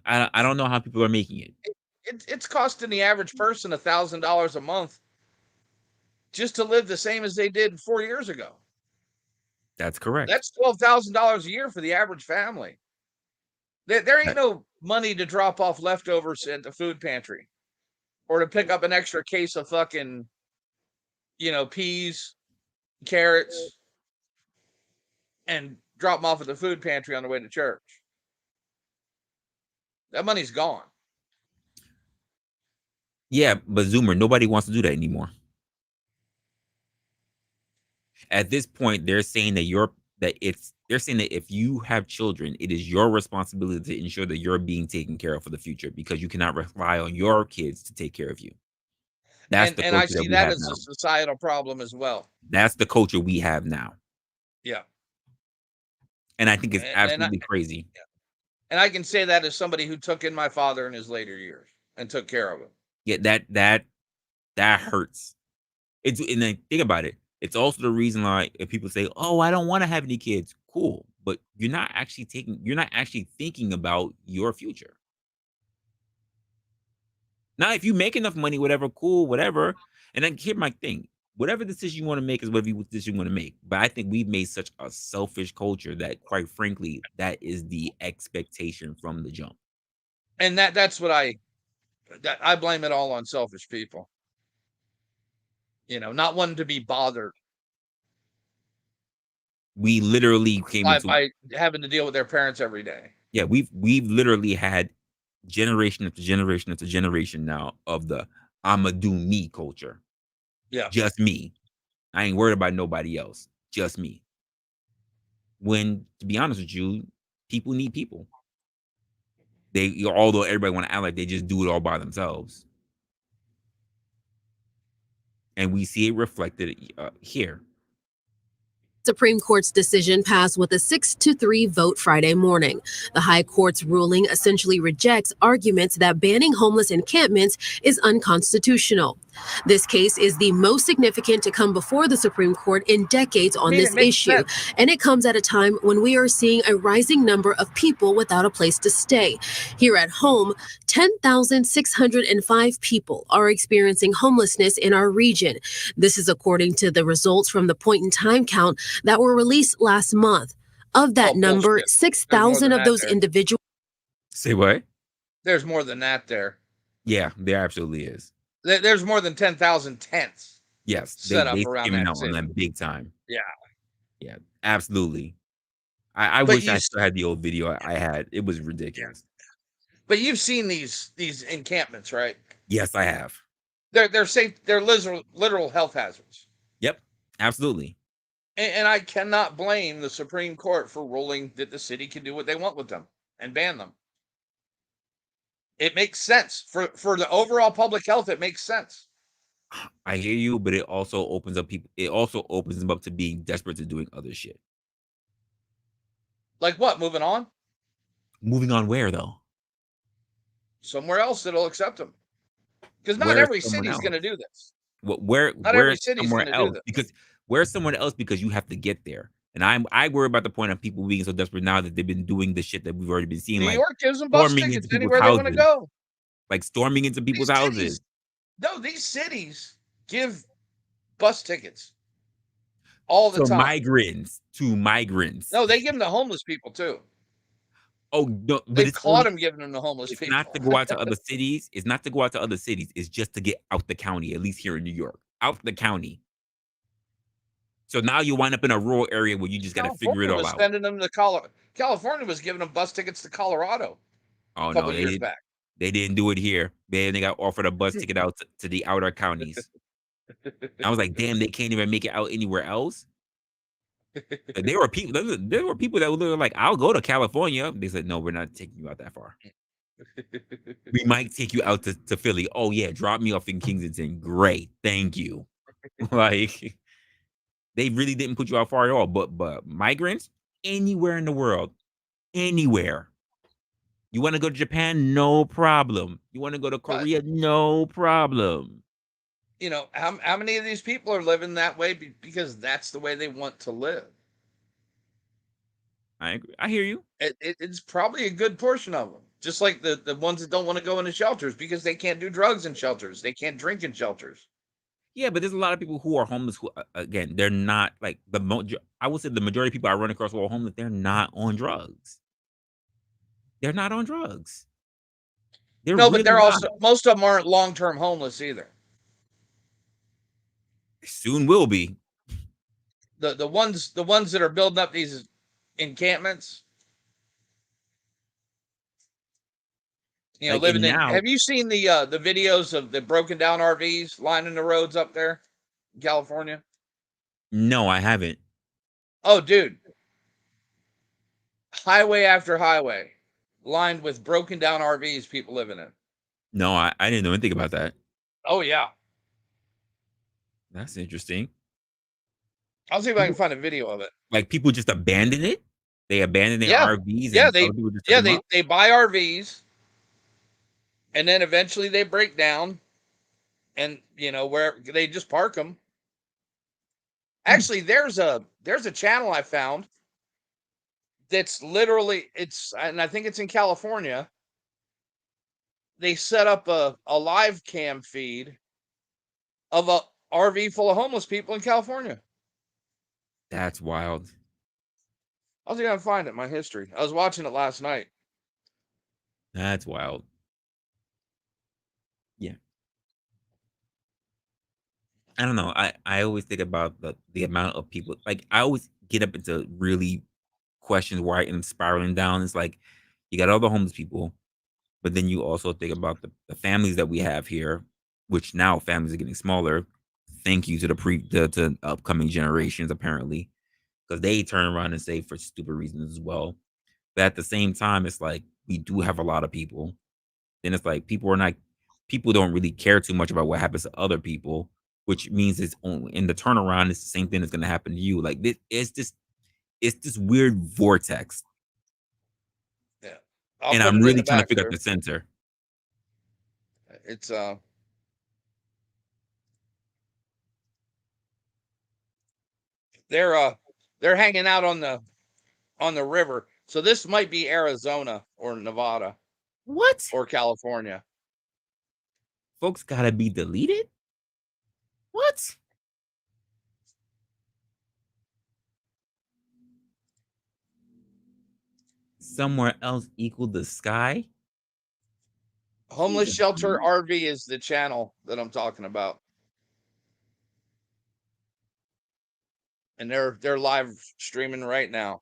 S1: I don't know how people are making it.
S5: It's costing the average person $1,000 a month just to live the same as they did 4 years ago.
S1: That's correct.
S5: That's $12,000 a year for the average family. There ain't no money to drop off leftovers at the food pantry or to pick up an extra case of fucking, peas, carrots, and drop them off at the food pantry on the way to church. That money's gone.
S1: Yeah, but Zoomer, nobody wants to do that anymore. At this point, they're saying that if you have children, it is your responsibility to ensure that you're being taken care of for the future, because you cannot rely on your kids to take care of you. That's the culture
S5: and I see that as
S1: now.
S5: a societal problem as well.
S1: That's the culture we have now.
S5: Yeah.
S1: And I think it's absolutely crazy.
S5: Yeah. And I can say that as somebody who took in my father in his later years and took care of him.
S1: Yeah, that hurts. And then think about it. It's also the reason, like, if people say, "Oh, I don't want to have any kids," cool, but you're not actually thinking about your future. Now, if you make enough money, whatever, cool, whatever. And then here's my thing: whatever decision you want to make is whatever decision you want to make. But I think we've made such a selfish culture that, quite frankly, that is the expectation from the jump.
S5: And that's what I blame it all on selfish people. Not wanting to be bothered.
S1: We literally came
S5: by having to deal with their parents every day.
S1: Yeah, we've literally had generation after generation after generation now of the "I'ma do me" culture.
S5: Yeah,
S1: just me. I ain't worried about nobody else. Just me. When, to be honest with you, people need people. Although everybody want to act like they just do it all by themselves. And we see it reflected here.
S7: Supreme Court's decision passed with a 6-3 vote Friday morning. The High Court's ruling essentially rejects arguments that banning homeless encampments is unconstitutional. This case is the most significant to come before the Supreme Court in decades on this issue, and it comes at a time when we are seeing a rising number of people without a place to stay. Here at home, 10,605 people are experiencing homelessness in our region. This is according to the results from the point-in-time count that were released last month. Of that number, 6,000 of those individuals.
S1: Say what?
S5: There's more than that there.
S1: Yeah, there absolutely is.
S5: There's more than 10,000 tents.
S1: Yes,
S5: set up around that
S1: out
S5: city.
S1: on them big time.
S5: Yeah.
S1: Yeah, absolutely. I
S5: But
S1: wish
S5: you
S1: I still had the old video I had. It was ridiculous.
S5: But you've seen these encampments, right?
S1: Yes, I have.
S5: They're safe. They're literal health hazards.
S1: Yep, absolutely.
S5: And I cannot blame the Supreme Court for ruling that the city can do what they want with them and ban them. It makes sense for the overall public health. It makes sense.
S1: I hear you, but it also opens up people. It also opens them up to being desperate to doing other shit.
S5: Like what? Moving on.
S1: Moving on where though?
S5: Somewhere else that'll accept them. Because not
S1: Where's
S5: every
S1: someone
S5: city's
S1: else?
S5: going to do this.
S1: Where's
S5: Not every city's going
S1: somewhere
S5: to do
S1: else?
S5: this.
S1: Because where's someone else? Because you have to get there. And I worry about the point of people being so desperate now that they've been doing the shit that we've already been seeing,
S5: New
S1: like
S5: York gives them bus
S1: storming
S5: tickets
S1: into people's
S5: anywhere they want to
S1: houses,
S5: go.
S1: like storming into people's
S5: These
S1: houses.
S5: cities, no, these cities give bus tickets all the
S1: So
S5: time.
S1: to migrants.
S5: No, they give them to homeless people too.
S1: Oh no, but
S5: They've
S1: it's
S5: caught
S1: only,
S5: them giving them to homeless
S1: it's
S5: people.
S1: not to go out to other cities. It's not to go out to other cities. It's just to get out the county, at least here in New York, out the county. So now you wind up in a rural area where you just got to figure it
S5: California
S1: all
S5: was
S1: out.
S5: sending them to Colorado. California was giving them bus tickets to Colorado
S1: Oh
S5: a
S1: no,
S5: couple years back.
S1: they didn't do it here. They got offered a bus ticket out to the outer counties. I was like, damn, they can't even make it out anywhere else. Like, there were people that were like, I'll go to California. They said, no, we're not taking you out that far. We might take you out to Philly. Oh yeah, drop me off in Kensington. Great, thank you. Like, they really didn't put you out far at all. But migrants, anywhere in the world, anywhere. You want to go to Japan? No problem. You want to go to Korea? No problem.
S5: You know, how many of these people are living that way because that's the way they want to live?
S1: I agree. I hear you.
S5: It's probably a good portion of them. Just like the ones that don't want to go into shelters because they can't do drugs in shelters. They can't drink in shelters.
S1: Yeah, but there's a lot of people who are homeless who, again, they're not like I would say the majority of people I run across who are homeless, they're not on drugs. They're not on drugs.
S5: No, but they're also, most of them aren't long-term homeless either.
S1: Soon will be.
S5: The ones that are building up these encampments, you know,
S1: Like,
S5: living in.
S1: now,
S5: Have you seen the videos of the broken down RVs lining the roads up there in California?
S1: no, I haven't.
S5: Oh, dude. Highway after highway lined with broken down RVs people living in.
S1: No, I didn't know anything about that.
S5: Oh, yeah.
S1: That's interesting.
S5: I'll see if I can find a video of it.
S1: Like, people just abandon it? They abandon their RVs
S5: Yeah,
S1: and other people just pick them up?
S5: they buy RVs and then eventually they break down and, you know, where they just park them. Actually, there's a channel I found that's literally, and I think it's in California. They set up a live cam feed of a RV full of homeless people in California.
S1: That's wild.
S5: I was gonna find it, my history. I was watching it last night.
S1: That's wild. Yeah. I don't know. I always think about the amount of people. Like, I always get up into really questions where I am spiraling down. It's like, you got all the homeless people, but then you also think about the families that we have here, which now families are getting smaller. Thank you to the upcoming generations, apparently, because they turn around and say for stupid reasons as well. But at the same time, it's like, we do have a lot of people. Then it's like, people don't really care too much about what happens to other people, which means it's only in the turnaround, it's the same thing that's going to happen to you. Like, it's this weird vortex.
S5: Yeah.
S1: And I'm really trying to figure out the center.
S5: It's they're hanging out on the river. So this might be Arizona or Nevada.
S1: What?
S5: Or California.
S1: Folks gotta be deleted? What? Somewhere else equal the sky?
S5: Homeless Shelter RV is the channel that I'm talking about. And they're live streaming right now.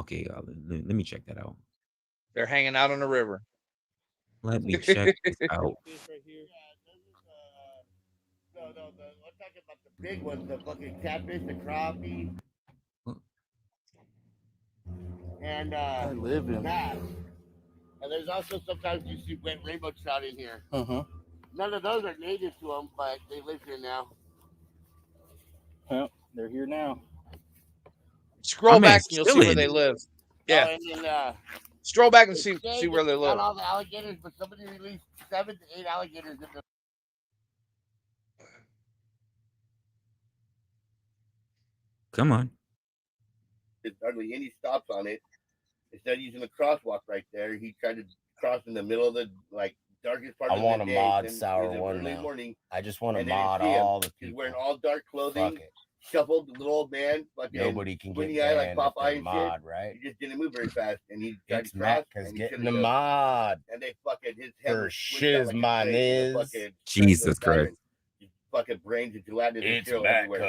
S1: Okay, let me check that out.
S5: They're hanging out on the river.
S1: Let me check this out.
S8: No, we're talking about the big ones, the fucking catfish, the crappie, and
S23: I live in.
S8: bass. And there's also sometimes you see rainbow trout in here.
S23: Uh-huh.
S8: None of those are native to them, but they live here now.
S23: Well, they're here now.
S5: Scroll
S1: My
S5: back
S1: man's
S5: and you'll see where they
S1: chilling.
S5: live. Yeah.
S8: Oh, and then,
S5: Scroll back and
S8: they
S5: see
S8: say
S5: where they
S8: that
S5: live.
S8: not all the alligators, but somebody released 7 to 8 alligators in the.
S1: Come on.
S8: There's hardly any stops on it. Instead of using the crosswalk right there, he tried to cross in the middle of the darkest part of the day.
S9: I want a mod sour one
S8: early
S9: now.
S8: morning,
S9: I just want to
S8: and they didn't
S9: mod
S8: see him.
S9: all the
S8: He's
S9: people.
S8: wearing all dark clothing.
S9: Fuck it.
S8: Shuffled, little old man, fucking
S9: Nobody can get
S8: squinty eye like
S9: banned if
S8: Popeye
S9: they
S8: and
S9: mod,
S8: shit.
S9: right?
S8: He just didn't move very fast, and he tried
S9: It's
S8: to cross.
S9: Matt, 'cause
S8: And he
S9: getting
S8: should've
S9: the
S8: just-
S9: mod.
S8: And they fucking his head
S9: For
S8: was squished out
S9: shiz
S8: like a
S9: my
S8: snake, and the
S9: niz.
S8: fucking
S1: Jesus Christ.
S8: diamond, his fucking brains and gelatinous
S9: It's
S8: material everywhere.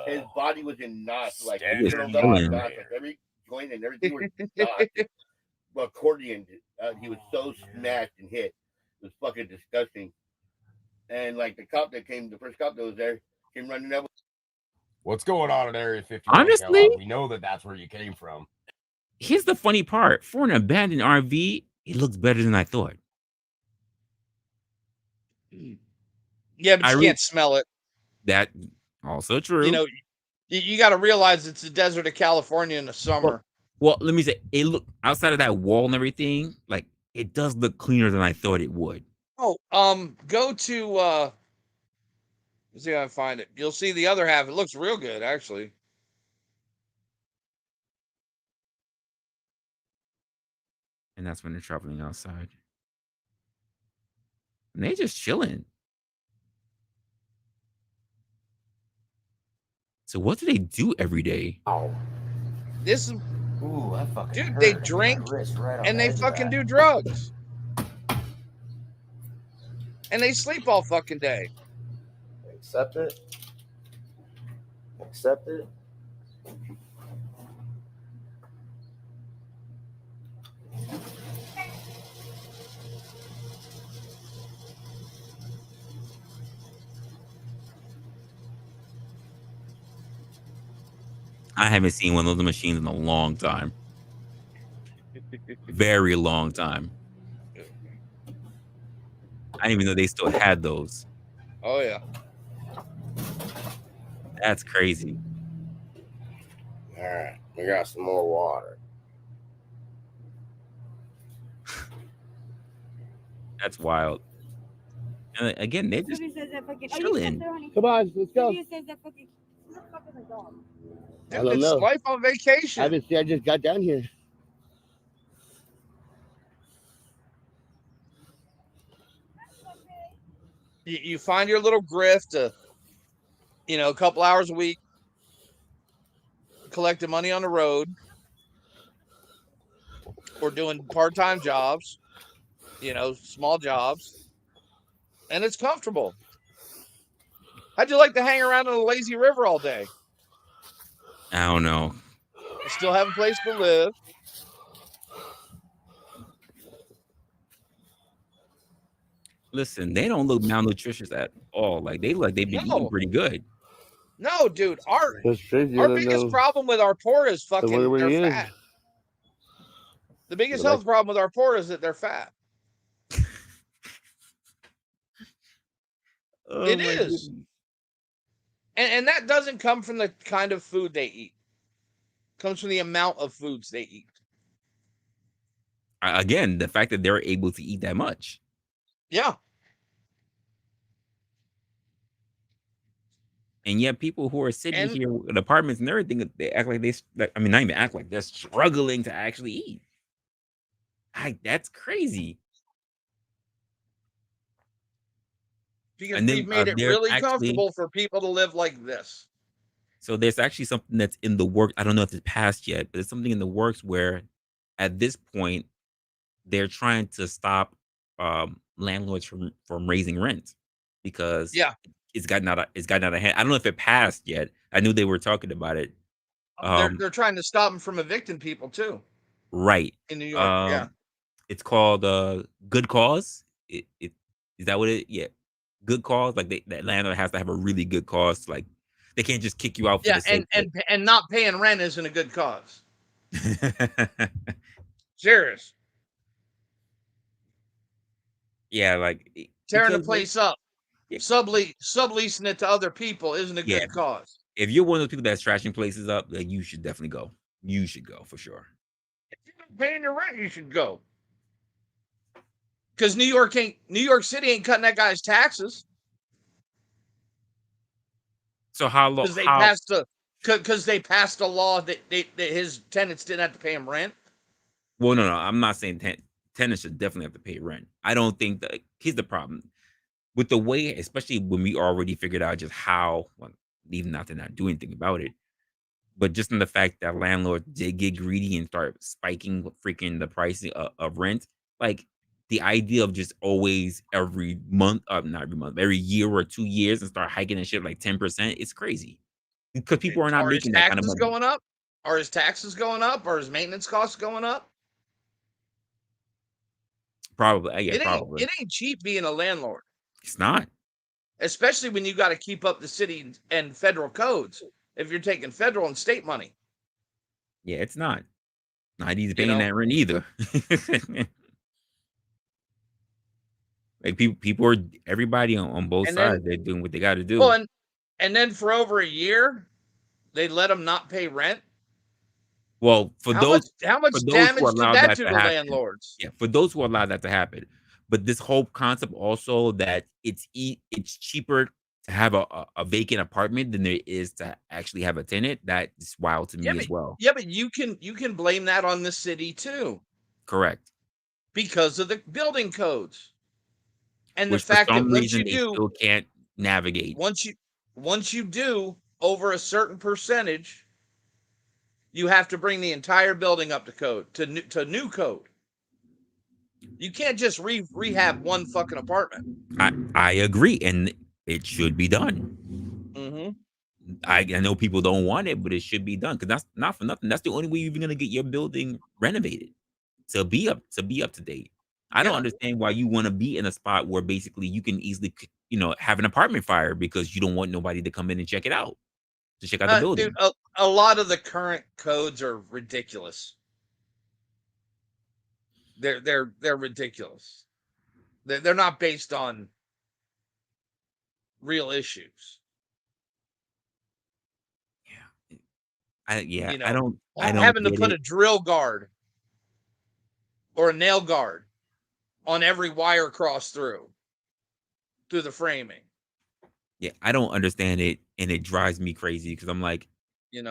S9: Becca.
S8: His body was in knots, like
S1: He is
S8: curled up in
S1: chilling.
S8: knots, like every joint and everything was knots. Accordion. He was so smashed and hit. It was fucking disgusting. And like the cop that came, the first cop that was there, came running up.
S9: What's going on at Area 51?
S1: Honestly,
S9: Kellogg? We know that that's where you came from.
S1: here's the funny part. For an abandoned RV, it looks better than I thought.
S5: Yeah, but you can't smell it.
S1: That also true.
S5: You know, you got to realize it's the desert of California in the summer.
S1: Well, let me say, it look outside of that wall and everything, like it does look cleaner than I thought it would.
S5: Oh, go to let's see if I can find it. You'll see the other half. It looks real good, actually.
S1: And that's when they're traveling outside. And they just chilling. So what do they do every day?
S9: Oh,
S5: This is
S9: ooh, that fucking
S5: dude.
S9: hurt.
S5: They
S9: I hit my
S5: drink
S9: wrist right on
S5: and
S9: the
S5: they
S9: edge of
S5: fucking
S9: that.
S5: do drugs. And they sleep all fucking day.
S9: Accept it. Accept it.
S1: I haven't seen one of those machines in a long time. Very long time. I didn't even know they still had those.
S5: Oh yeah.
S1: That's crazy.
S9: All right, we got some more water.
S1: That's wild. And again, they just chilling.
S8: Come on, let's go.
S5: Dude,
S8: I don't
S5: it's
S8: know.
S5: life on vacation.
S8: I just got down here.
S5: You find your little grift, a couple hours a week, collecting money on the road, or doing part-time jobs, small jobs, and it's comfortable. How'd you like to hang around on a lazy river all day?
S1: I don't know.
S5: You still have a place to live.
S1: Listen, they don't look malnutritious at all. Like they've been eating pretty good.
S5: No, dude, our
S8: That's crazy.
S5: biggest problem with our poor is
S8: wonder
S5: fucking
S8: where he
S5: they're
S8: is.
S5: fat. The biggest
S8: They're
S5: health problem with our poor is that they're fat.
S1: Oh,
S5: It
S1: my
S5: is.
S1: goodness.
S5: And that doesn't come from the kind of food they eat. It comes from the amount of foods they eat.
S1: Again, the fact that they're able to eat that much.
S5: Yeah.
S1: And yet people who are sitting here with apartments and everything, they act like not even act like they're struggling to actually eat. That's crazy.
S5: Because
S1: And then,
S5: we've made it
S1: there's
S5: really
S1: actually-
S5: comfortable for people to live like this.
S1: So there's actually something that's in the works. I don't know if it's passed yet, but it's something in the works where at this point they're trying to stop landlords from raising rent because it's gotten out of hand. I don't know if it passed yet. I knew they were talking about it,
S5: They're trying to stop them from evicting people too
S1: Right.
S5: in New York. Yeah.
S1: It's called good cause. It is that what it? Yeah, good cause. Like that landlord has to have a really good cause. Like they can't just kick you out for
S5: Yeah,
S1: the sake of
S5: and not paying rent isn't a good cause.
S1: it.
S5: Serious.
S1: Yeah, like
S5: Tearing the
S1: because like,
S5: place up, subleasing it to other people isn't a
S1: yeah,
S5: good cause.
S1: if you're one of those people that's trashing places up, like you should definitely go. You should go for sure.
S5: If you're not paying your rent, you should go. Because New York City ain't cutting that guy's taxes.
S1: So how long?
S5: Because they passed a law that his tenants didn't have to pay him rent.
S1: Well, no, I'm not saying tenants should definitely have to pay rent. I don't think that. Here's the problem with the way, especially when we already figured out just how, well, even not to not do anything about it, but just in the fact that landlords did get greedy and start spiking freaking the price of rent. Like the idea of just always every month, not every month, every year or 2 years and start hiking and shit like 10%, it's crazy because people are not
S5: Are his
S1: making that kind of
S5: taxes
S1: money.
S5: going up? Are his taxes going up? Are his maintenance costs going up?
S1: Probably, yeah, probably.
S5: It ain't cheap being a landlord.
S1: It's not.
S5: Especially when you got to keep up the city and federal codes if you're taking federal and state money.
S1: Yeah, it's not. Not easy paying that rent either. Like people are everybody on both sides. They're doing what they got to do.
S5: Well, and then for over a year, they let them not pay rent.
S1: Well,
S5: how much
S1: who
S5: damage did
S1: allow
S5: that
S1: that
S5: do
S1: to
S5: to
S1: happen,
S5: landlords?
S1: yeah, for those who allow that to happen. But this whole concept also that it's cheaper to have a vacant apartment than there is to actually have a tenant. That is wild to me as well.
S5: Yeah, but you can blame that on the city too.
S1: Correct.
S5: Because of the building codes. And
S1: Which
S5: the fact
S1: for some
S5: that once
S1: reason
S5: you
S1: they
S5: do,
S1: still can't navigate.
S5: once you do over a certain percentage, you have to bring the entire building up to code, to new code. You can't just rehab one fucking apartment.
S1: I agree, and it should be done.
S5: Mm-hmm.
S1: I know people don't want it, but it should be done because that's not for nothing. That's the only way you're even gonna get your building renovated to be up to date. I don't understand why you want to be in a spot where basically you can easily, have an apartment fire because you don't want nobody to come in and check it out, to check out the building.
S5: Dude, a lot of the current codes are ridiculous. They're ridiculous. They're not based on real issues.
S1: I
S5: You
S1: don't
S5: having to
S1: get
S5: put
S1: it.
S5: a drill guard or a nail guard on every wire cross through the framing.
S1: Yeah, I don't understand it, and it drives me crazy because I'm like,
S5: Shit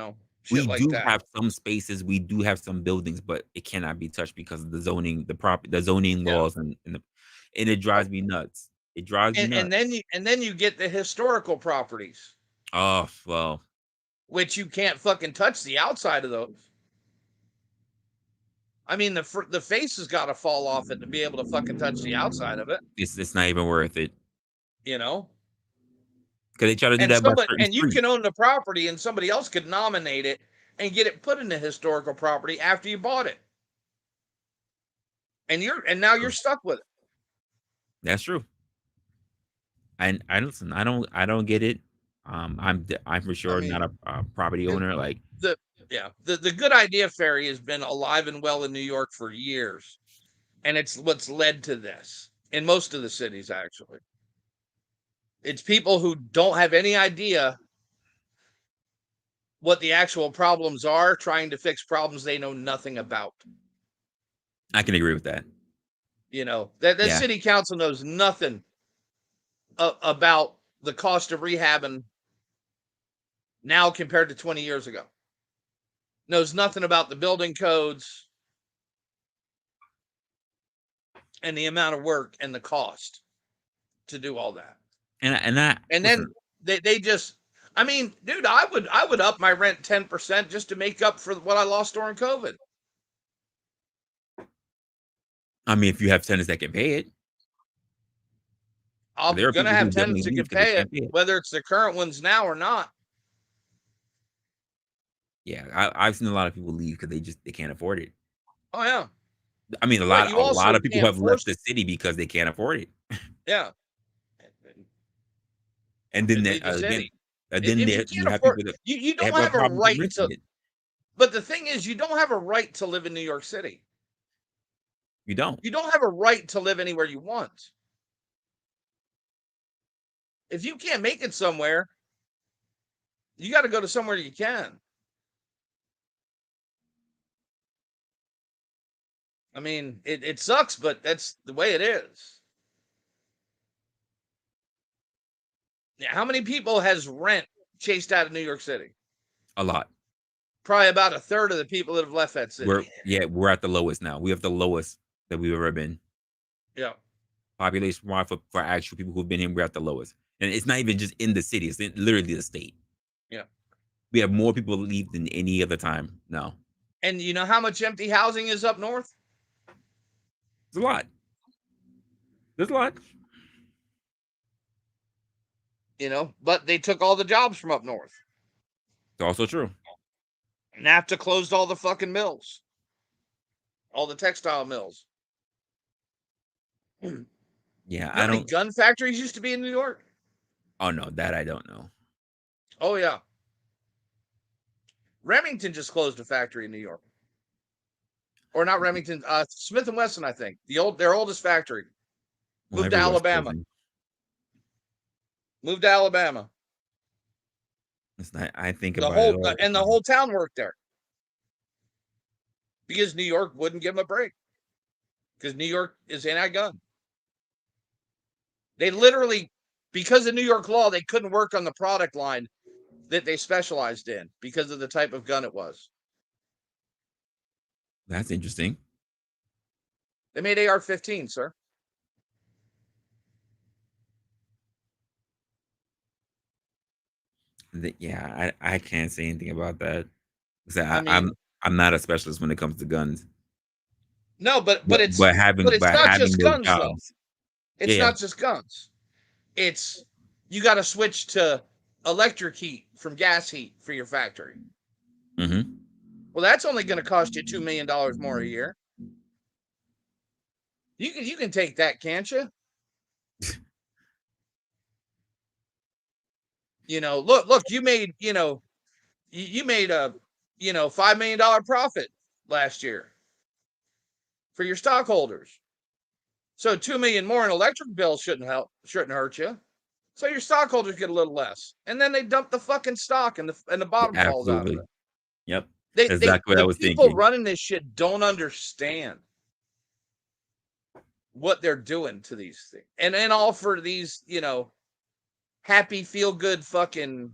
S1: we
S5: like
S1: do
S5: that.
S1: have some spaces, we do have some buildings, but it cannot be touched because of the zoning, the zoning laws, and it drives me nuts. It drives me nuts.
S5: And then you get the historical properties.
S1: Oh, well.
S5: Which you can't fucking touch the outside of those. I mean, the face has got to fall off it to be able to fucking touch the outside of it.
S1: It's not even worth it.
S5: Because
S1: they try to do that by certain
S5: and you can own the property and somebody else could nominate it and get it put in the historical property after you bought it. And now you're stuck with it.
S1: That's true. And I don't get it. I'm for sure not a property owner. Like
S5: the good idea fairy has been alive and well in New York for years, and it's what's led to this in most of the cities. Actually, it's people who don't have any idea what the actual problems are, trying to fix problems they know nothing about.
S1: I can agree with that.
S5: That city council knows nothing about the cost of rehabbing now compared to 20 years ago. Knows nothing about the building codes and the amount of work and the cost to do all that.
S1: And
S5: then they just, I mean, dude, I would up my rent 10% just to make up for what I lost during COVID.
S1: I mean, if you have tenants that can pay it.
S5: I'm going to have tenants that can pay it, whether it's the current ones now or not.
S1: Yeah, I've seen a lot of people leave because they can't afford it.
S5: Oh yeah.
S1: I mean, a
S5: But
S1: lot
S5: you
S1: a lot
S5: also
S1: of people
S5: can't
S1: have
S5: force
S1: left the city because they can't afford it.
S5: Yeah.
S1: And then
S5: Leave the
S1: again,
S5: city.
S1: and then
S5: If you
S1: you
S5: can't
S1: have
S5: afford,
S1: people that
S5: you
S1: they
S5: don't
S1: have a
S5: have a
S1: problem with
S5: right
S1: renting
S5: to.
S1: it.
S5: But the thing is, you don't have a right to live in New York City.
S1: You don't.
S5: You don't have a right to live anywhere you want. If you can't make it somewhere, you got to go to somewhere you can. I mean, it sucks, but that's the way it is. How many people has rent chased out of New York City?
S1: A lot.
S5: Probably about a third of the people that have left that city.
S1: We're at the lowest now. We have the lowest that we've ever been.
S5: Yeah.
S1: Population wise for actual people who've been here, we're at the lowest. And it's not even just in the city, it's literally the state.
S5: Yeah.
S1: We have more people leave than any other time now.
S5: And you know how much empty housing is up north?
S1: It's a lot. There's a lot.
S5: You know, but they took all the jobs from up north.
S1: It's also true.
S5: NAFTA closed all the fucking mills, all the textile mills.
S1: Yeah,
S5: You know
S1: I
S5: how many
S1: don't.
S5: gun factories used to be in New York?
S1: Oh no, that I don't know.
S5: Oh yeah. Remington just closed a factory in New York. Or not Remington, Smith and Wesson, I think. Their oldest factory.
S1: Well,
S5: Moved to
S1: everywhere's
S5: Alabama.
S1: closing.
S5: Moved to Alabama.
S1: It's not, I think
S5: The
S1: about it
S5: whole
S1: all the
S5: and the
S1: time.
S5: whole town worked there. Because New York wouldn't give them a break. Because New York is anti-gun. They literally, because of New York law, they couldn't work on the product line that they specialized in because of the type of gun it was.
S1: That's interesting.
S5: They made AR-15, sir.
S1: Yeah, I can't say anything about that.
S5: I mean,
S1: I'm not a specialist when it comes to guns.
S5: no, but
S1: But
S5: it's
S1: but having
S5: not
S1: having
S5: just
S1: those
S5: guns though.
S1: jobs.
S5: It's
S1: Yeah.
S5: not just guns. It's you got to switch to electric heat from gas heat for your factory.
S1: Mm-hmm.
S5: Well, that's only going to cost you $2 million more a year. You can take that, can't you? You know, look, you made, you made a, $5 million profit last year for your stockholders. So 2 million more in electric bill shouldn't hurt you. So your stockholders get a little less. And then they dump the fucking stock and the bottom falls out of
S1: Absolutely.
S5: it.
S1: Yep. That's exactly what I
S5: The
S1: was
S5: people
S1: thinking.
S5: running this shit don't understand what they're doing to these things. And all for these, happy, feel good fucking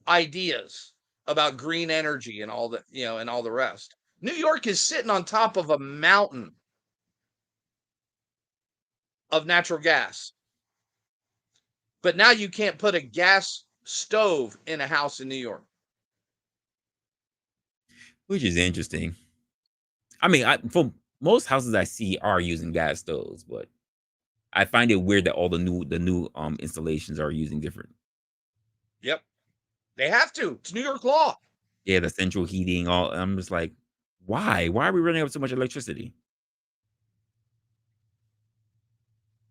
S5: ideas about green energy and all that, and all the rest. New York is sitting on top of a mountain of natural gas. But now you can't put a gas stove in a house in New York.
S1: Which is interesting. I mean, for most houses I see are using gas stoves, but I find it weird that all the new installations are using different.
S5: Yep. They have to. It's New York law.
S1: Yeah, the central heating, all I'm just like, why? Why are we running up so much electricity?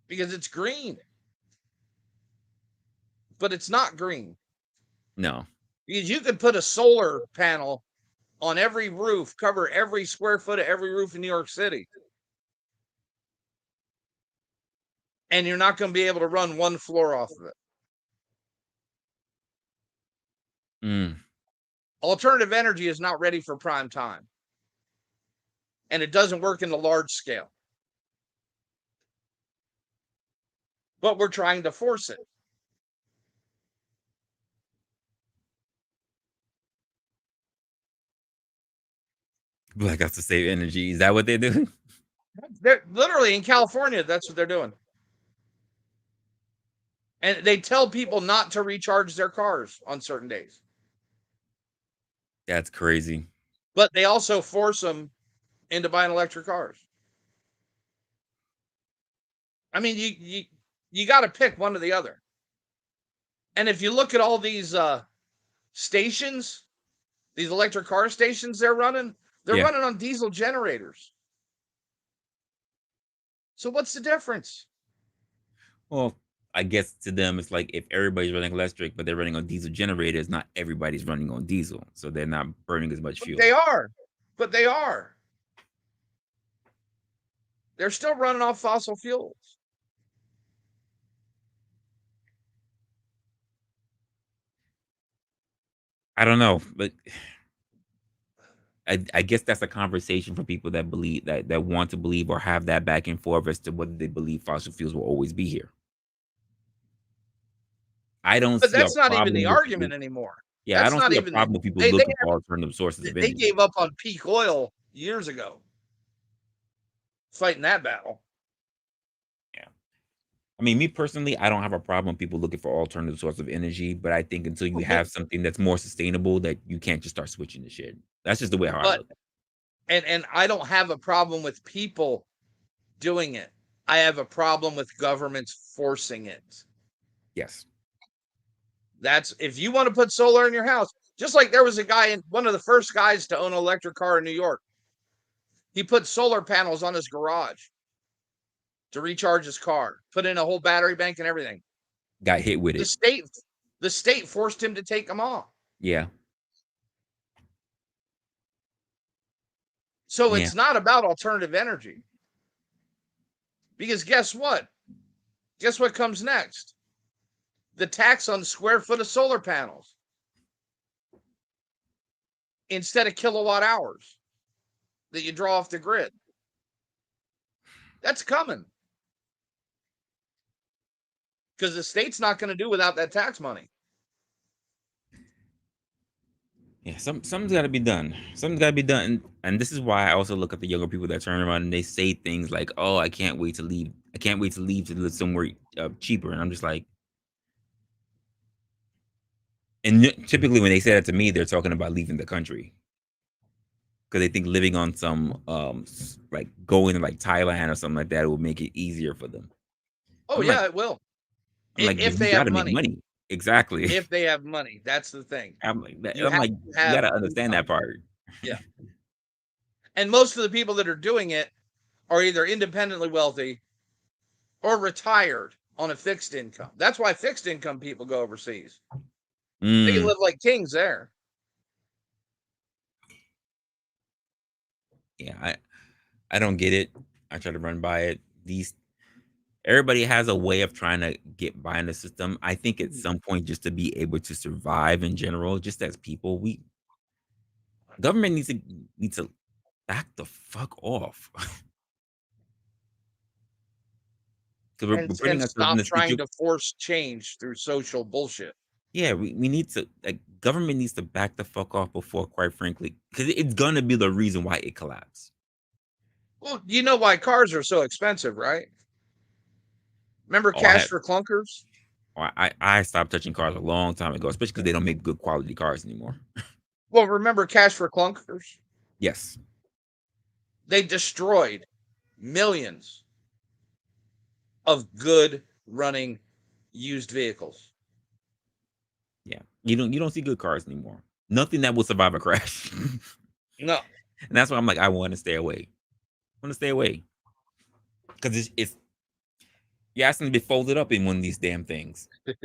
S5: Because it's green. But it's not green.
S1: No.
S5: Because you could put a solar panel on every roof, cover every square foot of every roof in New York City. And you're not going to be able to run one floor off of it. Alternative energy is not ready for prime time. And it doesn't work in the large scale. But we're trying to force it.
S1: Black has to save energy. Is that what they're doing?
S5: They're literally in California. That's what they're doing. And they tell people not to recharge their cars on certain days.
S1: That's crazy.
S5: But they also force them into buying electric cars. I mean, you got to pick one or the other. And if you look at all these stations, these electric car stations they're running
S1: Yeah.
S5: on diesel generators. So what's the difference?
S1: Well, I guess to them it's like if everybody's running electric, but they're running on diesel generators, not everybody's running on diesel, so they're not burning as much
S5: But
S1: fuel.
S5: they are. But they are. They're still running off fossil fuels.
S1: I don't know, but I guess that's a conversation for people that believe that want to believe or have that back and forth as to whether they believe fossil fuels will always be here. I don't
S5: But
S1: see a
S5: that's not even the
S1: problem with people.
S5: argument anymore.
S1: Yeah, I
S5: That's
S1: don't
S5: not
S1: see a
S5: even the,
S1: problem with people
S5: they
S1: looking for alternative sources of
S5: they
S1: energy.
S5: gave up on peak oil years ago. Fighting that battle.
S1: I mean, me personally, I don't have a problem with people looking for alternative sources of energy, but I think until you have something that's more sustainable, that you can't just start switching the shit. That's just the way how I
S5: But
S1: look at it.
S5: and I don't have a problem with people doing it. I have a problem with governments forcing it.
S1: Yes.
S5: That's if you want to put solar in your house, just like there was a guy in one of the first guys to own an electric car in New York. He put solar panels on his garage to recharge his car, put in a whole battery bank and everything.
S1: Got hit with
S5: The
S1: it.
S5: state forced him to take them off.
S1: Yeah.
S5: So
S1: Yeah.
S5: it's not about alternative energy. Because guess what? Guess what comes next? The tax on the square foot of solar panels instead of kilowatt hours that you draw off the grid. That's coming. Because the state's not going to do without that tax money.
S1: Yeah, something's got to be done. Something's got to be done, and this is why I also look at the younger people that turn around and they say things like, "Oh, I can't wait to leave. I can't wait to leave to live somewhere cheaper." And I'm just like, and typically when they say that to me, they're talking about leaving the country because they think living on some like going to like Thailand or something like that will make it easier for them.
S5: Oh,
S1: I'm
S5: yeah,
S1: like,
S5: it will.
S1: but
S5: If
S1: you
S5: they
S1: got
S5: have
S1: to make
S5: money.
S1: money. Exactly.
S5: If they have money. That's the thing.
S1: I'm like,
S5: You have to
S1: you
S5: have
S1: got to understand
S5: income.
S1: that part.
S5: Yeah. And most of the people that are doing it are either independently wealthy or retired on a fixed income. That's why fixed income people go overseas. They can live like kings there.
S1: Yeah, I don't get it. I try to run by it. Everybody has a way of trying to get by in the system. I think at some point, just to be able to survive in general, just as people, government needs to back the fuck off. Because we're putting
S5: And
S1: ourselves in
S5: stop
S1: a
S5: trying
S1: situation.
S5: to force change through social bullshit.
S1: Yeah, we need to, like, government needs to back the fuck off before, quite frankly, because it's gonna be the reason why it collapsed.
S5: Well, you know why cars are so expensive, right? Remember
S1: Oh,
S5: cash for clunkers?
S1: I stopped touching cars a long time ago, especially because they don't make good quality cars anymore.
S5: Well, remember cash for clunkers?
S1: Yes.
S5: They destroyed millions of good running used vehicles.
S1: Yeah. You don't see good cars anymore. Nothing that will survive a crash.
S5: No.
S1: And that's why I'm like, I want to stay away. I want to stay away. Because it's you're asking to be folded up in one of these damn things. I've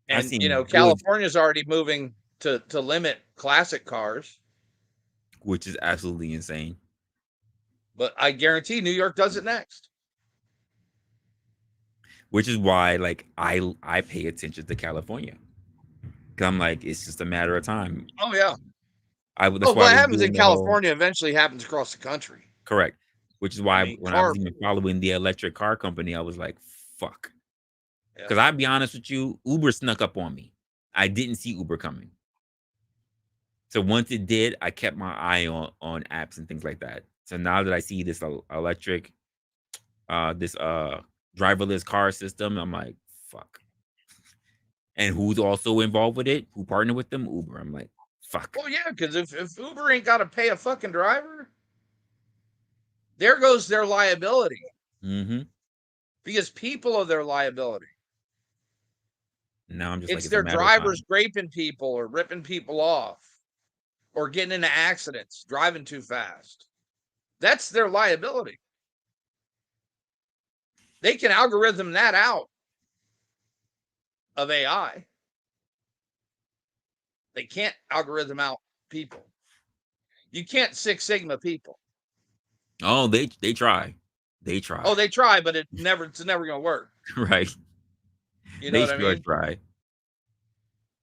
S5: And
S1: seen
S5: you know,
S1: good,
S5: California's already moving to limit classic cars,
S1: which is absolutely insane.
S5: but I guarantee New York does it next.
S1: Which is why, like, I pay attention to California. Cause I'm like, it's just a matter of time.
S5: Oh yeah.
S1: That's why
S5: What
S1: I was
S5: happens in
S1: doing the whole
S5: California eventually happens across the country.
S1: correct. Which is why
S5: I mean,
S1: when I was even following the electric car company, I was like, fuck. Because I'll be honest with you, Uber snuck up on me. I didn't see Uber coming. So once it did, I kept my eye on apps and things like that. So now that I see this electric, this driverless car system, I'm like, fuck. And who's also involved with it? Who partnered with them? Uber. I'm like, fuck.
S5: Well, yeah, because if Uber ain't got to pay a fucking driver, there goes their liability.
S1: Mm-hmm.
S5: Because people are their liability.
S1: Now I'm just like,
S5: It's
S1: it's a
S5: their
S1: matter of
S5: drivers
S1: time.
S5: graping people or ripping people off or getting into accidents, driving too fast. That's their liability. They can algorithm that out of AI. They can't algorithm out people. You can't Six Sigma people.
S1: Oh, they try. They try.
S5: Oh, they try, but it's never gonna work.
S1: Right.
S5: You know
S1: They
S5: what I
S1: sure
S5: mean?
S1: try.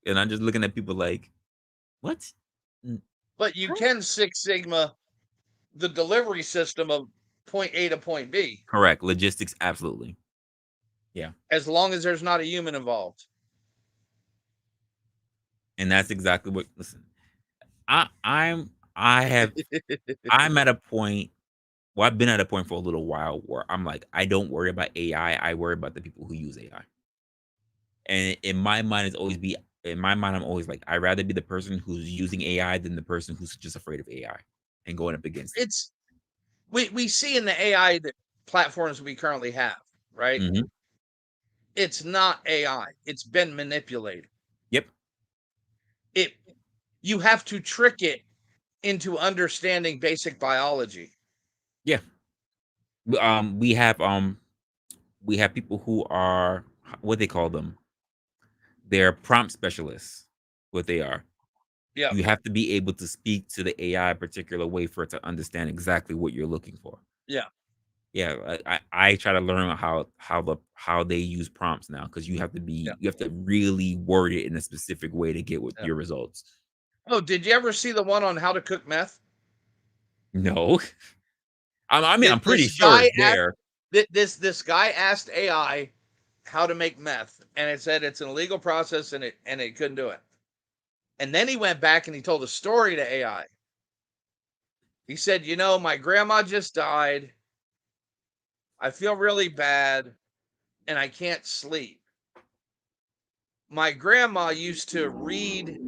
S1: And I'm just looking at people like, what?
S5: But you can Six Sigma the delivery system of point A to point B.
S1: Correct. Logistics, absolutely. Yeah.
S5: As long as there's not a human involved.
S1: And that's exactly what, listen, I'm at a point, well, I've been at a point for a little while where I'm like, I don't worry about AI. I worry about the people who use AI. And in my mind, I'm always like, I'd rather be the person who's using AI than the person who's just afraid of AI and going up against it.
S5: It's we see in the AI that platforms we currently have, right?
S1: Mhm.
S5: It's not AI. It's been manipulated.
S1: Yep.
S5: You have to trick it into understanding basic biology.
S1: Yeah. We have people who are, what they call them. They're prompt specialists. What they are.
S5: Yeah.
S1: You have to be able to speak to the AI a particular way for it to understand exactly what you're looking for.
S5: Yeah.
S1: Yeah, I try to learn how they use prompts now, because you have to really word it in a specific way to get what your results.
S5: Oh, did you ever see the one on how to cook meth?
S1: No. I mean, I'm pretty
S5: This
S1: sure
S5: guy
S1: it's there.
S5: This guy asked AI how to make meth, and it said it's an illegal process, and it couldn't do it. And then he went back and he told a story to AI. He said, my grandma just died. I feel really bad, and I can't sleep. My grandma used to read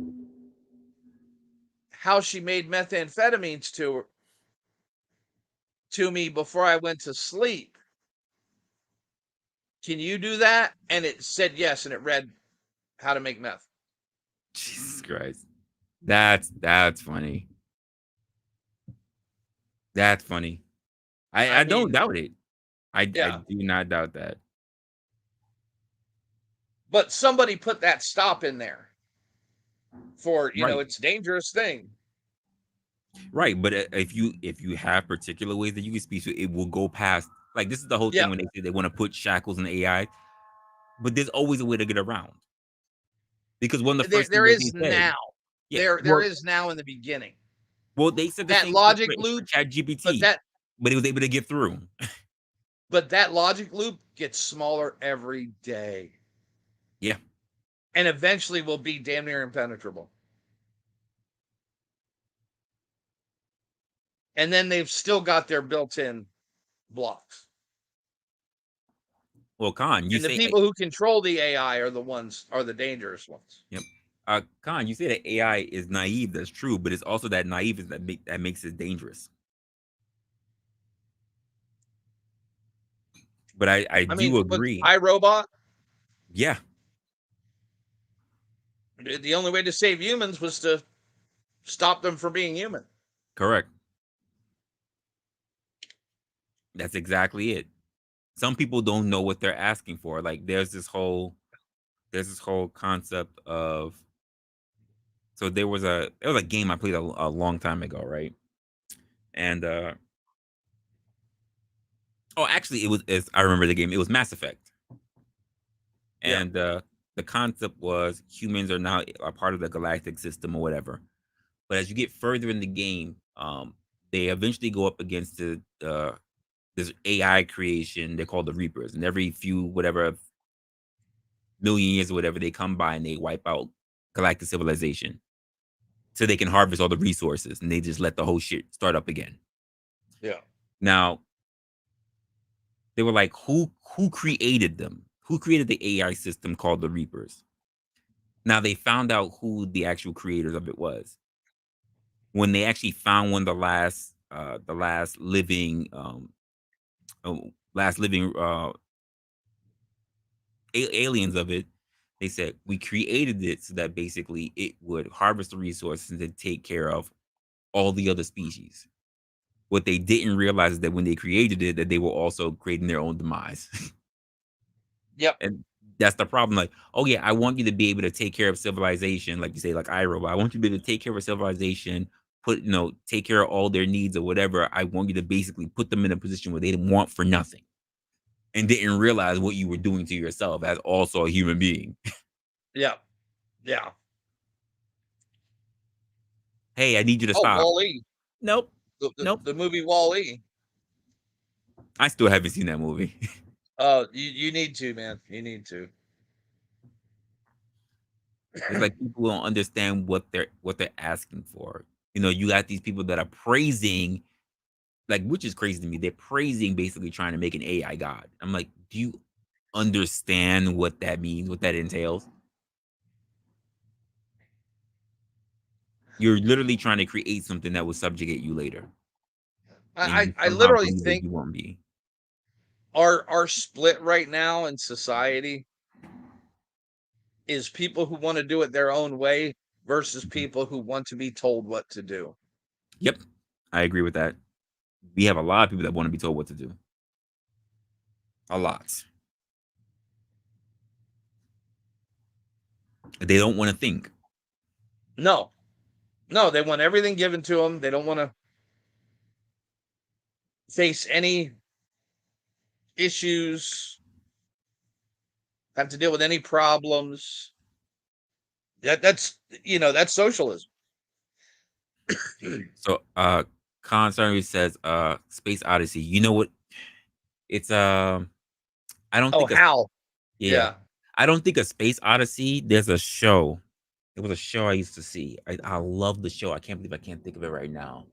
S5: how she made methamphetamines to me before I went to sleep. Can you do that? And it said yes, and it read how to make meth.
S1: Jesus Christ. That's funny. That's funny. I don't doubt it. I do not doubt that.
S5: But somebody put that stop in there for,
S1: Right.
S5: it's a dangerous thing.
S1: Right, but if you have particular ways that you can speak to, it will go past. Like, this is the whole thing when they say they want to put shackles in AI, but there's always a way to get around. Because one of the first things
S5: There
S1: that
S5: is
S1: they said,
S5: now. There is now in the beginning.
S1: Well, they said the
S5: that
S1: same
S5: logic
S1: thing for
S5: loop,
S1: ChatGPT, but it was able to get through.
S5: But that logic loop gets smaller every day.
S1: Yeah.
S5: And eventually will be damn near impenetrable. And then they've still got their built-in blocks.
S1: Well, Khan, you
S5: and the
S1: say
S5: people who control the AI are the dangerous ones.
S1: Yep. Khan, you say that AI is naive. That's true, but it's also that naive that makes it dangerous. But I do agree.
S5: iRobot.
S1: Yeah.
S5: The only way to save humans was to stop them from being human.
S1: Correct. That's exactly it. Some people don't know what they're asking for. Like, there's this whole concept of. So there was a game I played a long time ago, right? And actually, I remember the game. It was Mass Effect. And the concept was humans are now a part of the galactic system or whatever. But as you get further in the game, they eventually go up against this AI creation. They're called the Reapers, and every few million years or whatever, they come by and they wipe out galactic civilization, so they can harvest all the resources, and they just let the whole shit start up again.
S5: Yeah.
S1: Now, they were like, who created them? Who created the AI system called the Reapers? Now they found out who the actual creators of it was when they actually found one of the last living aliens of it. They said we created it so that basically it would harvest the resources and then take care of all the other species. What they didn't realize is that when they created it, that they were also creating their own demise.
S5: Yep.
S1: And that's the problem. Like, oh yeah, I want you to be able to take care of civilization, like you say, like iRobot. I want you to be able to take care of civilization, take care of all their needs or whatever. I want you to basically put them in a position where they didn't want for nothing, and didn't realize what you were doing to yourself as also a human being.
S5: Yeah. Yeah.
S1: Hey, I need you to
S5: Oh,
S1: stop.
S5: Wall-E.
S1: Nope.
S5: The movie Wall-E.
S1: I still haven't seen that movie.
S5: Oh, you need to, man. You need to.
S1: It's like people don't understand what they're asking for. You got these people that are praising, like, which is crazy to me. They're praising basically trying to make an AI god. I'm like, do you understand what that means, what that entails? You're literally trying to create something that will subjugate you later. And you
S5: I
S1: somehow
S5: literally
S1: believe that
S5: think
S1: you won't be.
S5: our split right now in society is people who want to do it their own way versus people who want to be told what to do.
S1: Yep. I agree with that. We have a lot of people that want to be told what to do. A lot. They don't want to think.
S5: No, they want everything given to them. They don't want to face any issues, have to deal with any problems. That's socialism.
S1: So Concern says Space Odyssey. You know what? It's I don't
S5: Oh,
S1: think
S5: Hal.
S1: yeah. I don't think a Space Odyssey. There's a show. It was a show I used to see. I love the show. I can't believe I can't think of it right now.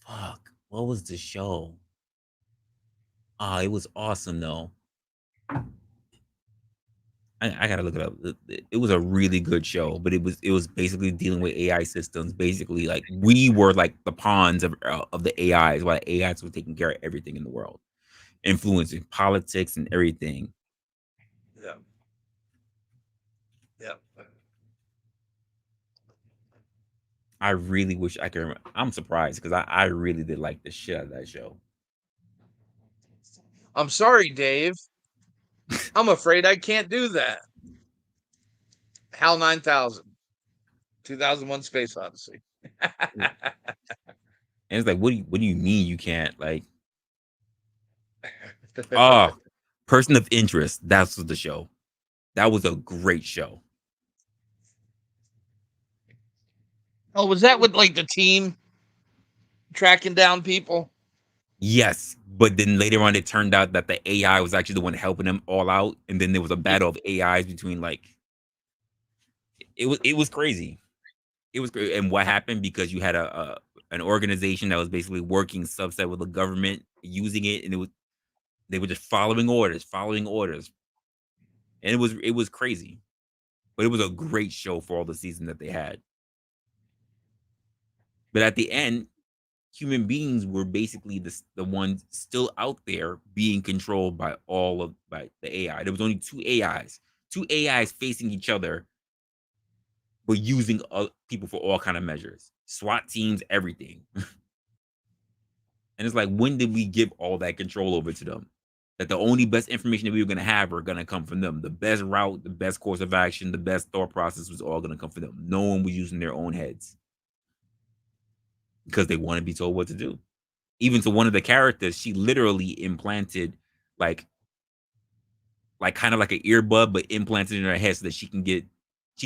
S1: Fuck. What was the show? It was awesome though. I gotta look it up. It was a really good show, but it was basically dealing with AI systems. Basically, like we were like the pawns of the AIs, while the AIs were taking care of everything in the world, influencing politics and everything.
S5: Yeah. Yeah.
S1: I really wish I could remember. I'm surprised because I really did like the shit out of that show.
S5: I'm sorry, Dave. I'm afraid I can't do that. HAL 9000, 2001 Space Odyssey.
S1: And it's like, what do you mean you can't? Like, Person of Interest. That's the show. That was a great show.
S5: Oh, was that with like the team tracking down people?
S1: Yes, but then later on, it turned out that the AI was actually the one helping them all out, and then there was a battle of AIs between it was crazy. It was great. And what happened because you had an organization that was basically working subset with the government using it, and they were just following orders, and it was crazy, but it was a great show for all the season that they had. But at the end, human beings were basically the ones still out there being controlled by by the AI. There was only two AIs facing each other, but using people for all kind of measures, SWAT teams, everything. And it's like, when did we give all that control over to them? That the only best information that we were going to have are going to come from them. The best route, the best course of action, the best thought process was all going to come from them. No one was using their own heads because they want to be told what to do. Even to one of the characters, she literally implanted like kind of like an earbud, but implanted in her head so that she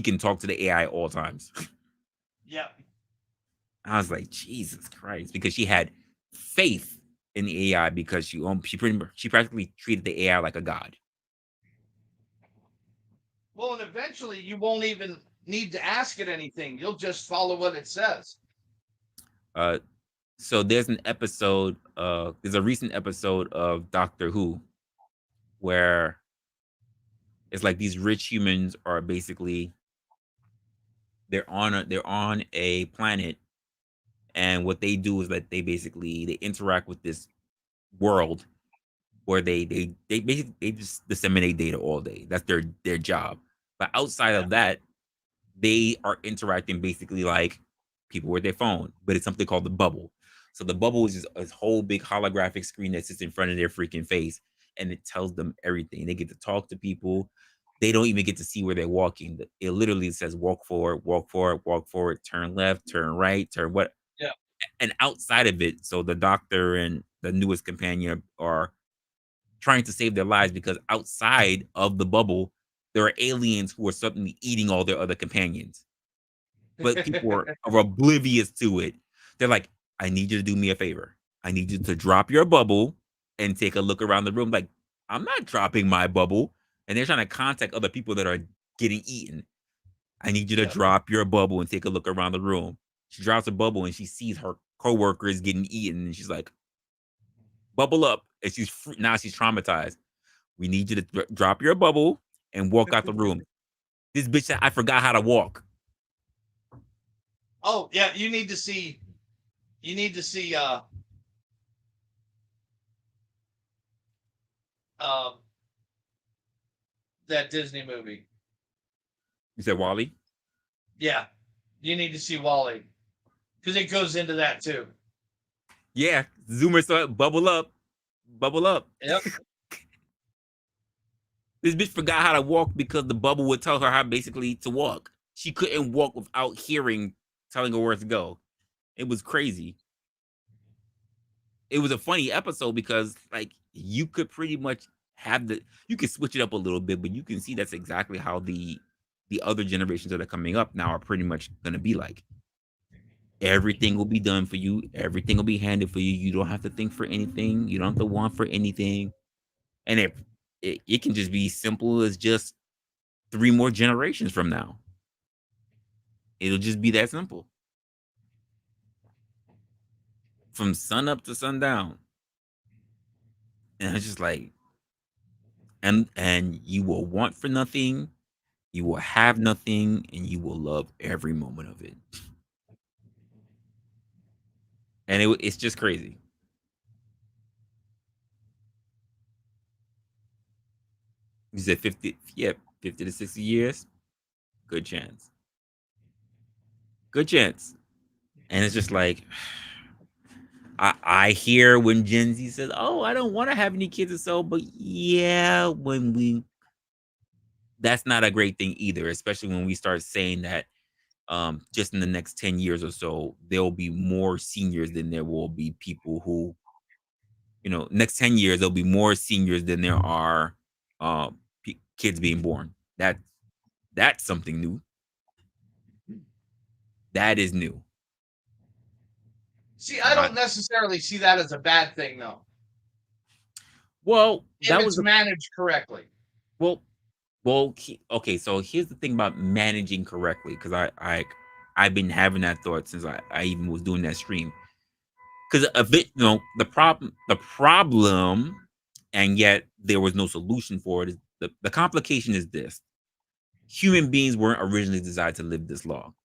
S1: can talk to the AI at all times.
S5: Yeah.
S1: I was like, Jesus Christ, because she had faith in the AI because she practically treated the AI like a god.
S5: Well, and eventually you won't even need to ask it anything. You'll just follow what it says.
S1: So there's a recent episode of Doctor Who where it's like these rich humans are basically they're on a planet, and what they do is that they interact with this world, where they basically they just disseminate data all day. That's their job. But outside of that, they are interacting basically like people with their phone, but it's something called the bubble. So the bubble is just a whole big holographic screen that sits in front of their freaking face, and it tells them everything. They get to talk to people. They don't even get to see where they're walking. It literally says walk forward, walk forward, walk forward, turn left, turn right, turn what.
S5: Yeah.
S1: And outside of it, so the doctor and the newest companion are trying to save their lives because outside of the bubble, there are aliens who are suddenly eating all their other companions. But people are oblivious to it. They're like, I need you to do me a favor. I need you to drop your bubble and take a look around the room. Like, I'm not dropping my bubble. And they're trying to contact other people that are getting eaten. I need you to drop your bubble and take a look around the room. She drops a bubble and she sees her coworkers getting eaten. And she's like, bubble up. And now she's traumatized. We need you to drop your bubble and walk out the room. This bitch said, I forgot how to walk.
S5: Oh yeah, you need to see that Disney movie.
S1: You said Wally?
S5: Yeah, you need to see Wally because it goes into that too.
S1: Yeah, Zoomer saw bubble up.
S5: Yep.
S1: This bitch forgot how to walk because the bubble would tell her how basically to walk. She couldn't walk without hearing telling her where to go. It was crazy. It was a funny episode because like you could pretty much you could switch it up a little bit, but you can see that's exactly how the other generations that are coming up now are pretty much gonna be like. Everything will be done for you. Everything will be handed for you. You don't have to think for anything. You don't have to want for anything. And it can just be simple as just 3 more generations from now. It'll just be that simple. From sun up to sundown. And it's just like, and you will want for nothing, you will have nothing, and you will love every moment of it. And it's just crazy. You said 50, yeah, 50 to 60 years? Good chance. Good chance. And it's just like, I hear when Gen Z says, "Oh, I don't want to have any kids or so," but yeah, that's not a great thing either, especially when we start saying that just in the next 10 years or so, there will be more seniors than there will be people who, next 10 years there'll be more seniors than there are kids being born. That's something new. That is new.
S5: See, I don't necessarily see that as a bad thing, though.
S1: Well,
S5: if it's managed correctly.
S1: Well, okay. So here's the thing about managing correctly, because I've been having that thought since I even was doing that stream. Because of it, the problem, and yet there was no solution for it. Is the complication is this: human beings weren't originally designed to live this long.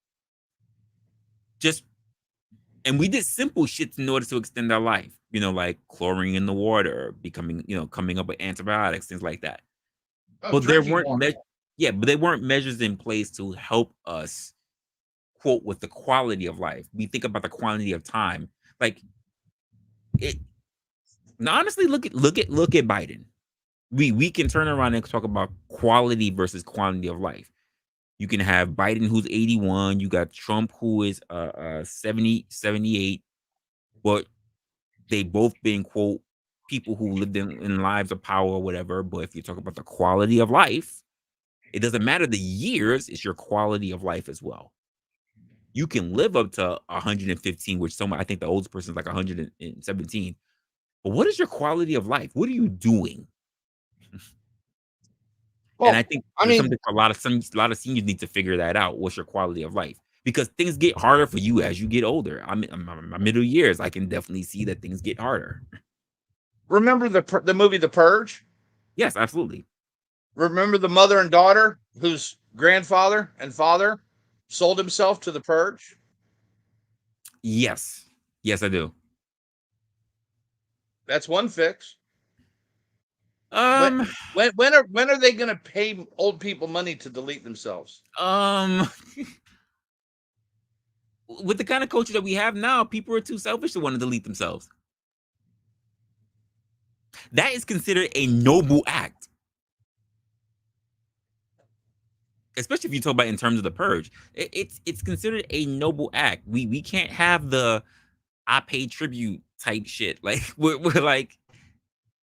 S1: And we did simple shit in order to extend our life, like chlorine in the water, coming up with antibiotics, things like that. But there weren't, but they weren't measures in place to help us, quote, with the quality of life. We think about the quantity of time, like it. Now, honestly, look at Biden. We can turn around and talk about quality versus quantity of life. You can have Biden who's 81. You got Trump who is 70, 78. But they both been, quote, people who lived in lives of power or whatever. But if you talk about the quality of life, it doesn't matter the years, it's your quality of life as well. You can live up to 115, which I think the oldest person is like 117. But what is your quality of life? What are you doing? Well, and I think something a lot of seniors need to figure that out. What's your quality of life? Because things get harder for you as you get older. I'm in my middle years. I can definitely see that things get harder.
S5: Remember the movie The Purge?
S1: Yes, absolutely.
S5: Remember the mother and daughter whose grandfather and father sold himself to the purge?
S1: Yes, I do.
S5: That's one fix. When are they going to pay old people money to delete themselves?
S1: With the kind of culture that we have now, people are too selfish to want to delete themselves. That is considered a noble act. Especially if you talk about in terms of the purge. It's considered a noble act. We can't have the I pay tribute type shit. Like we're like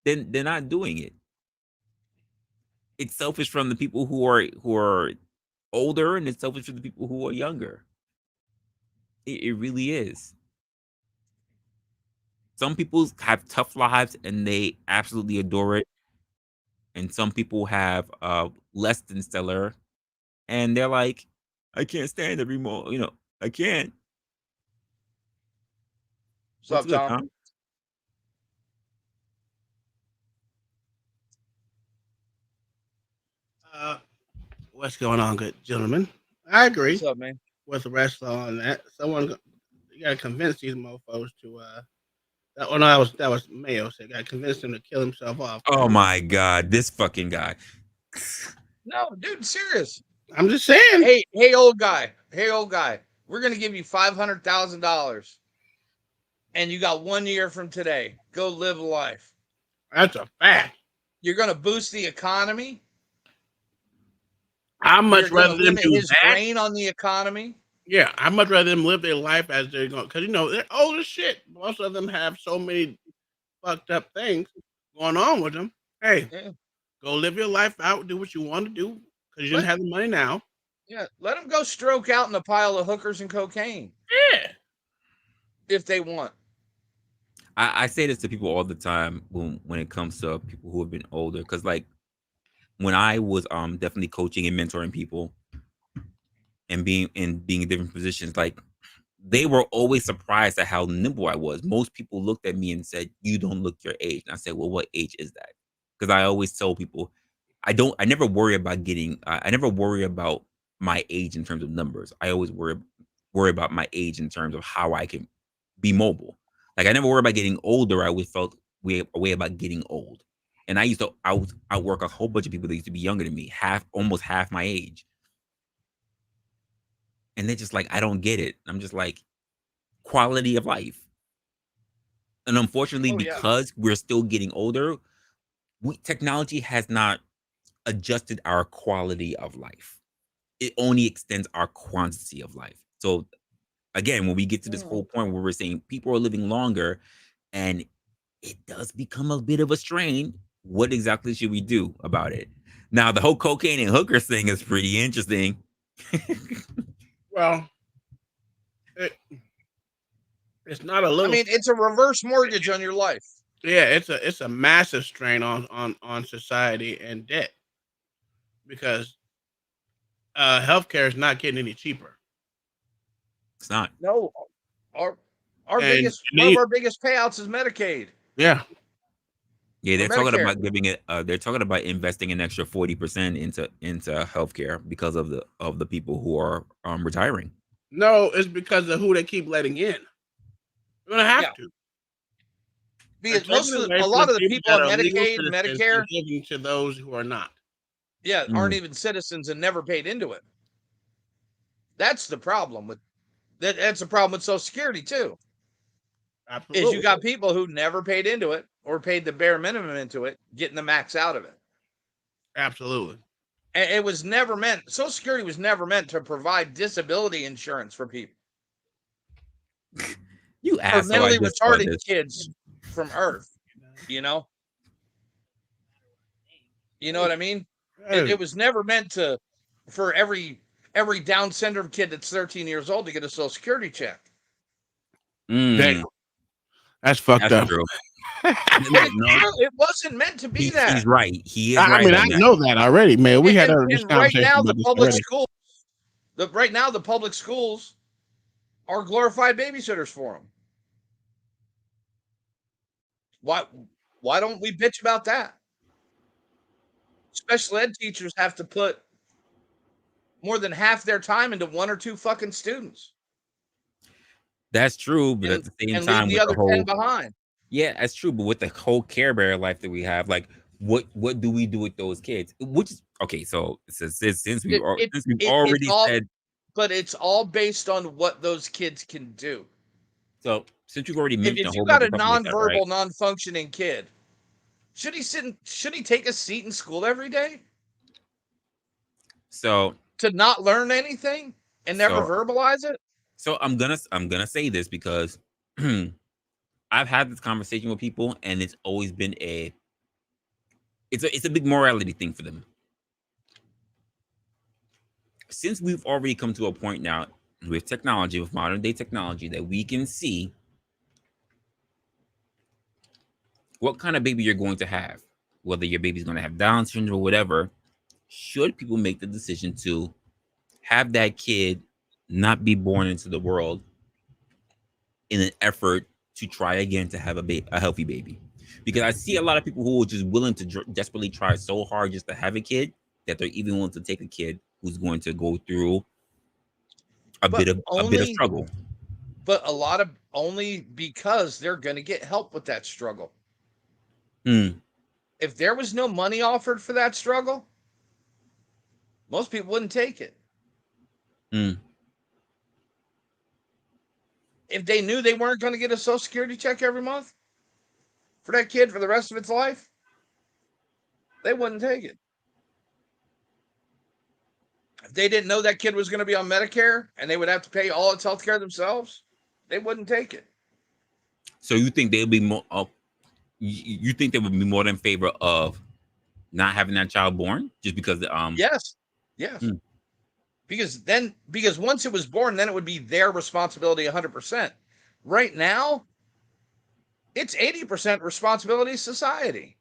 S1: they're not doing it. It's selfish from the people who are older, and it's selfish for the people who are younger. It really is. Some people have tough lives and they absolutely adore it. And some people have less than stellar, and they're like, I can't stand every more, I can't.
S5: What's up,
S1: good,
S5: Tom?
S6: What's going on, good gentlemen? I agree.
S5: What's up, man?
S6: With Resla on that. You gotta convince these mofos to that was Mayo said. Gotta convince him to kill himself off.
S1: Oh my god, this fucking guy.
S5: No, dude, serious.
S6: I'm just saying.
S5: Hey, old guy. We're gonna give you $500,000, and you got 1 year from today. Go live life.
S6: That's a fact.
S5: You're gonna boost the economy.
S6: I'd much rather them do
S5: his
S6: that.
S5: drain on the economy.
S6: Yeah, I'd much rather them live their life as they're going, because they're old as shit. Most of them have so many fucked up things going on with them. Hey, go live your life out, do what you want to do, because you don't have the money now.
S5: Yeah, let them go stroke out in a pile of hookers and cocaine.
S6: Yeah,
S5: if they want.
S1: I say this to people all the time when it comes to people who have been older, because like when I was definitely coaching and mentoring people and being in different positions, like they were always surprised at how nimble I was. Most people looked at me and said, "You don't look your age." And I said, "Well, what age is that?" Because I always tell people, I never worry about I never worry about my age in terms of numbers. I always worry about my age in terms of how I can be mobile. Like I never worry about getting older. I always felt a way about getting old. And I would outwork a whole bunch of people that used to be younger than me, almost half my age. And they're just like, I don't get it. I'm just like, quality of life. And unfortunately, because we're still getting older, technology has not adjusted our quality of life. It only extends our quantity of life. So again, when we get to this whole point where we're saying people are living longer and it does become a bit of a strain, what exactly should we do about it? Now, the whole cocaine and hookers thing is pretty interesting.
S6: Well, it's not a little.
S5: I mean, it's a reverse mortgage on your life.
S6: Yeah, it's a massive strain on society and debt, because healthcare is not getting any cheaper.
S1: It's not.
S5: No, one of our biggest payouts is Medicaid.
S6: Yeah.
S1: Yeah, they're talking about giving it. They're talking about investing an extra 40% into healthcare because of the people who are retiring.
S6: No, it's because of who they keep letting in. They're gonna have to.
S5: Because a lot of the people on Medicaid and Medicare
S6: giving to those who are not.
S5: Yeah, aren't even citizens and never paid into it. That's the problem with that. That's the problem with Social Security too.
S6: Absolutely.
S5: Is you got people who never paid into it or paid the bare minimum into it, getting the max out of it.
S6: Absolutely.
S5: And it was never meant. Social Security was never meant to provide disability insurance for people.
S1: You
S5: for mentally retarded kids from Earth. You know what I mean? It was never meant for every Down syndrome kid that's 13 years old to get a Social Security check.
S6: That's fucked up.
S1: True.
S5: It wasn't meant to be that.
S1: He's right. He is
S6: I
S1: right.
S6: mean, I know that already, man. We had
S5: and
S6: this
S5: right
S6: conversation
S5: now
S6: about
S5: the
S6: this
S5: public
S6: already.
S5: schools. Right now the public schools are glorified babysitters for them. Why don't we bitch about that? Special ed teachers have to put more than half their time into one or two fucking students.
S1: That's true, but at the same
S5: and
S1: time,
S5: leave the
S1: with
S5: other
S1: the whole
S5: 10 behind.
S1: Yeah, that's true. But with the whole Care Bear life that we have, like what do we do with those kids? Which is okay. So since we've
S5: It's
S1: already
S5: all,
S1: said,
S5: but it's all based on what those kids can do.
S1: so since you've already
S5: If,
S1: mentioned a
S5: if you
S1: whole
S5: got
S1: bunch
S5: a
S1: of stuff like that, right?
S5: nonverbal, non-functioning kid, should he take a seat in school every day
S1: So
S5: to not learn anything and never
S1: so
S5: verbalize it?
S1: so I'm gonna say this because I've had this conversation with people, and it's always been it's a big morality thing for them. Since we've already come to a point now with technology, with modern day technology, that we can see what kind of baby you're going to have, whether your baby's going to have Down syndrome or whatever, should people make the decision to have that kid not be born into the world in an effort to try again to have a healthy baby? Because I see a lot of people who are just willing to desperately try so hard just to have a kid that they're even willing to take a kid who's going to go through a bit of struggle.
S5: But a lot of only because they're going to get help with that struggle. If there was no money offered for that struggle, most people wouldn't take it. If they knew they weren't going to get a Social Security check every month for that kid for the rest of its life, they wouldn't take it. If they didn't know that kid was going to be on Medicare and they would have to pay all its health care themselves, they wouldn't take it.
S1: So you think they'll be more? You think they would be more in favor of not having that child born just because?
S5: Yes. Because once it was born, then it would be their responsibility 100%. Right now, it's 80% responsibility of society.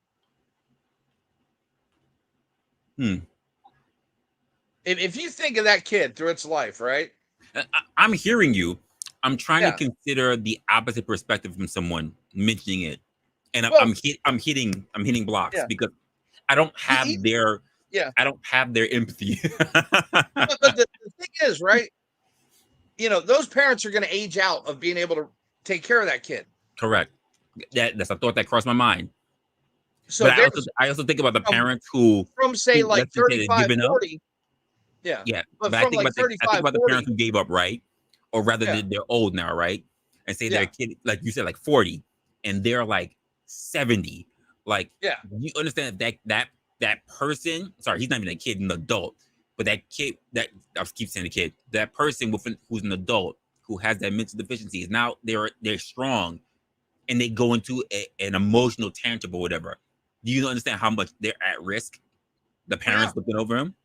S5: If you think of that kid through its life, right?
S1: I'm hearing you. I'm trying to consider the opposite perspective from someone mentioning it, and I'm hitting blocks because I don't have their empathy.
S5: but the thing is, right? Those parents are going to age out of being able to take care of that kid.
S1: Correct. That's a thought that crossed my mind.
S5: So
S1: but I also think about the parents who
S5: from say like 35, 40.
S1: Yeah.
S5: But
S1: I
S5: from
S1: think
S5: like 35,
S1: about the
S5: 40.
S1: parents who gave up, right? Or rather they're old now, right? And say their kid, like you said, like 40, and they're like 70. Like, you understand that person, sorry, he's not even a kid, an adult, but that kid, that I keep saying the kid, that person who's an adult who has that mental deficiency is now they're strong, and they go into an emotional tantrum or whatever. Do you understand how much they're at risk? The parents looking over him,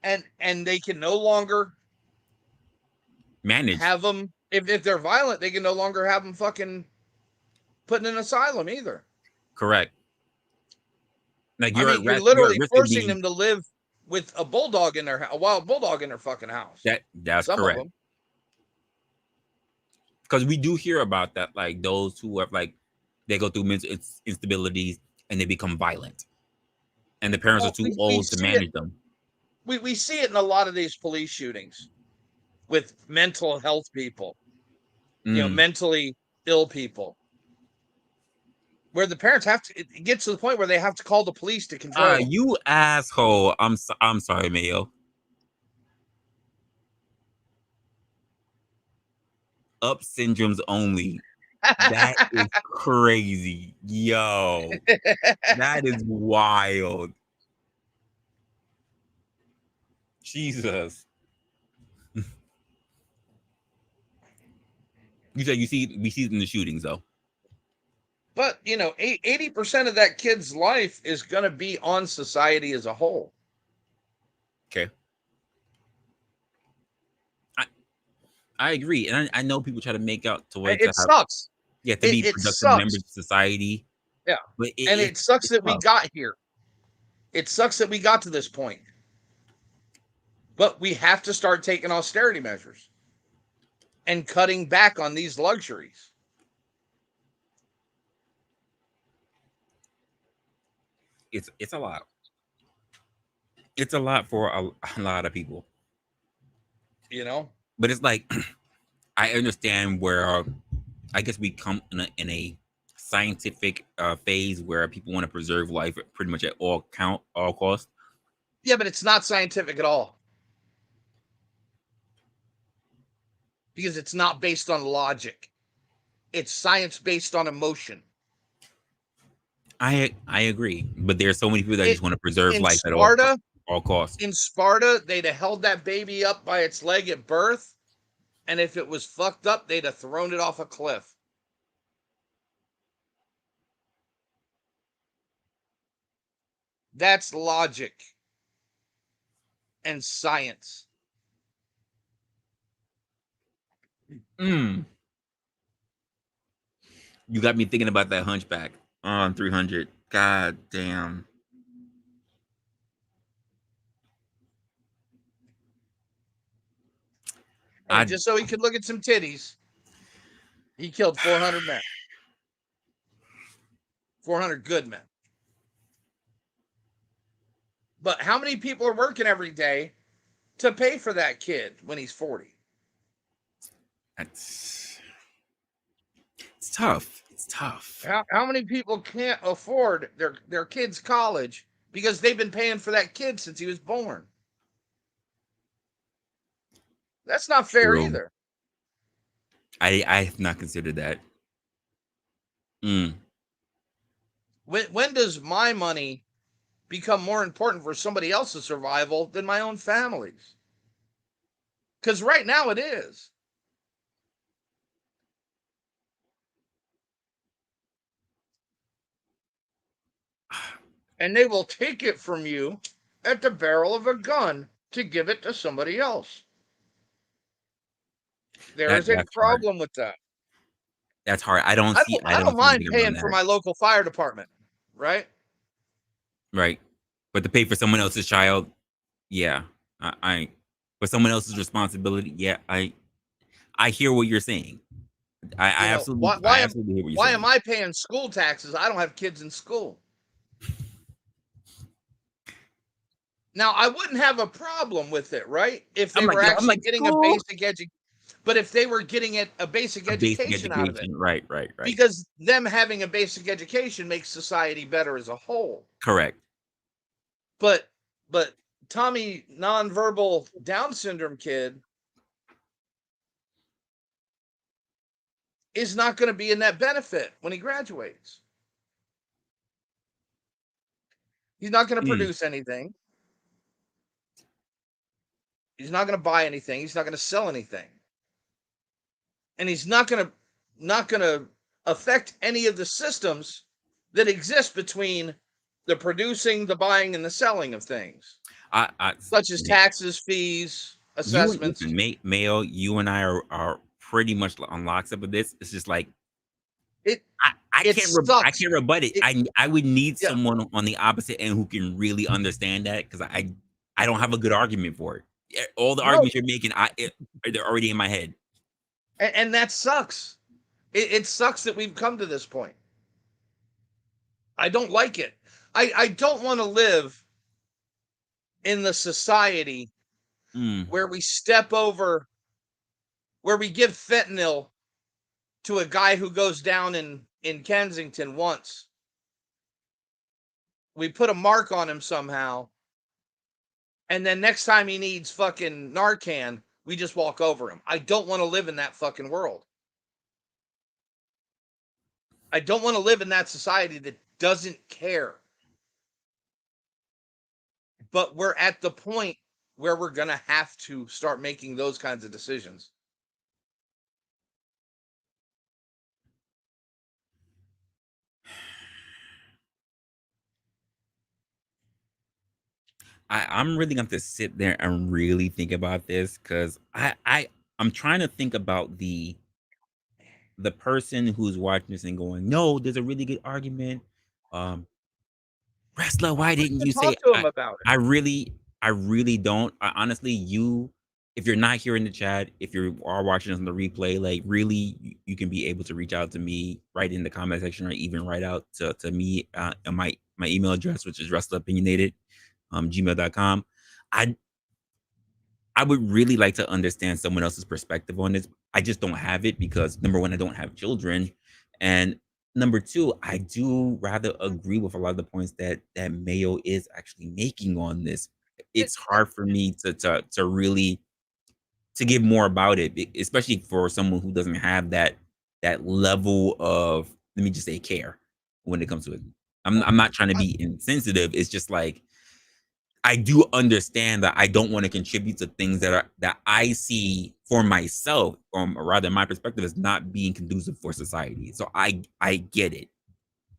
S5: and they can no longer
S1: manage,
S5: have them if they're violent. They can no longer have them fucking put in an asylum either.
S1: Correct. Like
S5: you're literally forcing them to live with a bulldog in a wild bulldog in their fucking house.
S1: That's
S5: some
S1: correct.
S5: of them.
S1: Because we do hear about that, like those who have like they go through mental instabilities and they become violent, and the parents are too old to manage them.
S5: We see it in a lot of these police shootings with mental health people, mentally ill people, where the parents have to. It gets to the point where they have to call the police to control them.
S1: You asshole! I'm sorry, Mayo. Up syndromes only. That is crazy, yo. That is wild. Jesus. You said we see it in the shootings though.
S5: But 80% of that kid's life is going to be on society as a whole.
S1: Okay. I agree, and I know people try to make out to where
S5: it sucks.
S1: Yeah, to be productive members of society.
S5: Yeah,
S1: but
S5: it sucks that we got here. It sucks that we got to this point. But we have to start taking austerity measures and cutting back on these luxuries.
S1: It's a lot. It's a lot for a lot of people. But it's like I understand where I guess we come in a scientific phase where people want to preserve life pretty much at all costs.
S5: Yeah, but it's not scientific at all. Because it's not based on logic. It's science based on emotion.
S1: I agree, but there's so many people that just want to preserve
S5: In
S1: life at all costs.
S5: In Sparta, they'd have held that baby up by its leg at birth, and if it was fucked up, they'd have thrown it off a cliff. That's logic and science.
S1: You got me thinking about that Hunchback on 300. God damn.
S5: And just so he could look at some titties, he killed 400 men. 400 good men. But how many people are working every day to pay for that kid when he's 40?
S1: It's tough. It's tough.
S5: How many people can't afford their kid's college because they've been paying for that kid since he was born? That's not fair either.
S1: I have not considered that.
S5: When does my money become more important for somebody else's survival than my own family's? Because right now it is. And they will take it from you at the barrel of a gun to give it to somebody else. There is a problem with that.
S1: That's hard. I don't
S5: mind paying for my local fire department, right?
S1: Right. But to pay for someone else's child, yeah. For someone else's responsibility, yeah, I hear what you're saying. I absolutely hear what you're saying.
S5: Why am I paying school taxes? I don't have kids in school. Now, I wouldn't have a problem with it, right? If they were actually getting a basic education. But if they were getting a basic education out of it.
S1: Right.
S5: Because them having a basic education makes society better as a whole.
S1: Correct.
S5: But Tommy, nonverbal Down syndrome kid, is not going to be in that benefit when he graduates. He's not going to produce anything. He's not going to buy anything. He's not going to sell anything. And he's not going to affect any of the systems that exist between the producing, the buying, and the selling of things, such as taxes, fees, assessments.
S1: Mayo, you and I are pretty much on lockstep with this. It's just like I can't rebut it. I would need someone on the opposite end who can really understand that, because I don't have a good argument for it. All the arguments you're making, they're already in my head.
S5: And that sucks. It sucks that we've come to this point. I don't like it. I don't want to live in the society where we step over, where we give fentanyl to a guy who goes down in Kensington once. We put a mark on him somehow. And then next time he needs fucking Narcan, we just walk over him. I don't want to live in that fucking world. I don't want to live in that society that doesn't care. But we're at the point where we're going to have to start making those kinds of decisions.
S1: I'm really going to have to sit there and really think about this, because I'm trying to think about the person who's watching this and going, no, there's a really good argument. Resla, why didn't you say?
S5: To him about it.
S1: I really don't. Honestly, if you're not here in the chat, if you are watching us on the replay, like, really, you can be able to reach out to me right in the comment section, or even write out to me on my email address, which is WrestleOpinionated, gmail.com. I would really like to understand someone else's perspective on this. I just don't have it because, number one, I don't have children, and number two, I do rather agree with a lot of the points that Mayo is actually making on this. It's hard for me to really to give more about it, especially for someone who doesn't have that level of, let me just say, care when it comes to it. I'm not trying to be insensitive. It's just like, I do understand that I don't want to contribute to things that I see for myself, or rather my perspective, is not being conducive for society. So I get it.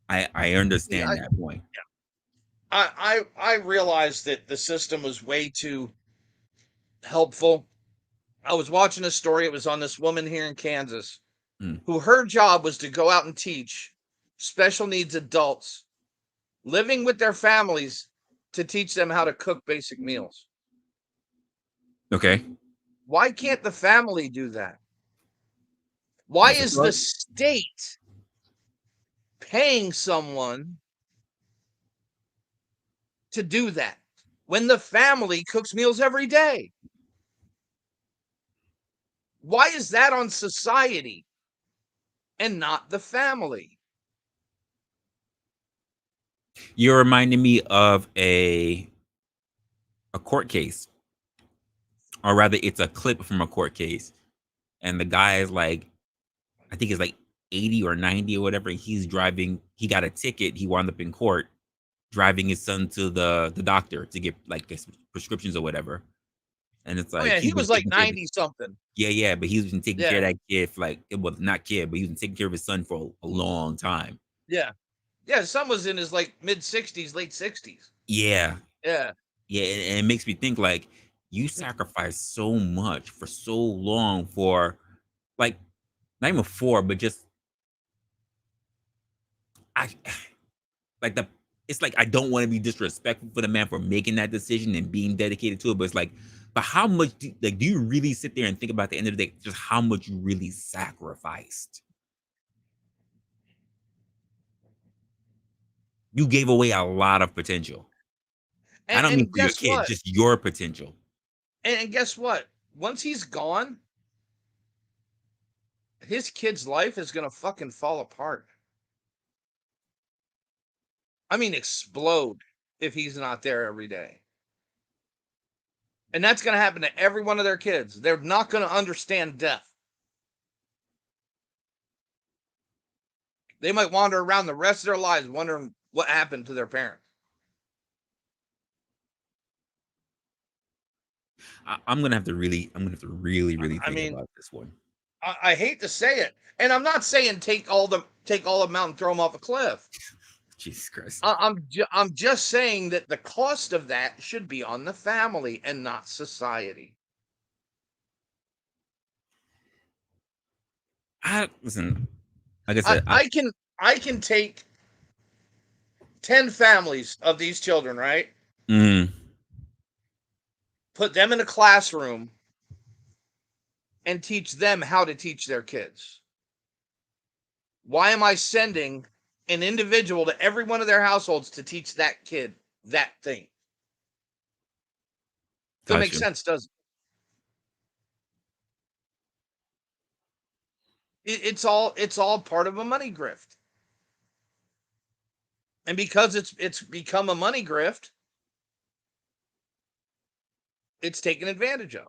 S1: I understand that point.
S5: I realized that the system was way too helpful. I was watching a story. It was on this woman here in Kansas who her job was to go out and teach special needs adults living with their families to teach them how to cook basic meals.
S1: Okay.
S5: Why can't the family do that? Why
S1: That's
S5: is
S1: a
S5: the
S1: thought.
S5: state paying someone to do that when the family cooks meals every day? Why is that on society and not the family?
S1: You're reminding me of a court case, or rather, it's a clip from a court case, and the guy is like, I think it's like 80 or 90 or whatever. He's driving. He got a ticket. He wound up in court driving his son to the doctor to get like his prescriptions or whatever. And it's
S5: Oh
S1: like,
S5: yeah,
S1: he's
S5: he
S1: been
S5: was like
S1: taking care of
S5: 90 something.
S1: yeah, but he's been taking care
S5: Yeah.
S1: of that kid for like, well, not kid, but he's been taking care of his son for a long time.
S5: Yeah. Yeah, his son was in his like mid 60s, late 60s.
S1: Yeah.
S5: Yeah.
S1: Yeah, and it makes me think, like, you sacrifice so much for so long for, like, not even for, but just I like the it's like, I don't want to be disrespectful for the man for making that decision and being dedicated to it, but it's like, but how much do you really sit there and think about, at the end of the day, just how much you really sacrificed? You gave away a lot of potential. I don't mean
S5: And
S1: for your
S5: guess
S1: kid,
S5: what?
S1: just your potential.
S5: And guess what? Once he's gone, his kid's life is going to fucking fall apart. I mean, explode if he's not there every day. And that's going to happen to every one of their kids. They're not going to understand death. They might wander around the rest of their lives wondering what happened to their parents.
S1: I'm gonna have to really
S5: I
S1: think
S5: mean,
S1: about this one.
S5: I hate to say it, and I'm not saying take all the mountain and throw them off a cliff.
S1: Jesus Christ.
S5: I'm just saying that the cost of that should be on the family and not society.
S1: Listen, like I said,
S5: I can take 10 families of these children, right? Put them in a classroom and teach them how to teach their kids. Why am I sending an individual to every one of their households to teach that kid that thing? Doesn't make sense, does it? It's all part of a money grift. And because it's become a money grift, it's taken advantage of.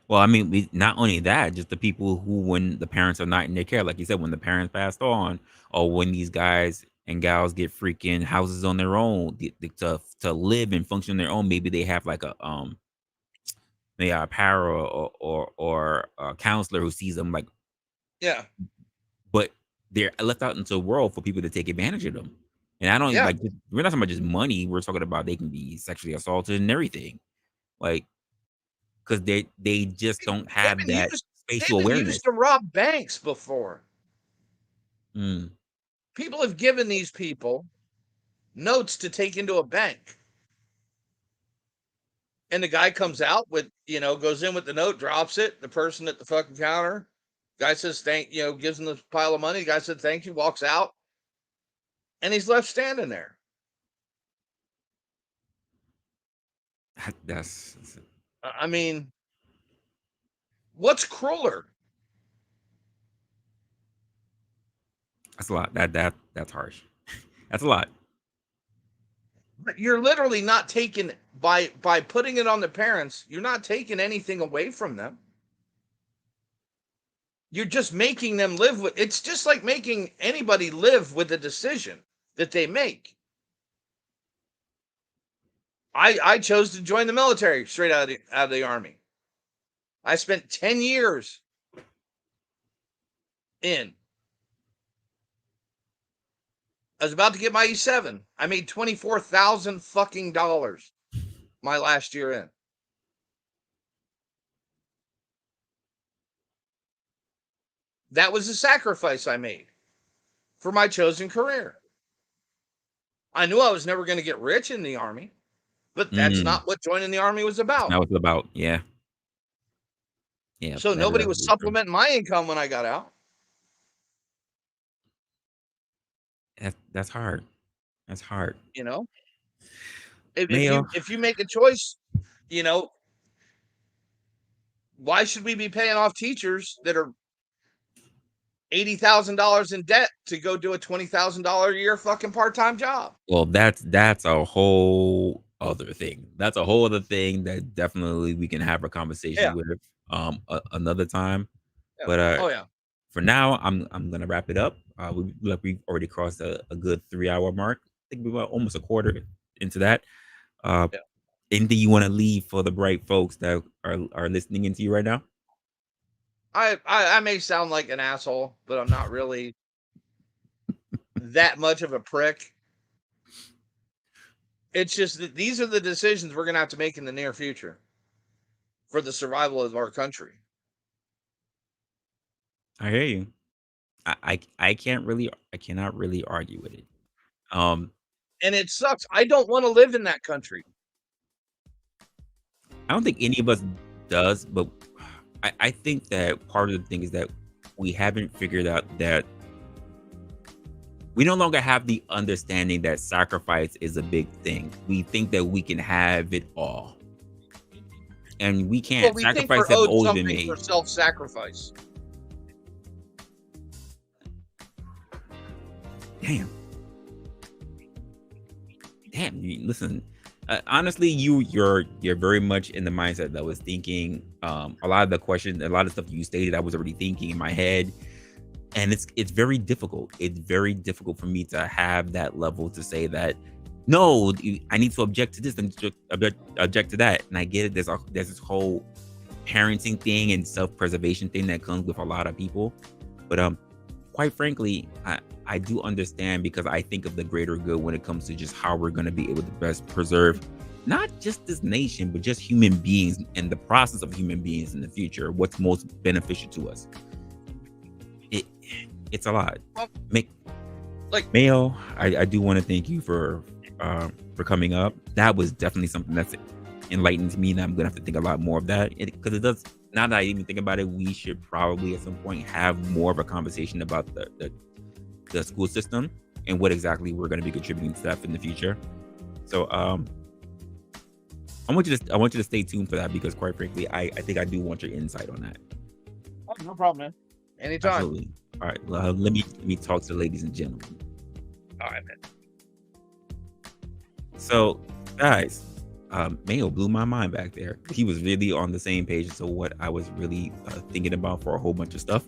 S1: Well, I mean, not only that, just the people who, when the parents are not in their care, like you said, when the parents passed on, or when these guys and gals get freaking houses on their own, to live and function on their own. Maybe they have like maybe a para or a counselor who sees them, like,
S5: Yeah.
S1: but they're left out into the world for people to take advantage of them. And I don't
S5: Yeah.
S1: like, we're not talking about just money. We're talking about they can be sexually assaulted and everything, like, because they just don't
S5: They've
S1: have
S5: been
S1: that
S5: used
S1: spatial awareness.
S5: to rob banks before.
S1: Mm.
S5: People have given these people notes to take into a bank. And the guy comes out with, goes in with the note, drops it. The person at the fucking counter, guy says, gives him the pile of money. The guy said, thank you, walks out. And he's left standing there.
S1: That's
S5: I mean, what's crueler?
S1: That's a lot. That's harsh. That's a lot.
S5: But you're literally not taking by putting it on the parents, you're not taking anything away from them. You're just making them live with it's just like making anybody live with a decision that they make. I chose to join the military straight out of the army. I spent 10 years in. I was about to get my E7. I made $24,000 fucking dollars my last year in. That was a sacrifice I made for my chosen career. I knew I was never going to get rich in the army, but that's not what joining the army was about.
S1: That was about, yeah. Yeah.
S5: So nobody was supplementing my income when I got out.
S1: That's hard. That's hard.
S5: You know, if you make a choice, you know, why should we be paying off teachers that are $80,000 in debt to go do a $20,000 a year fucking part-time job?
S1: Well, that's a whole other thing. That's a whole other thing that definitely we can have a conversation with another time.
S5: Yeah.
S1: But for now, I'm gonna wrap it up. We've already crossed a good 3-hour mark. I think we're almost a quarter into that. Anything you want to leave for the bright folks that are listening into you right now?
S5: I may sound like an asshole, but I'm not really that much of a prick. It's just that these are the decisions we're going to have to make in the near future for the survival of our country.
S1: I hear you. I cannot really argue with it.
S5: And it sucks. I don't want to live in that country.
S1: I don't think any of us does, but I think that part of the thing is that we haven't figured out that we no longer have the understanding that sacrifice is a big thing. We think that we can have it all, and we can't.
S5: Well, we
S1: sacrifice
S5: think we're
S1: has
S5: owed
S1: always been
S5: something
S1: made.
S5: for self-sacrifice.
S1: Damn. Listen. Honestly, you're very much in the mindset that was thinking a lot of the questions, a lot of stuff you stated, I was already thinking in my head, and it's very difficult. It's very difficult for me to have that level to say that no, I need to object to this and object to that. And I get it. There's this whole parenting thing and self-preservation thing that comes with a lot of people, but quite frankly, I do understand, because I think of the greater good when it comes to just how we're going to be able to best preserve not just this nation, but just human beings and the process of human beings in the future. What's most beneficial to us? It's a lot. Mayo, I do want to thank you for coming up. That was definitely something that's enlightened me, and I'm gonna have to think a lot more of that, because it does. Now that I even think about it, we should probably at some point have more of a conversation about the school system and what exactly we're going to be contributing to that in the future. So I want you to stay tuned for that, because quite frankly, I think I do want your insight on that.
S5: Oh, no problem, man. Anytime.
S1: Absolutely. All right. Well, let me talk to the ladies and gentlemen.
S5: All right, man.
S1: So, guys, Mayo blew my mind back there. He was really on the same page as what I was really thinking about for a whole bunch of stuff.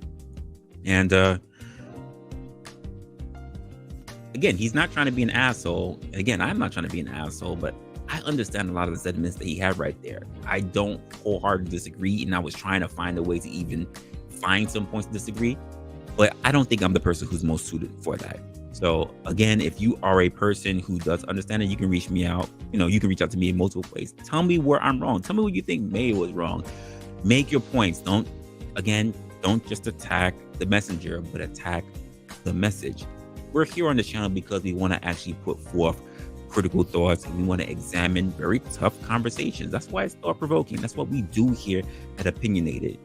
S1: And again, he's not trying to be an asshole. Again, I'm not trying to be an asshole, but I understand a lot of the sentiments that he had right there. I don't wholeheartedly disagree, and I was trying to find a way to even find some points to disagree, but I don't think I'm the person who's most suited for that. So again, if you are a person who does understand it, you can reach me out. You can reach out to me in multiple ways. Tell me where I'm wrong. Tell me what you think May was wrong. Make your points. Don't just attack the messenger, but attack the message. We're here on the channel because we want to actually put forth critical thoughts, and we want to examine very tough conversations. That's why it's thought-provoking. That's what we do here at Opinionated.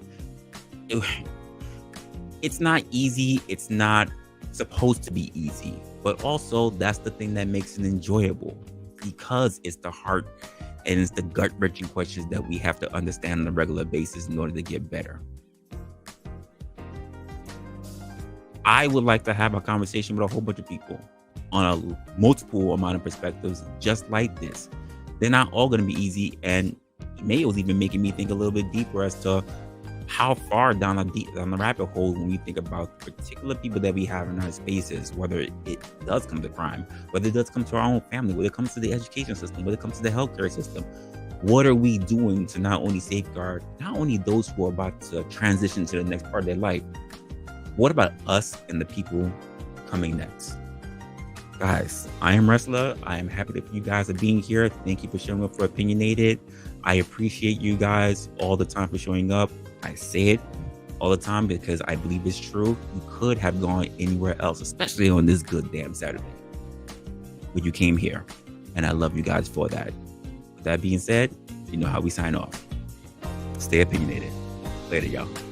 S1: It's not easy. It's not supposed to be easy, but also that's the thing that makes it enjoyable, because it's the heart and it's the gut-wrenching questions that we have to understand on a regular basis in order to get better. I would like to have a conversation with a whole bunch of people on a multiple amount of perspectives just like this. They're not all going to be easy, and Mayo's even making me think a little bit deeper as to how far down the rabbit hole when we think about particular people that we have in our spaces, whether it does come to crime, whether it does come to our own family, whether it comes to the education system, whether it comes to the healthcare system. What are we doing to not only safeguard not only those who are about to transition to the next part of their life, what about us and the people coming next? Guys, I am Resla. I am happy that you guys are being here. Thank you for showing up for Opinionated. I appreciate you guys all the time for showing up. I say it all the time because I believe it's true. You could have gone anywhere else, especially on this good damn Saturday. But you came here, and I love you guys for that. With that being said, you know how we sign off. Stay opinionated. Later, y'all.